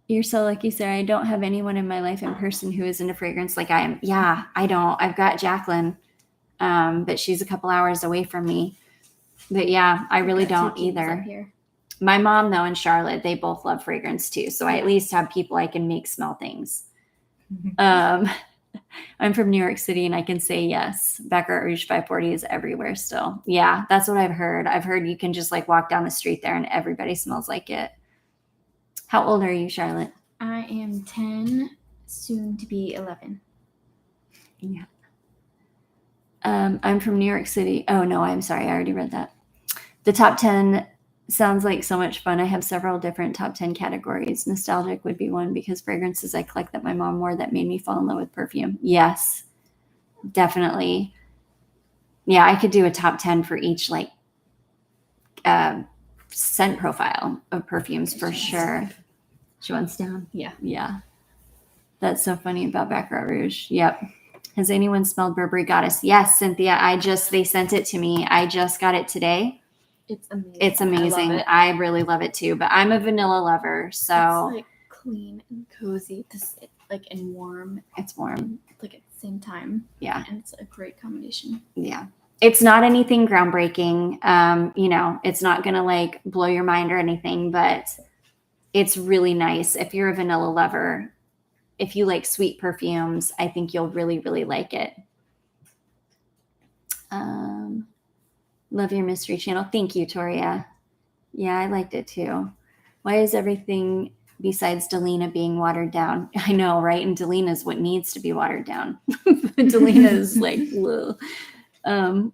A: You're so lucky, Sarah. I don't have anyone in my life in person who is into fragrance like I am. Yeah, I don't. I've got Jacqueline, but she's a couple hours away from me. But yeah, I really don't either. My mom, though, and Charlotte, they both love fragrance too. So I at least have people I can make smell things. I'm from New York City, and I can say yes. Baccarat Rouge 540 is everywhere still. Yeah, that's what I've heard. I've heard you can just like walk down the street there and everybody smells like it. How old are you, Charlotte?
B: I am 10, soon to be 11.
A: Yeah. I'm from New York City. Oh, no, I'm sorry. I already read that. The top 10 sounds like so much fun. I have several different top 10 categories. Nostalgic would be one because fragrances I collect that my mom wore that made me fall in love with perfume. Yes, definitely. Yeah, I could do a top 10 for each like scent profile of perfumes for sure. She wants down. Yeah. That's so funny about Baccarat Rouge. Yep. Has anyone smelled Burberry Goddess? Yes, Cynthia. They sent it to me. I just got it today.
B: It's amazing.
A: It's amazing. I really love it too, but I'm a vanilla lover, so
B: it's like clean and cozy, and warm.
A: It's warm.
B: Like at the same time.
A: Yeah.
B: And it's a great combination.
A: Yeah. It's not anything groundbreaking. It's not gonna like blow your mind or anything, but it's really nice. If you're a vanilla lover, if you like sweet perfumes, I think you'll really, really like it. Love your mystery channel. Thank you, Toria. Yeah, I liked it too. Why is everything besides Delina being watered down? I know, right? And Delina's what needs to be watered down. Delina's like,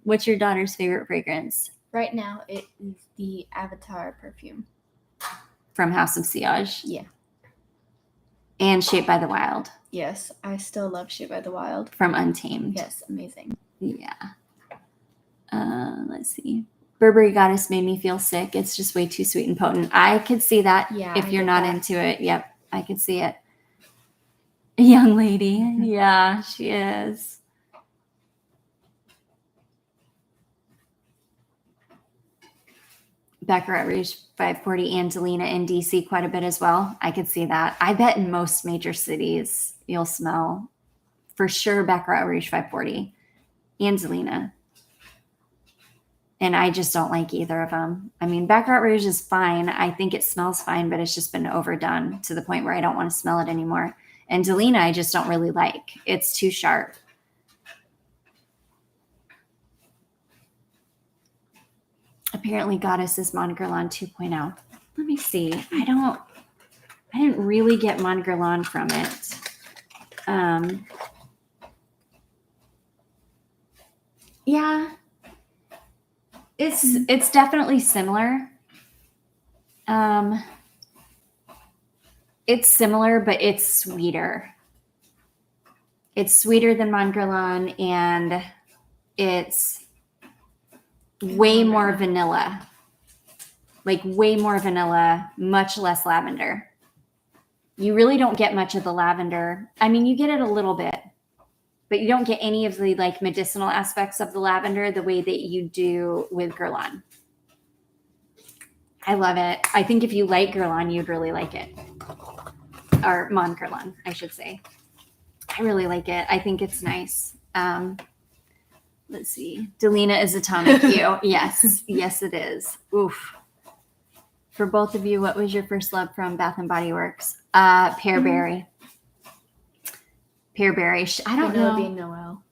A: what's your daughter's favorite fragrance?
B: Right now, it is the Avatar perfume.
A: From House of Sillage?
B: Yeah.
A: And Shaped by the Wild?
B: Yes, I still love Shaped by the Wild.
A: From Untamed?
B: Yes, amazing.
A: Yeah. Let's see. Burberry Goddess made me feel sick. It's just way too sweet and potent. I could see that.
B: Yeah,
A: if you're not into it. Yep, I could see it. A young lady. Yeah, she is. Baccarat Rouge 540 and Delina in DC quite a bit as well. I could see that. I bet in most major cities you'll smell for sure Baccarat Rouge 540 and Delina. And I just don't like either of them. I mean, Baccarat Rouge is fine. I think it smells fine, but it's just been overdone to the point where I don't want to smell it anymore. And Delina, I just don't really like. It's too sharp. Apparently, Goddess is Montguerlain 2.0. Let me see. I didn't really get Montguerlain from it. Yeah. It's definitely similar. It's similar, but it's sweeter. It's sweeter than Montguerlain, and it's way more vanilla. Like way more vanilla, much less lavender. You really don't get much of the lavender. I mean, you get it a little bit, but you don't get any of the like medicinal aspects of the lavender the way that you do with Guerlain. I love it. I think if you like Guerlain, you'd really like it. Or Montguerlain, I should say. I really like it. I think it's nice. Let's see. Delina is Atomic Hue. Yes. Yes, it is. Oof. For both of you, what was your first love from Bath and Body Works? Pearberry. Pearberry. I don't know.
B: Vanilla Bean Noel.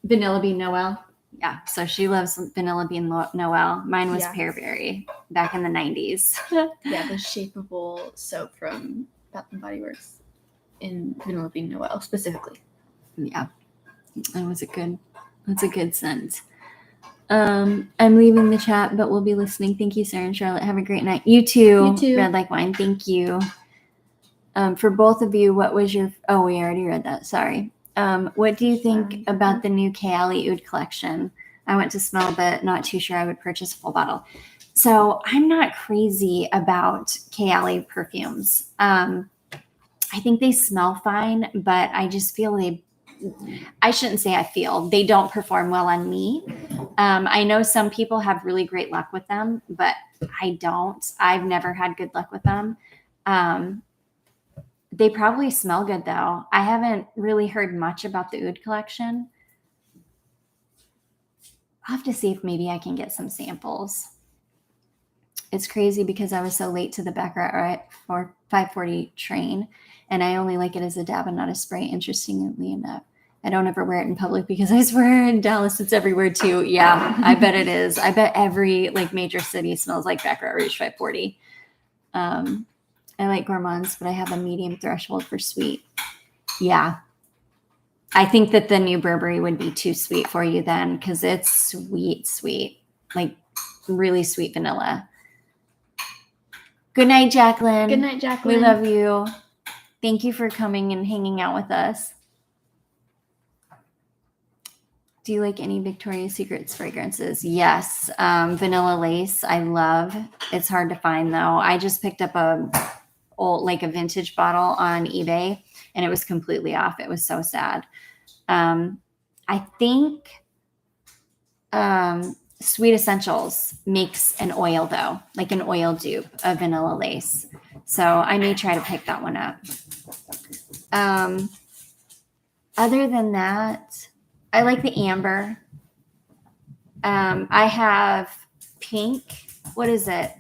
A: Vanilla Bean Noel. Yeah. So she loves Vanilla Bean Noel. Mine was Pearberry back in the 90s.
B: Yeah, the shapeable soap from Bath and Body Works in Vanilla Bean Noel specifically.
A: Yeah. That's a good scent. I'm leaving the chat, but we'll be listening. Thank you, Sarah and Charlotte. Have a great night. You too.
B: You too.
A: Red Like Wine. Thank you. For both of you, what was your... Oh, we already read that. Sorry. What do you think about the new Kayali Oud collection? I went to smell, but not too sure I would purchase a full bottle. So I'm not crazy about Kayali perfumes. I think they smell fine, but I just feel I shouldn't say I feel. They don't perform well on me. I know some people have really great luck with them, but I don't. I've never had good luck with them. They probably smell good though. I haven't really heard much about the oud collection. I'll have to see if maybe I can get some samples. It's crazy because I was so late to the Baccarat for 540 train, and I only like it as a dab and not a spray, interestingly enough. I don't ever wear it in public because I swear in Dallas it's everywhere too. Yeah, I bet it is. I bet every like major city smells like Baccarat Rouge 540. I like gourmands, but I have a medium threshold for sweet. Yeah. I think that the new Burberry would be too sweet for you then because it's sweet, like really sweet vanilla. Good night, Jacqueline.
B: Good night, Jacqueline.
A: We love you. Thank you for coming and hanging out with us. Do you like any Victoria's Secrets fragrances? Yes. Vanilla Lace, I love. It's hard to find though. I just picked up a vintage bottle on eBay and it was completely off. It was so sad. I think Sweet Essentials makes an oil though, like an oil dupe of Vanilla Lace. So I may try to pick that one up. Other than that, I like the amber. I have pink. What is it?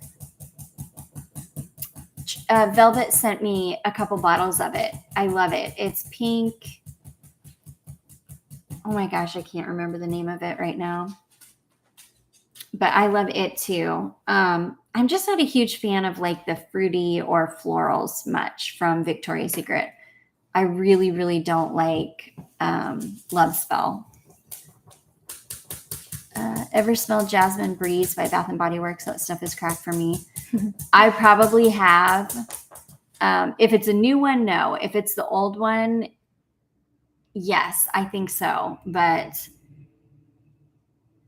A: Velvet sent me a couple bottles of it. I love it. It's pink. Oh my gosh, I can't remember the name of it right now. But I love it too. I'm just not a huge fan of like the fruity or florals much from Victoria's Secret. I really, really don't like Love Spell. Ever smelled Jasmine Breeze by Bath & Body Works? That stuff is cracked for me. I probably have. If it's a new one, no. If it's the old one, yes, I think so. But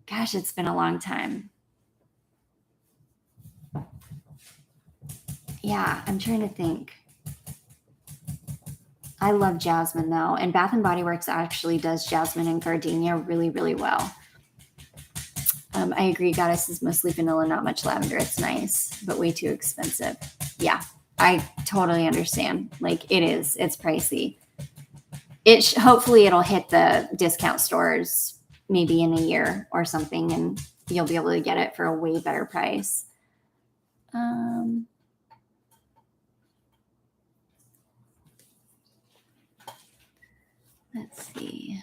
A: gosh, it's been a long time. Yeah, I'm trying to think. I love jasmine though. And Bath & Body Works actually does jasmine and gardenia really, really well. I agree. Goddess is mostly vanilla, not much lavender. It's nice, but way too expensive. Yeah, I totally understand. Like it is. It's pricey. Hopefully it'll hit the discount stores maybe in a year or something, and you'll be able to get it for a way better price. Let's see.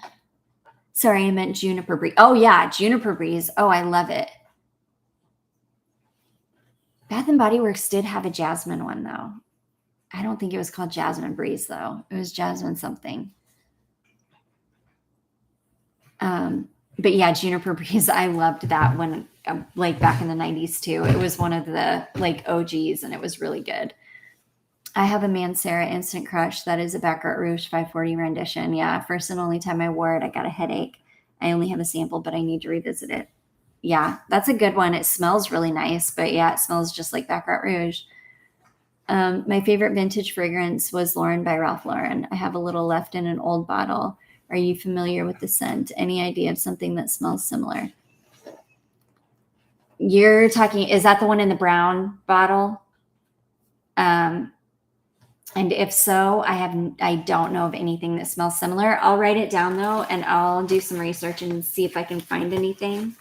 A: Sorry, I meant Juniper Breeze. Oh, yeah, Juniper Breeze. Oh, I love it. Bath & Body Works did have a jasmine one, though. I don't think it was called Jasmine Breeze, though. It was Jasmine something. But yeah, Juniper Breeze, I loved that one, like back in the 90s, too. It was one of the, like, OGs, and it was really good. I have a Mancera Instant Crush that is a Baccarat Rouge 540 rendition. Yeah, first and only time I wore it, I got a headache. I only have a sample, but I need to revisit it. Yeah, that's a good one. It smells really nice, but yeah, it smells just like Baccarat Rouge. My favorite vintage fragrance was Lauren by Ralph Lauren. I have a little left in an old bottle. Are you familiar with the scent? Any idea of something that smells similar? You're talking, is that the one in the brown bottle? And if so, I don't know of anything that smells similar. I'll write it down though, and I'll do some research and see if I can find anything.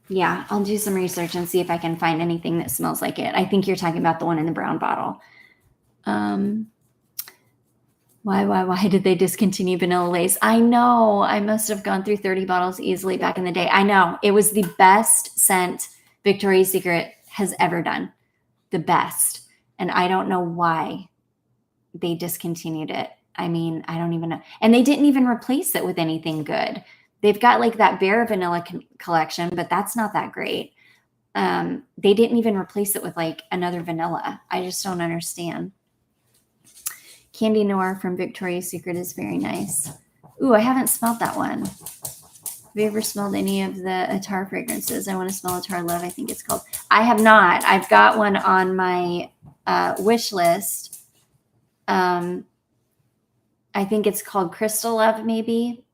A: Yeah, I'll do some research and see if I can find anything that smells like it. I think you're talking about the one in the brown bottle. Why did they discontinue Vanilla Lace? I know. I must have gone through 30 bottles easily back in the day. I know. It was the best scent Victoria's Secret has ever done. The best. And I don't know why they discontinued it. I mean, I don't even know. And they didn't even replace it with anything good. They've got like that Bare Vanilla collection, but that's not that great. They didn't even replace it with like another vanilla. I just don't understand. Candy Noir from Victoria's Secret is very nice. Ooh, I haven't smelled that one. Have you ever smelled any of the Attar fragrances? I want to smell Attar Love, I think it's called. I have not. I've got one on my wish list. I think it's called Crystal Love, maybe.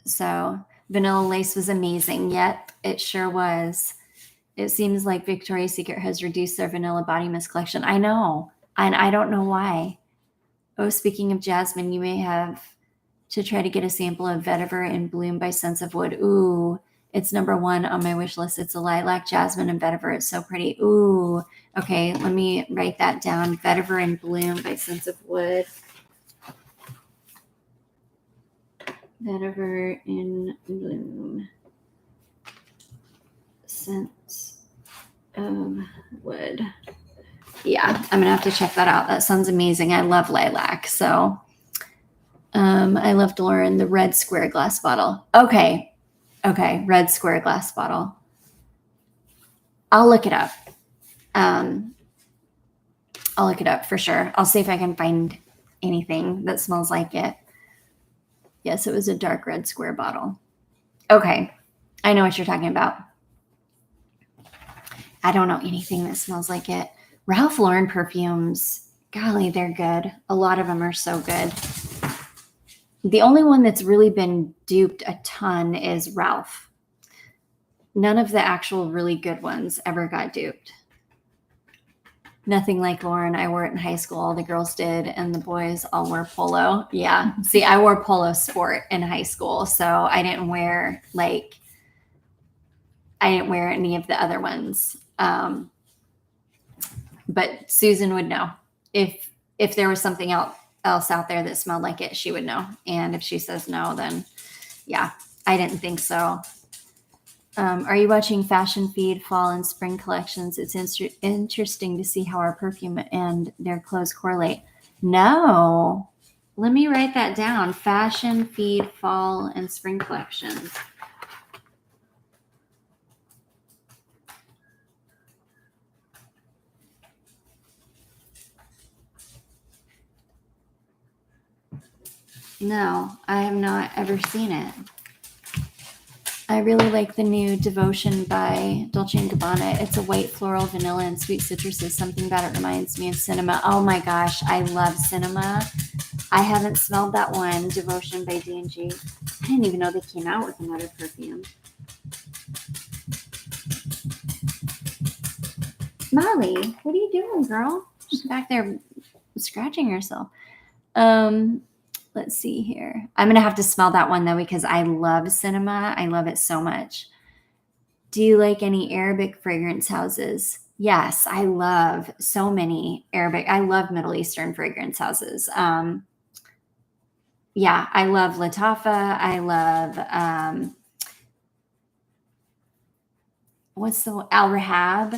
A: So Vanilla Lace was amazing. Yep, it sure was. It seems like Victoria's Secret has reduced their vanilla body mist collection. I know, and I don't know why. Oh, speaking of jasmine, you may have to try to get a sample of Vetiver in Bloom by Sense of Wood. Ooh, it's number 1 on my wish list. It's a lilac, jasmine, and vetiver. It's so pretty. Ooh, okay, let me write that down. Vetiver in Bloom by Sense of Wood. Vetiver in Bloom. Sense of Wood. Yeah, I'm gonna have to check that out. That sounds amazing. I love lilac. So I left Lauren the red square glass bottle. Okay, red square glass bottle. I'll look it up. I'll look it up for sure. I'll see if I can find anything that smells like it. Yes, it was a dark red square bottle. Okay, I know what you're talking about. I don't know anything that smells like it. Ralph Lauren perfumes, golly, they're good. A lot of them are so good. The only one that's really been duped a ton is Ralph. None of the actual really good ones ever got duped. Nothing like Lauren. I wore it in high school. All the girls did, and the boys all wore polo. Yeah. See, I wore polo sport in high school, so I didn't wear any of the other ones. But Susan would know if there was something else out there that smelled like it, she would know. And if she says no, then yeah, I didn't think so. Are you watching Fashion Feed Fall and Spring collections? It's interesting to see how our perfume and their clothes correlate. No, let me write that down. Fashion Feed Fall and Spring collections. No, I have not ever seen it. I really like the new Devotion by Dolce & Gabbana. It's a white floral, vanilla, and sweet citruses. Something about it reminds me of Cinema. Oh my gosh, I love Cinema. I haven't smelled that one, Devotion by D&G. I didn't even know they came out with another perfume. Molly, what are you doing, girl? She's back there scratching herself. Let's see here. I'm going to have to smell that one, though, because I love Cinema. I love it so much. Do you like any Arabic fragrance houses? Yes, I love so many Arabic. I love Middle Eastern fragrance houses. Yeah, I love Latafa. I love, what's the Al Rahab?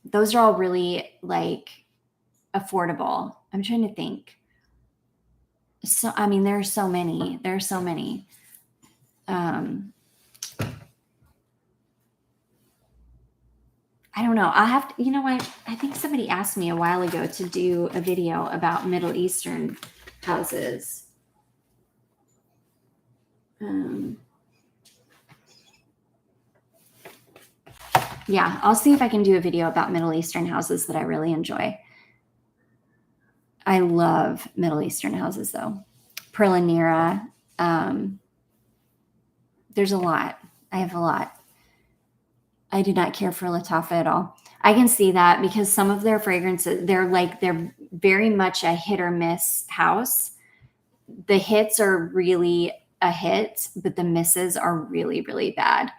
A: Those are all really like affordable. I'm trying to think. So, I mean, there are so many. There are so many. I don't know. I'll have to, you know what? I think somebody asked me a while ago to do a video about Middle Eastern houses. Yeah, I'll see if I can do a video about Middle Eastern houses that I really enjoy. I love Middle Eastern houses, though. Perlanera. There's a lot. I have a lot. I do not care for Latafa at all. I can see that because some of their fragrances, they're very much a hit or miss house. The hits are really a hit, but the misses are really, really bad.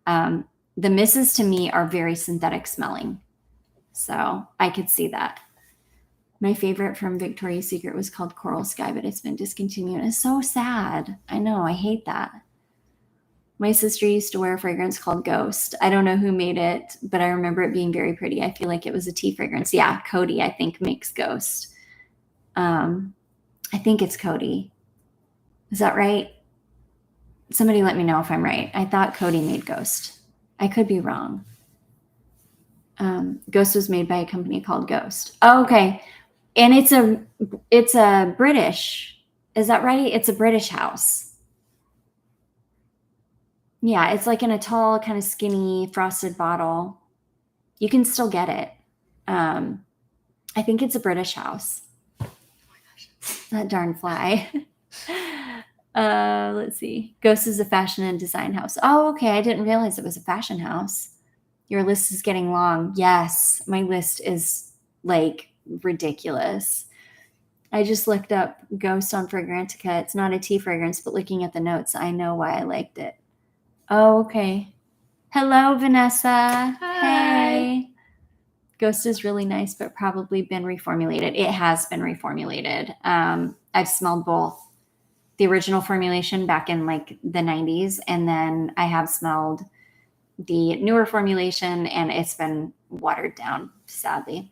A: The misses to me are very synthetic smelling. So I could see that. My favorite from Victoria's Secret was called Coral Sky, but it's been discontinued. It's so sad. I know. I hate that. My sister used to wear a fragrance called Ghost. I don't know who made it, but I remember it being very pretty. I feel like it was a tea fragrance. Yeah, Coty, I think, makes Ghost. I think it's Coty. Is that right? Somebody let me know if I'm right. I thought Coty made Ghost. I could be wrong. Ghost was made by a company called Ghost. Oh, okay. And it's a British. Is that right? It's a British house. Yeah, it's like in a tall, kind of skinny, frosted bottle. You can still get it. I think it's a British house. Oh my gosh. That darn fly. Let's see. Ghost is a fashion and design house. Oh, okay. I didn't realize it was a fashion house. Your list is getting long. Yes, my list is like ridiculous. I just looked up Ghost on Fragrantica. It's not a tea fragrance, but looking at the notes, I know why I liked it. Oh, okay. Hello, Vanessa.
B: Hi.
A: Hey. Ghost is really nice, but probably been reformulated. It has been reformulated. I've smelled both the original formulation back in like the 90s, and then I have smelled the newer formulation, and it's been watered down, sadly.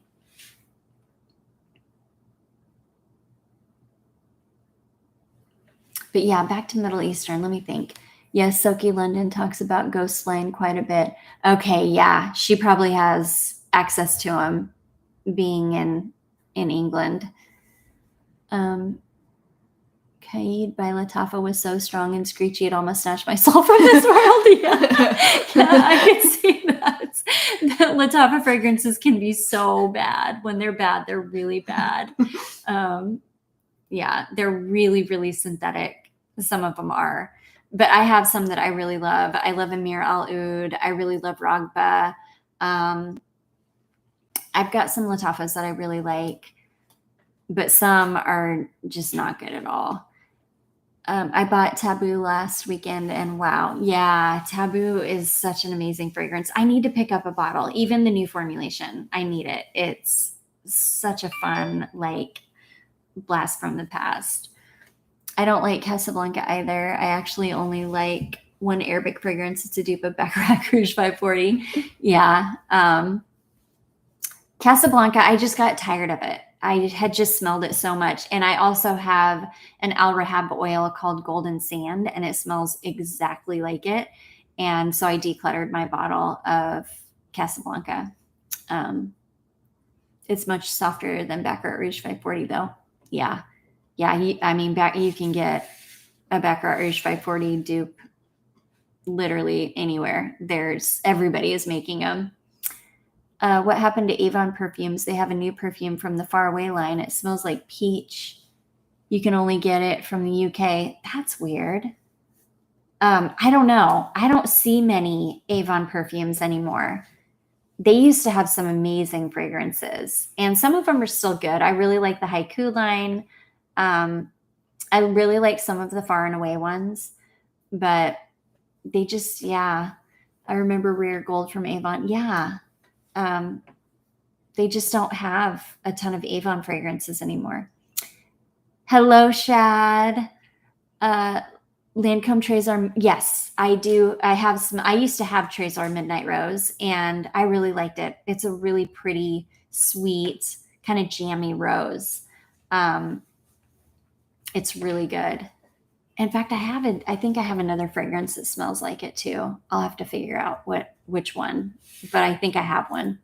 A: But yeah, back to Middle Eastern. Let me think. Yes, Soki London talks about Ghost Line quite a bit. Okay, yeah, she probably has access to him being in England. Kaid by Lattafa was so strong and screechy it almost snatched my soul from this world. Yeah, I can see that. The Lattafa fragrances can be so bad. When they're bad, they're really bad. Yeah, they're really, really synthetic. Some of them are. But I have some that I really love. I love Amir Al Oud. I really love Ragba. I've got some Lattafas that I really like, but some are just not good at all. I bought Taboo last weekend, and wow, yeah, Taboo is such an amazing fragrance. I need to pick up a bottle, even the new formulation. I need it. It's such a fun, like, blast from the past. I don't like Casablanca either. I actually only like one Arabic fragrance. It's a dupe of Baccarat Rouge 540. Yeah. Casablanca, I just got tired of it. I had just smelled it so much. And I also have an Al Rahab oil called Golden Sand, and it smells exactly like it. And so I decluttered my bottle of Casablanca. It's much softer than Baccarat Rouge 540, though. Yeah. Yeah, you can get a Baccarat Rouge 540 dupe literally anywhere. Everybody is making them. What happened to Avon perfumes? They have a new perfume from the Far Away line. It smells like peach. You can only get it from the UK. That's weird. I don't know. I don't see many Avon perfumes anymore. They used to have some amazing fragrances, and some of them are still good. I really like the Haiku line. I really like some of the Far and Away ones, but they just, yeah. I remember Rare Gold from Avon. Yeah. They just don't have a ton of Avon fragrances anymore. Hello, Shad. Lancome Trésor. Yes, I do. I have some. I used to have Trésor Midnight Rose, and I really liked it. It's a really pretty, sweet, kind of jammy rose. It's really good. In fact, I think I have another fragrance that smells like it too. I'll have to figure out which one, but I think I have one.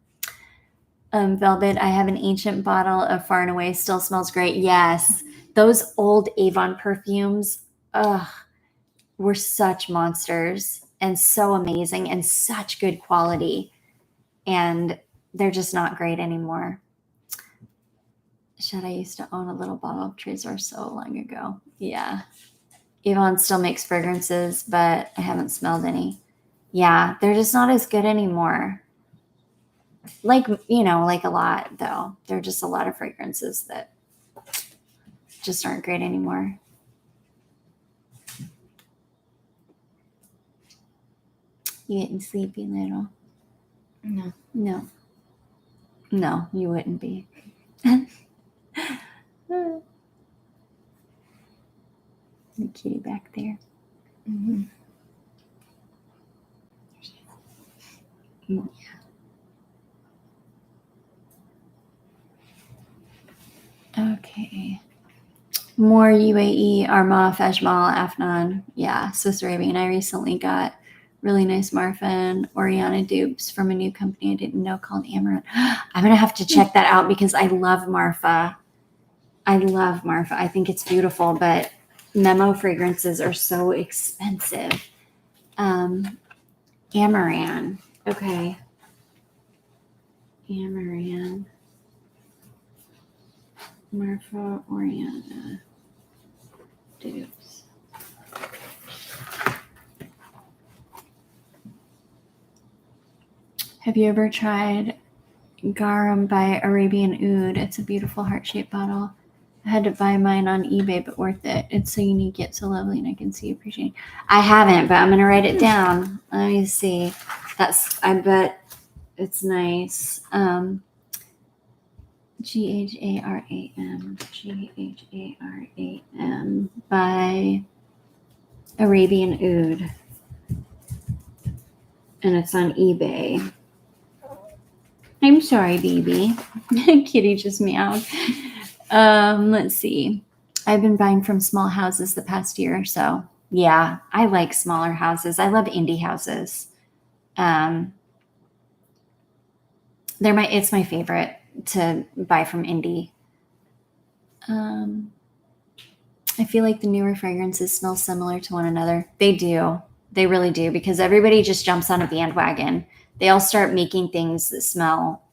A: Velvet, I have an ancient bottle of Far and Away, still smells great. Yes, those old Avon perfumes, were such monsters and so amazing and such good quality. And they're just not great anymore. I used to own a little bottle of Trésor so long ago. Yeah. Avon still makes fragrances, but I haven't smelled any. Yeah, they're just not as good anymore. Like a lot, though. There are just a lot of fragrances that just aren't great anymore. You getting sleepy, little? No, you wouldn't be. The kitty back there.
B: Mm-hmm.
A: Yeah. Okay. More UAE, Armaf, Ajmal, Afnan. Yeah, Swiss Arabian. I recently got really nice Marfa and Oriana dupes from a new company I didn't know called Amaranth. I'm going to have to check that out because I love Marfa. I think it's beautiful, but Memo fragrances are so expensive. Amaranth. Okay. Amaranth. Marfa Oriana dupes. Have you ever tried Garum by Arabian Oud? It's a beautiful heart-shaped bottle. I had to buy mine on eBay, but worth it. It's so unique yet so lovely, and I can see appreciating. I haven't, but I'm gonna write it down. Let me see. I bet it's nice. Garam by Arabian Oud, and it's on eBay. I'm sorry, baby. Kitty just meowed. Let's see. I've been buying from small houses the past year or so. Yeah, I like smaller houses. I love indie houses. It's my favorite to buy from indie. I feel like the newer fragrances smell similar to one another. They do. They really do, because everybody just jumps on a bandwagon. They all start making things that smell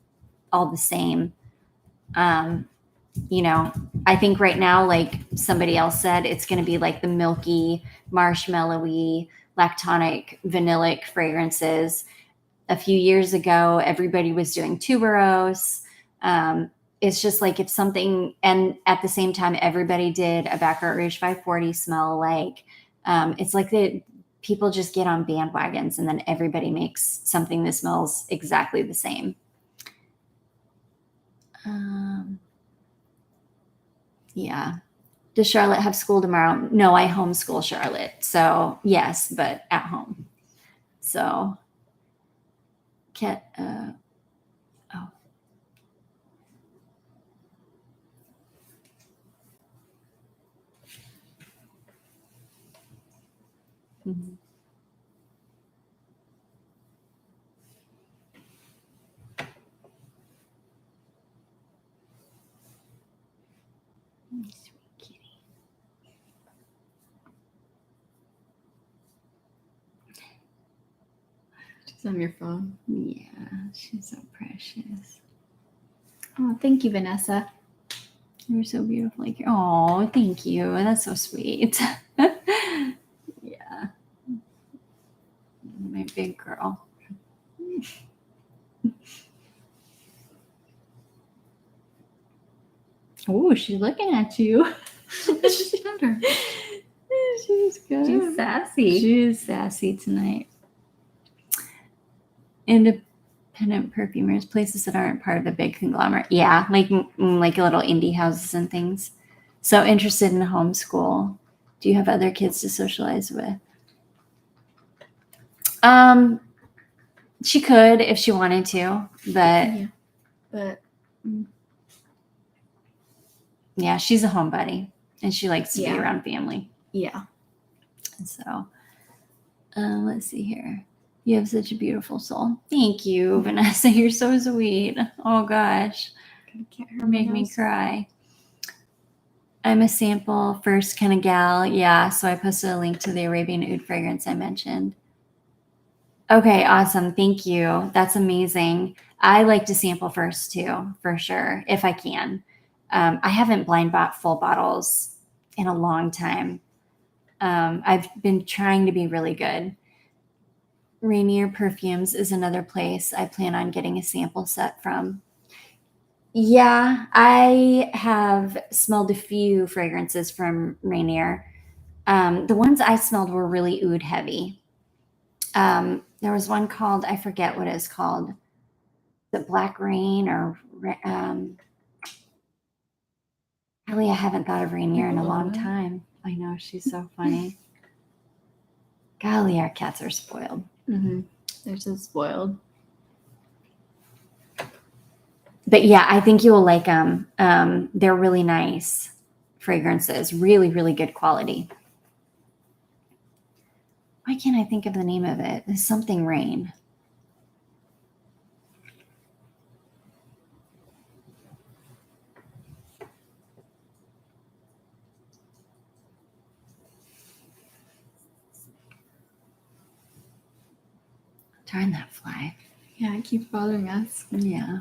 A: all the same. I think right now, like somebody else said, it's going to be like the milky, marshmallowy, lactonic, vanillic fragrances. A few years ago, everybody was doing tuberose. It's just like if something, and at the same time, everybody did a Baccarat Rouge 540 smell like. It's like people just get on bandwagons, and then everybody makes something that smells exactly the same. Yeah. Does Charlotte have school tomorrow? No, I homeschool Charlotte. So yes, but at home. So oh. Mm-hmm. Sweet kitty.
B: She's on your phone.
A: Yeah, she's so precious.
B: Oh, thank you, Vanessa.
A: You're so beautiful. Oh, thank you. That's so sweet. Yeah. My big girl. Oh, she's looking at you. She's good.
B: She's sassy.
A: She is sassy tonight. Independent perfumers, places that aren't part of a big conglomerate. Yeah, like little indie houses and things. So interested in homeschool. Do you have other kids to socialize with? She could if she wanted to, but yeah, she's a homebody and she likes to be around family.
B: Yeah.
A: So, let's see here. You have such a beautiful soul. Thank you, Vanessa. You're so sweet. Oh gosh, make me cry. I'm a sample first kind of gal. Yeah, so I posted a link to the Arabian Oud fragrance I mentioned. Okay, awesome. Thank you. That's amazing. I like to sample first too, for sure, if I can. I haven't blind bought full bottles in a long time. I've been trying to be really good. Rainier Perfumes is another place I plan on getting a sample set from. Yeah, I have smelled a few fragrances from Rainier. The ones I smelled were really oud heavy. There was one called, I forget what it's called. The Black Rain or really, I haven't thought of Rainier in a long time. I know, she's so funny. Golly, our cats are spoiled.
B: Mm-hmm. They're so spoiled.
A: But yeah, I think you will like them. They're really nice fragrances, really, really good quality. Why can't I think of the name of it? There's something Rain. Darn that fly.
B: Yeah, it keeps bothering us.
A: Yeah.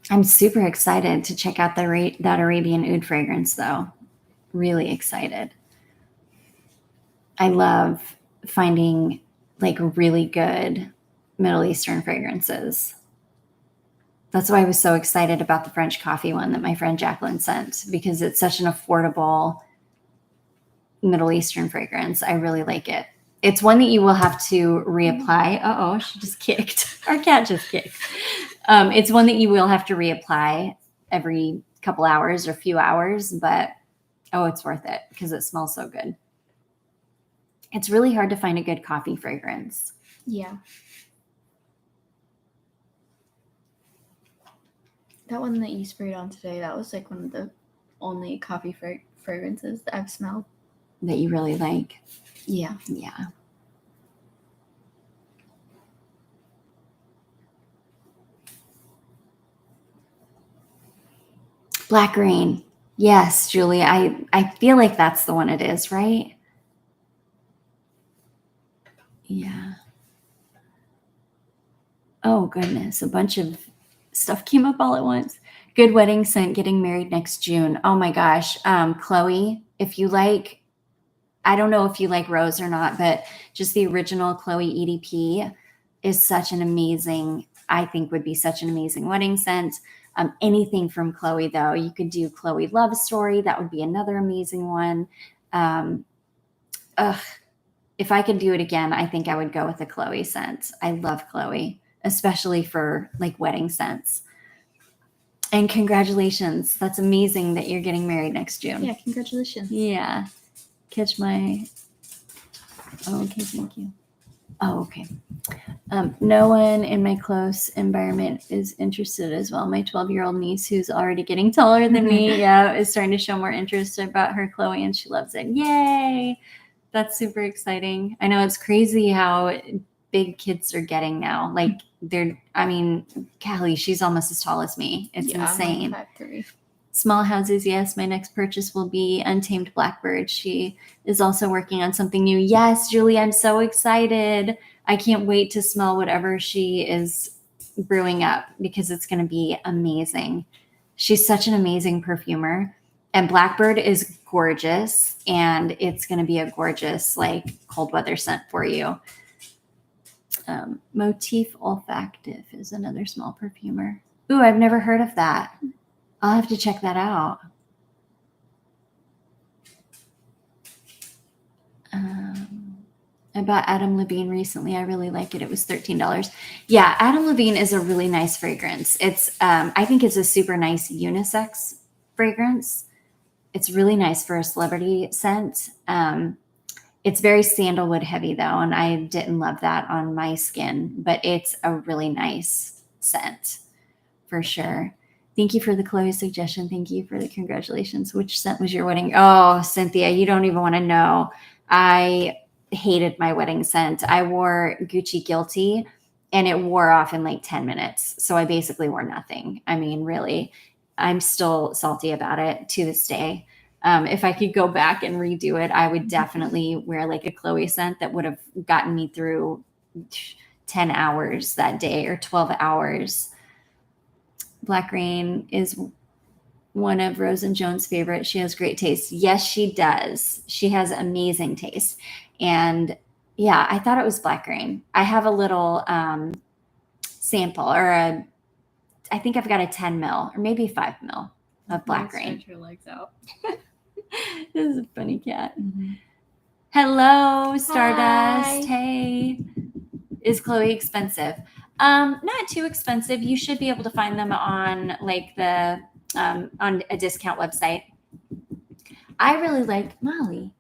A: I'm super excited to check out that Arabian Oud fragrance, though. Really excited. I love finding like really good Middle Eastern fragrances. That's why I was so excited about the French coffee one that my friend Jacqueline sent, because it's such an affordable Middle Eastern fragrance. I really like it. It's one that you will have to reapply. Uh-oh, she just kicked. Our cat just kicked. It's one that you will have to reapply every couple hours or few hours, but oh, it's worth it because it smells so good. It's really hard to find a good coffee fragrance.
B: Yeah. That one that you sprayed on today, that was like one of the only coffee fragrances that I've smelled.
A: That you really like?
B: Yeah.
A: Yeah. Black Rain. Yes, Julie. I feel like that's the one it is, right? Yeah. Oh, goodness. A bunch of stuff came up all at once. Good wedding scent, getting married next June. Oh my gosh. Chloe, if you like, I don't know if you like Rose or not, but just the original Chloe EDP is such an amazing, I think would be such an amazing wedding scent. Anything from Chloe, though, you could do Chloe Love Story. That would be another amazing one. If I could do it again, I think I would go with the Chloe scent. I love Chloe, especially for like wedding scents. And congratulations. That's amazing that you're getting married next June.
B: Yeah, congratulations.
A: Yeah. Catch my. Oh, okay. Thank you. Oh, okay. No one in my close environment is interested as well. My 12-year-old niece, who's already getting taller than me, is starting to show more interest about her Chloe, and she loves it. Yay! That's super exciting. I know it's crazy how big kids are getting now. Like Callie, she's almost as tall as me. It's insane.
B: I'm 5'3".
A: Small houses, yes. My next purchase will be Untamed Blackbird. She is also working on something new. Yes, Julie, I'm so excited. I can't wait to smell whatever she is brewing up because it's going to be amazing. She's such an amazing perfumer. And Blackbird is gorgeous, and it's going to be a gorgeous, like, cold weather scent for you. Motif Olfactive is another small perfumer. Ooh, I've never heard of that. I'll have to check that out. I bought Adam Levine recently. I really like it. It was $13. Yeah, Adam Levine is a really nice fragrance. It's, I think it's a super nice unisex fragrance. It's really nice for a celebrity scent. It's very sandalwood heavy though, and I didn't love that on my skin, but it's a really nice scent for sure. Thank you for the Chloe suggestion. Thank you for the congratulations. Which scent was your wedding? Oh, Cynthia, you don't even want to know. I hated my wedding scent. I wore Gucci Guilty, and it wore off in like 10 minutes. So I basically wore nothing. I mean, really, I'm still salty about it to this day. If I could go back and redo it, I would definitely wear like a Chloe scent that would have gotten me through 10 hours that day or 12 hours. Black Rain is one of Rose and Joan's favorites. She has great taste. Yes, she does. She has amazing taste. And yeah, I thought it was Black Rain. I have a little sample I think I've got a 10 mil or maybe 5 mil of Black Rain.
B: Stretch your legs out.
A: This is a funny cat. Mm-hmm. Hello, Stardust.
B: Hi.
A: Hey. Is Chloe expensive? Not too expensive. You should be able to find them on like the on a discount website. I really like Molly.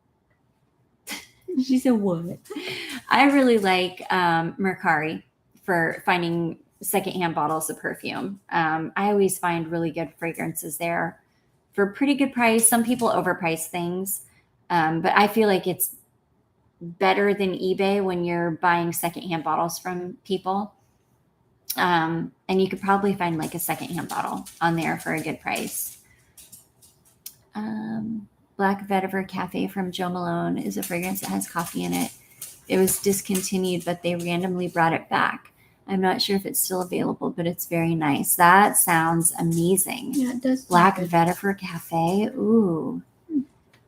A: She said what? I really like Mercari for finding secondhand bottles of perfume. I always find really good fragrances there for a pretty good price. Some people overprice things, but I feel like it's better than eBay when you're buying secondhand bottles from people. And you could probably find like a secondhand bottle on there for a good price. Black Vetiver Cafe from Jo Malone is a fragrance that has coffee in it. It was discontinued, but they randomly brought it back. I'm not sure if it's still available, but it's very nice. That sounds amazing.
B: Yeah, it does.
A: Black Vetiver Cafe. Ooh.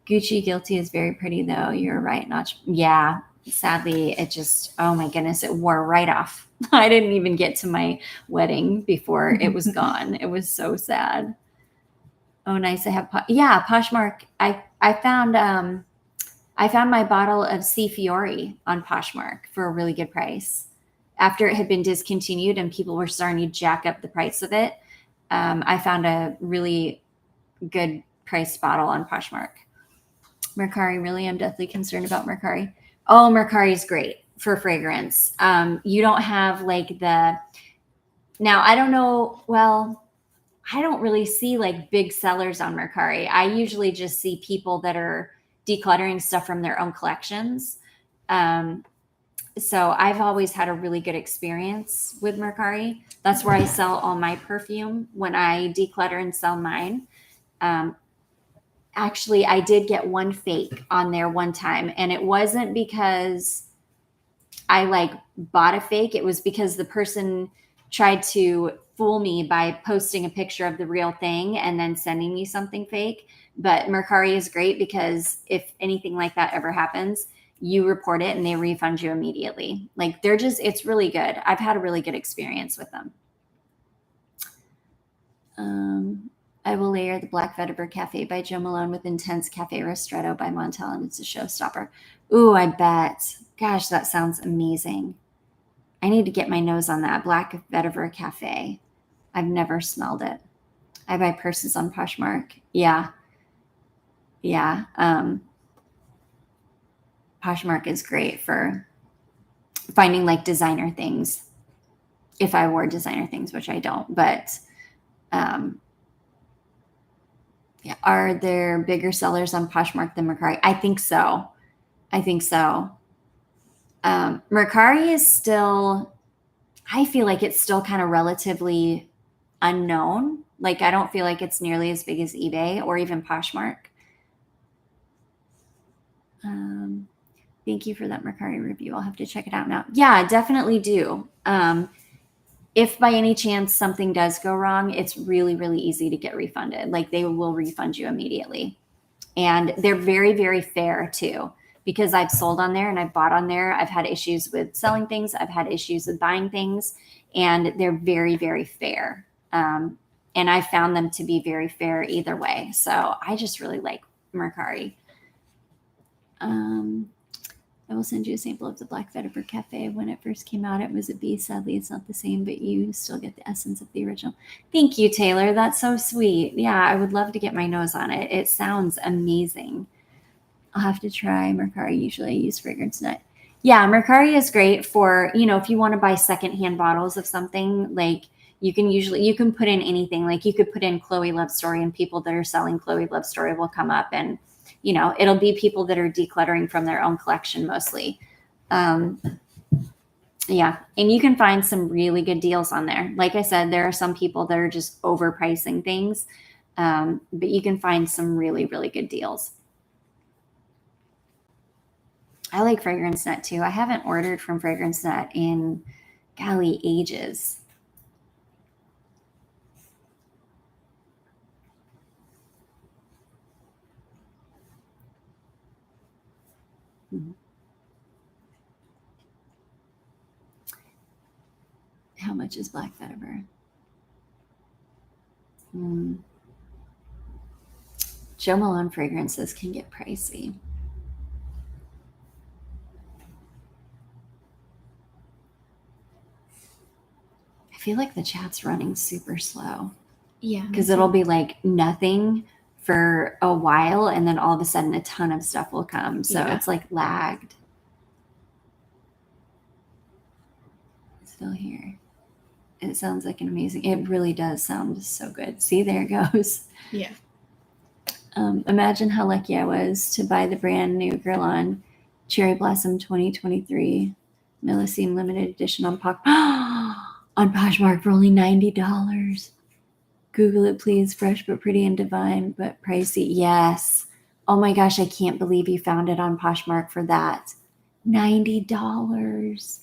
A: Gucci Guilty is very pretty though. You're right. Yeah. Sadly, it just, oh my goodness, it wore right off. I didn't even get to my wedding before it was gone. It was so sad. Oh, nice. I have, Poshmark. I found my bottle of C Fiore on Poshmark for a really good price. After it had been discontinued and people were starting to jack up the price of it, I found a really good priced bottle on Poshmark. Mercari, really? I'm deathly concerned about Mercari. Oh, Mercari is great for fragrance. You don't have like now I don't know, well, I don't really see like big sellers on Mercari. I usually just see people that are decluttering stuff from their own collections. So I've always had a really good experience with Mercari. That's where I sell all my perfume when I declutter and sell mine. Actually, I did get one fake on there one time, and it wasn't because I like bought a fake. It was because the person tried to fool me by posting a picture of the real thing and then sending me something fake. But Mercari is great because if anything like that ever happens, you report it and they refund you immediately. Like it's really good. I've had a really good experience with them. I will layer the Black Vetiver Cafe by Joe Malone with Intense Cafe Ristretto by Montel, and it's a showstopper. Ooh, I bet. Gosh, that sounds amazing. I need to get my nose on that. Black Vetiver Cafe. I've never smelled it. I buy purses on Poshmark. Yeah. Yeah. Poshmark is great for finding like designer things. If I wore designer things, which I don't, but yeah. Are there bigger sellers on Poshmark than Mercari? I think so. Mercari is still, I feel like it's still kind of relatively unknown. Like I don't feel like it's nearly as big as eBay or even Poshmark. Thank you for that Mercari review. I'll have to check it out now. Yeah, definitely do. If by any chance something does go wrong, it's really, really easy to get refunded. Like they will refund you immediately. And they're very, very fair too, because I've sold on there and I've bought on there. I've had issues with selling things. I've had issues with buying things, and they're very, very fair. And I found them to be very fair either way. So I just really like Mercari. I will send you a sample of the Black Vetiver Cafe. When it first came out, it was a B. Sadly, it's not the same, but you still get the essence of the original. Thank you, Taylor. That's so sweet. Yeah, I would love to get my nose on it. It sounds amazing. I'll have to try Mercari. Usually I use Fragrance Net. Yeah, Mercari is great for, if you want to buy secondhand bottles of something, like you can put in anything. Like you could put in Chloe Love Story, and people that are selling Chloe Love Story will come up, and it'll be people that are decluttering from their own collection mostly. Yeah. And you can find some really good deals on there. Like I said, there are some people that are just overpricing things. But you can find some really, really good deals. I like Fragrance Net too. I haven't ordered from Fragrance Net in, golly, ages. How much is Black Vetiver? Joe Malone fragrances can get pricey. I feel like the chat's running super slow.
B: Yeah.
A: Because it'll be like nothing for a while, and then all of a sudden a ton of stuff will come. So it's like lagged. Still here. It sounds like an amazing, it really does sound so good. See, there it goes.
B: Yeah.
A: Imagine how lucky I was to buy the brand new Guerlain Cherry Blossom 2023 Millesime limited edition on Poshmark for only $90. Google it, please. Fresh but pretty and divine, but pricey. Yes. Oh my gosh, I can't believe you found it on Poshmark for that. $90.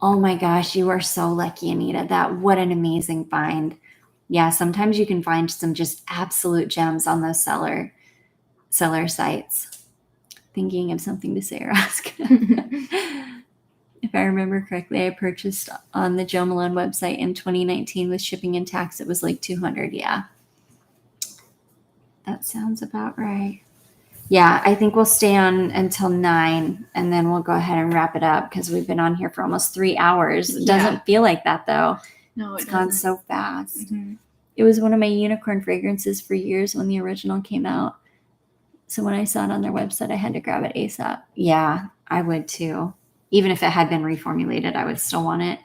A: Oh my gosh, you are so lucky, Anita. What an amazing find. Yeah, sometimes you can find some just absolute gems on those seller sites. Thinking of something to say or ask. If I remember correctly, I purchased on the Joe Malone website in 2019 with shipping and tax. It was like $200. Yeah. That sounds about right. Yeah, I think we'll stay on until 9 and then we'll go ahead and wrap it up because we've been on here for almost 3 hours. It doesn't feel like that though.
B: No,
A: It's gone so fast.
B: Mm-hmm.
A: It was one of my unicorn fragrances for years when the original came out. So when I saw it on their website, I had to grab it ASAP. Yeah, I would too. Even if it had been reformulated, I would still want it.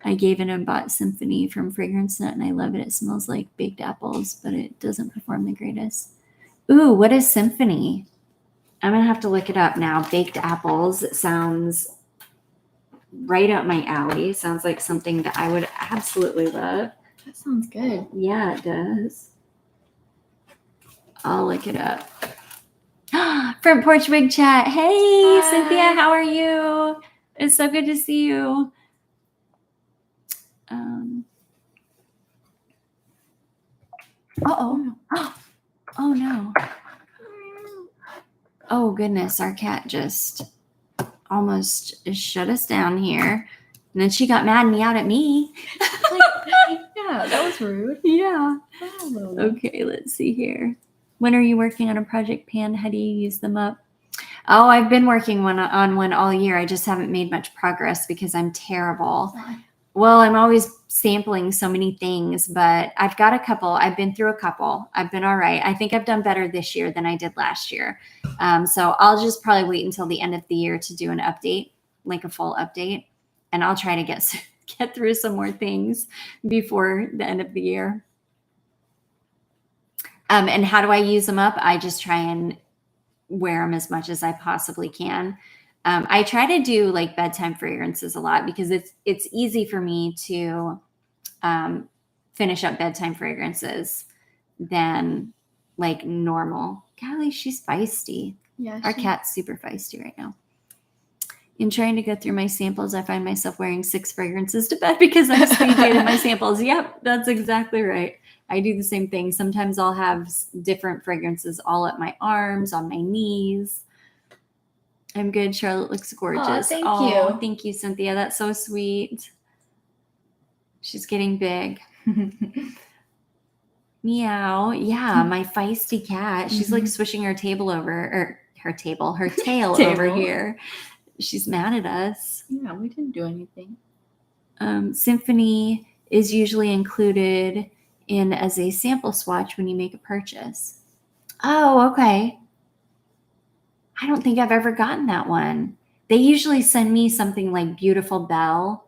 A: I gave it and bought Symphony from Fragrance Nut, and I love it. It smells like baked apples, but it doesn't perform the greatest. Ooh, what is Symphony? I'm going to have to look it up now. Baked apples. It sounds right up my alley. Sounds like something that I would absolutely love.
B: That sounds good.
A: Yeah, it does. I'll look it up. Front Porch Wig Chat. Hey,
B: Hi.
A: Cynthia, how are you? It's so good to see you. Uh-oh. Oh, no. Oh, goodness. Our cat just almost shut us down here. And then she got mad and meowed at me.
B: Yeah, that was rude.
A: Yeah.
B: Oh.
A: Okay, let's see here. When are you working on a project, Pan? How do you use them up? Oh, I've been working on one all year. I just haven't made much progress because I'm terrible.
B: Why?
A: Well, I'm always sampling so many things, but I've got a couple. I've been through a couple. I've been all right. I think I've done better this year than I did last year. So I'll just probably wait until the end of the year to do an update, like a full update. And I'll try to get through some more things before the end of the year. And how do I use them up? I just try and wear them as much as I possibly can. I try to do like bedtime fragrances a lot because it's easy for me to finish up bedtime fragrances than like normal. Golly, she's feisty.
B: Yeah,
A: Our cat's super feisty right now. In trying to go through my samples, I find myself wearing 6 fragrances to bed because I'm speed dating my samples. Yep, that's exactly right. I do the same thing. Sometimes I'll have different fragrances all up my arms, on my knees. I'm good. Charlotte looks gorgeous.
B: Thank you.
A: Thank you, Cynthia. That's so sweet. She's getting big. Meow. Yeah, my feisty cat. She's like swishing her tail over here. She's mad at us.
B: Yeah, we didn't do anything.
A: Symphony is usually included in as a sample swatch when you make a purchase. Oh, okay. I don't think I've ever gotten that one. They usually send me something like Beautiful Belle.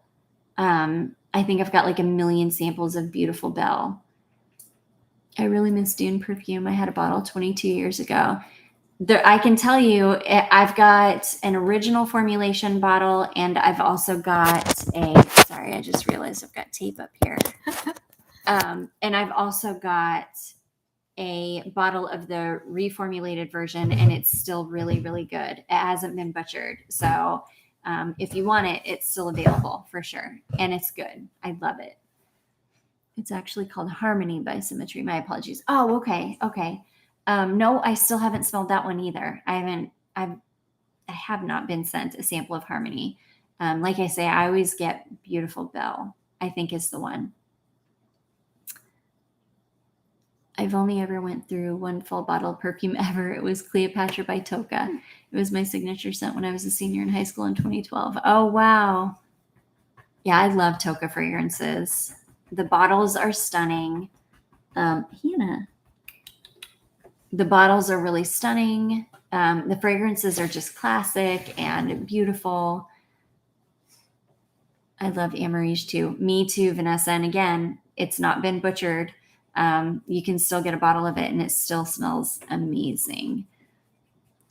A: I think I've got like 1 million samples of Beautiful Belle. I really miss Dune perfume. I had a bottle 22 years ago. I can tell you, I've got an original formulation bottle, and I've also got sorry, I just realized I've got tape up here. And I've also got a bottle of the reformulated version, and it's still really, really good. It hasn't been butchered. So if you want it, it's still available for sure. And it's good. I love it. It's actually called Harmony by Symmetry. My apologies. Oh, okay. Okay. No, I still haven't smelled that one either. I have not been sent a sample of Harmony. Like I say, I always get Beautiful Belle, I think is the one. I've only ever went through one full bottle of perfume ever. It was Cleopatra by Toka. It was my signature scent when I was a senior in high school in 2012. Oh, wow. Yeah, I love Toka fragrances. The bottles are stunning. Hannah. The bottles are really stunning. The fragrances are just classic and beautiful. I love Amoureige too. Me too, Vanessa. And again, it's not been butchered. You can still get a bottle of it and it still smells amazing.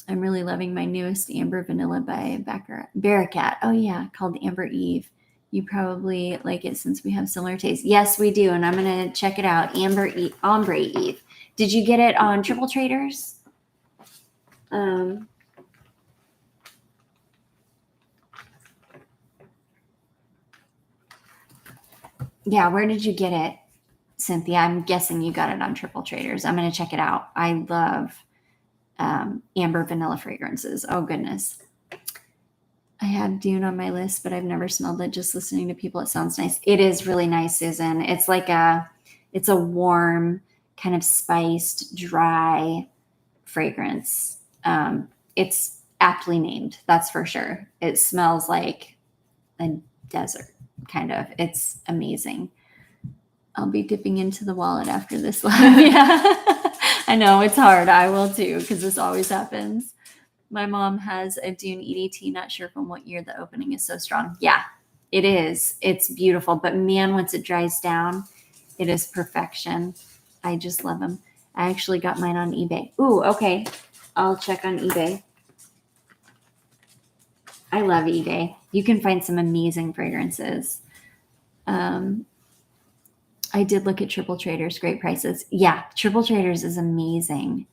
A: I'm really loving my newest Amber Vanilla by Barracat. Oh yeah, called Amber Eve. You probably like it since we have similar tastes. Yes, we do. And I'm going to check it out. Ombre Eve. Did you get it on Triple Traders? Yeah, where did you get it, Cynthia? I'm guessing you got it on Triple Traders. I'm going to check it out. I love amber vanilla fragrances. Oh, goodness. I have Dune on my list, but I've never smelled it. Just listening to people, it sounds nice. It is really nice, Susan. It's a warm, kind of spiced, dry fragrance. It's aptly named, that's for sure. It smells like a desert, kind of. It's amazing. I'll be dipping into the wallet after this live. Yeah, I know it's hard. I will too, because this always happens. My mom has a Dune EDT, not sure from what year. The opening is so strong. Yeah, it is. It's beautiful. But man, once it dries down, it is perfection. I just love them. I actually got mine on eBay. Ooh, okay. I'll check on eBay. I love eBay. You can find some amazing fragrances. I did look at Triple Traders, great prices. Yeah, Triple Traders is amazing.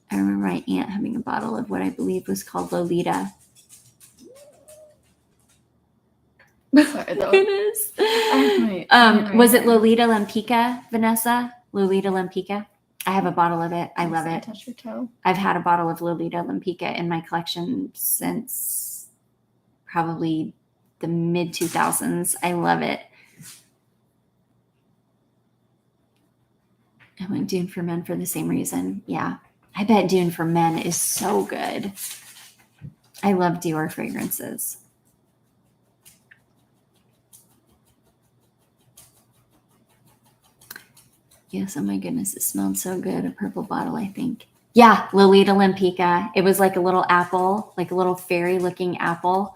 A: I remember my aunt having a bottle of what I believe was called Lolita.
B: Sorry,
A: It is. Was it Lolita Lampica, Vanessa? Lolita Lampica? I have a bottle of it. I love it.
B: Touch your toe.
A: I've had a bottle of Lolita Lampica in my collection since probably the mid 2000s. I love it. I went Dune for Men for the same reason. Yeah. I bet Dune for Men is so good. I love Dior fragrances. Yes, oh my goodness, it smelled so good. A purple bottle, I think. Yeah, Lolita Lampica. It was like a little apple, like a little fairy looking apple.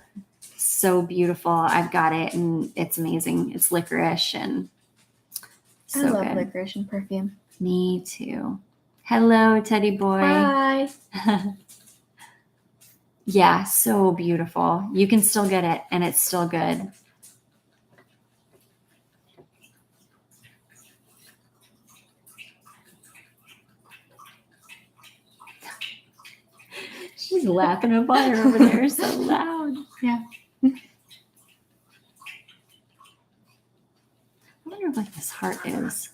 A: So beautiful. I've got it and it's amazing. It's licorice and so
B: I love
A: good.
B: licorice and perfume.
A: Me too. Hello, Teddy boy.
B: Hi.
A: Yeah, so beautiful. You can still get it and it's still good. She's laughing at fire over there so loud.
B: Yeah.
A: I wonder what this heart is.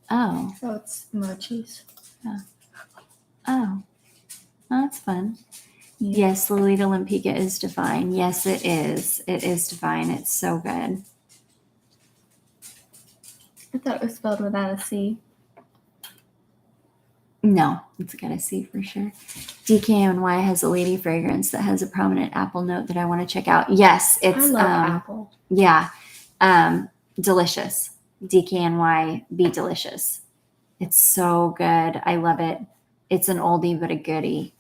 A: Oh.
B: So it's emojis.
A: Oh. That's fun.
B: Yeah.
A: Yes, Lolita Lampica is divine. Yes, it is. It is divine. It's so good.
B: I thought it was spelled without a C.
A: No, it's got a C for sure. DKNY has a lady fragrance that has a prominent apple note that I want to check out. Yes, it's
B: I love apple.
A: Yeah. Delicious. DKNY Be Delicious. It's so good. I love it. It's an oldie but a goodie.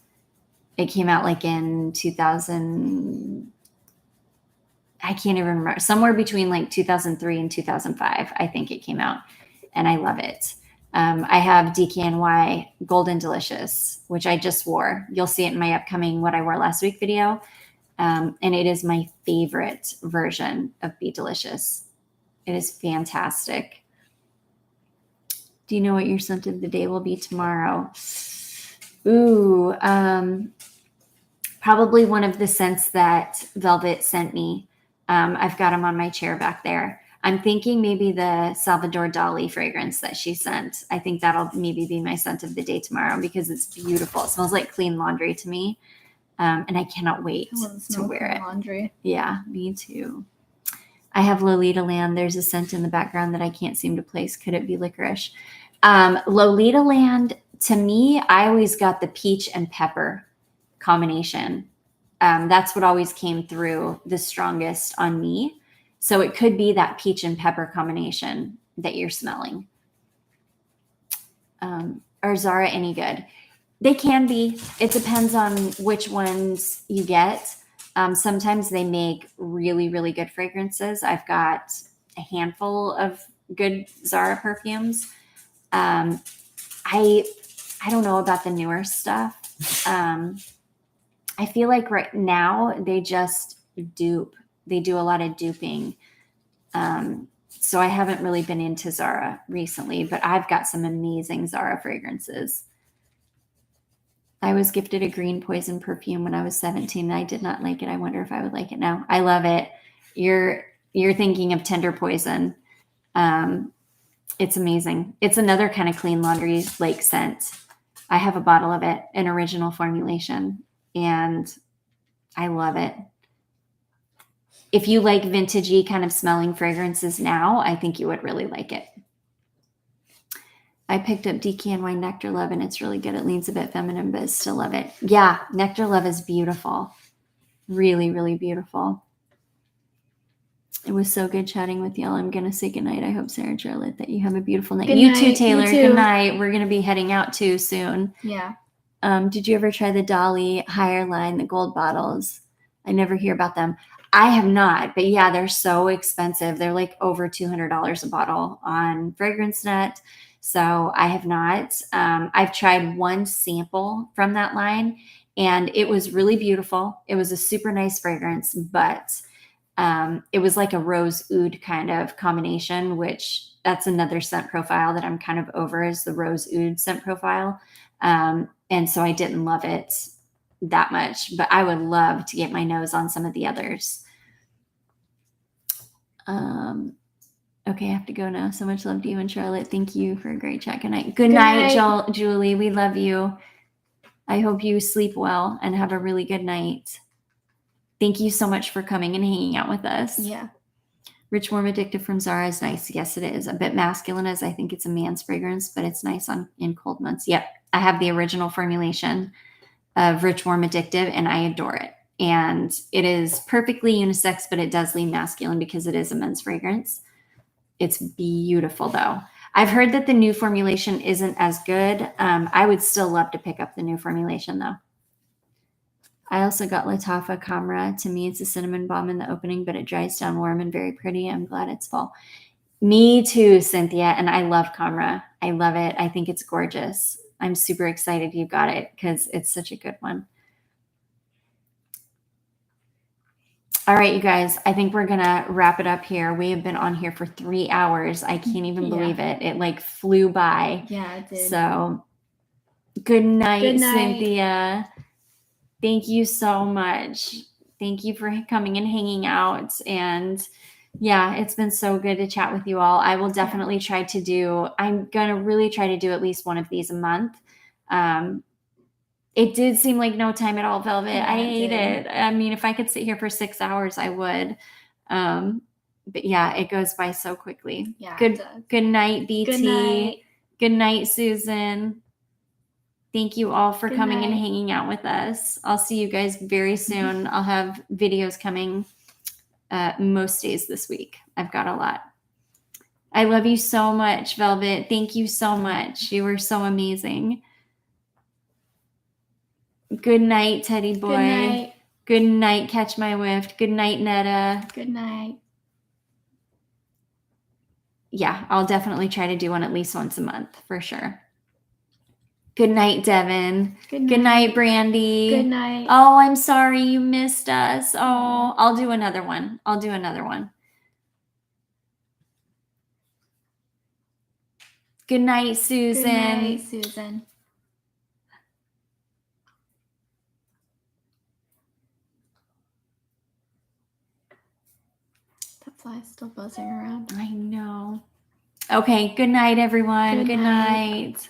A: It came out like in 2000. I can't even remember. Somewhere between like 2003 and 2005, I think it came out. And I love it. I have DKNY Golden Delicious, which I just wore. You'll see it in my upcoming What I Wore Last Week video. And it is my favorite version of Be Delicious. It is fantastic. Do you know what your scent of the day will be tomorrow? Ooh, probably one of the scents that Velvet sent me. I've got them on my chair back there. I'm thinking maybe the Salvador Dali fragrance that she sent. I think that'll maybe be my scent of the day tomorrow because it's beautiful. It smells like clean laundry to me. And I cannot wait to wear it.
B: Laundry.
A: Yeah, me too. I have Lolita Land. There's a scent in the background that I can't seem to place. Could it be licorice? Lolita Land, to me, I always got the peach and pepper combination. That's what always came through the strongest on me. So it could be that peach and pepper combination that you're smelling. Are Zara any good? They can be. It depends on which ones you get. Sometimes they make really, really good fragrances. I've got a handful of good Zara perfumes. I don't know about the newer stuff. I feel like right now they just dupe. They do a lot of duping. So I haven't really been into Zara recently, but I've got some amazing Zara fragrances. I was gifted a green poison perfume when I was 17 and I did not like it. I wonder if I would like it now. I love it. You're you're thinking of Tender Poison. It's amazing. It's another kind of clean laundry like scent. I have a bottle of it, an original formulation, and I love it. If you like vintagey kind of smelling fragrances now, I think you would really like it. I picked up Decan Wine Nectar Love, and it's really good. It leans a bit feminine, but I still love it. Yeah, Nectar Love is beautiful. Really, really beautiful. It was so good chatting with y'all. I'm going to say goodnight. I hope, Sarah and Charlotte, that you have a beautiful night.
B: Good
A: You
B: night.
A: too, Taylor.
B: You too.
A: Good night. We're going to be heading out too soon.
B: Yeah.
A: Did you ever try the Dolly higher line, the gold bottles? I never hear about them. I have not, but yeah, they're so expensive. They're like over $200 a bottle on FragranceNet. So I have not. I've tried one sample from that line, and it was really beautiful. It was a super nice fragrance, but it was like a rose oud kind of combination, which that's another scent profile that I'm kind of over, is the rose oud scent profile. And so I didn't love it that much, but I would love to get my nose on some of the others. Okay, I have to go now. So much love to you and Charlotte. Thank you for a great chat. Good night. Good night, Julie. We love you. I hope you sleep well and have a really good night. Thank you so much for coming and hanging out with us.
B: Yeah.
A: Rich Warm Addictive from Zara is nice. Yes, it is. A bit masculine, as I think it's a man's fragrance, but it's nice in cold months. Yep. I have the original formulation of Rich Warm Addictive, and I adore it. And it is perfectly unisex, but it does lean masculine because it is a men's fragrance. It's beautiful, though. I've heard that the new formulation isn't as good. I would still love to pick up the new formulation, though. I also got Latafa Camra. To me, it's a cinnamon bomb in the opening, but it dries down warm and very pretty. I'm glad it's fall. Me too, Cynthia. And I love Camra. I love it. I think it's gorgeous. I'm super excited you got it because it's such a good one. All right, you guys, I think we're going to wrap it up here. We have been on here for 3 hours. I can't even believe it. It like flew by.
B: Yeah, it did.
A: So good night,
B: Good night.
A: Cynthia. Thank you so much. Thank you for coming and hanging out. And yeah, it's been so good to chat with you all. I will definitely try to do, I'm going to really try to do at least one of these a month. It did seem like no time at all, Velvet.
B: Yeah,
A: I hate it. I mean, if I could sit here for 6 hours, I would. But yeah, it goes by so quickly.
B: Yeah,
A: Good,
B: it does.
A: good night, BT.
B: Good night.
A: Good night, Susan. Thank you all for
B: Good
A: coming and
B: night.
A: hanging out with us. I'll see you guys very soon. I'll have videos coming most days this week. I've got a lot. I love you so much, Velvet. Thank you so much. You were so amazing. Good night, Teddy boy.
B: Good night.
A: Good night, Catch My Whiff. Good night, Netta.
B: Good night.
A: Yeah, I'll definitely try to do one at least once a month for sure. Good night, Devin. Good night, Brandy.
B: Good night.
A: Oh, I'm sorry you missed us. Oh, I'll do another one. Good night, Susan.
B: Good night, Susan. That fly's still buzzing around.
A: I know. Okay, good night, everyone. Good night.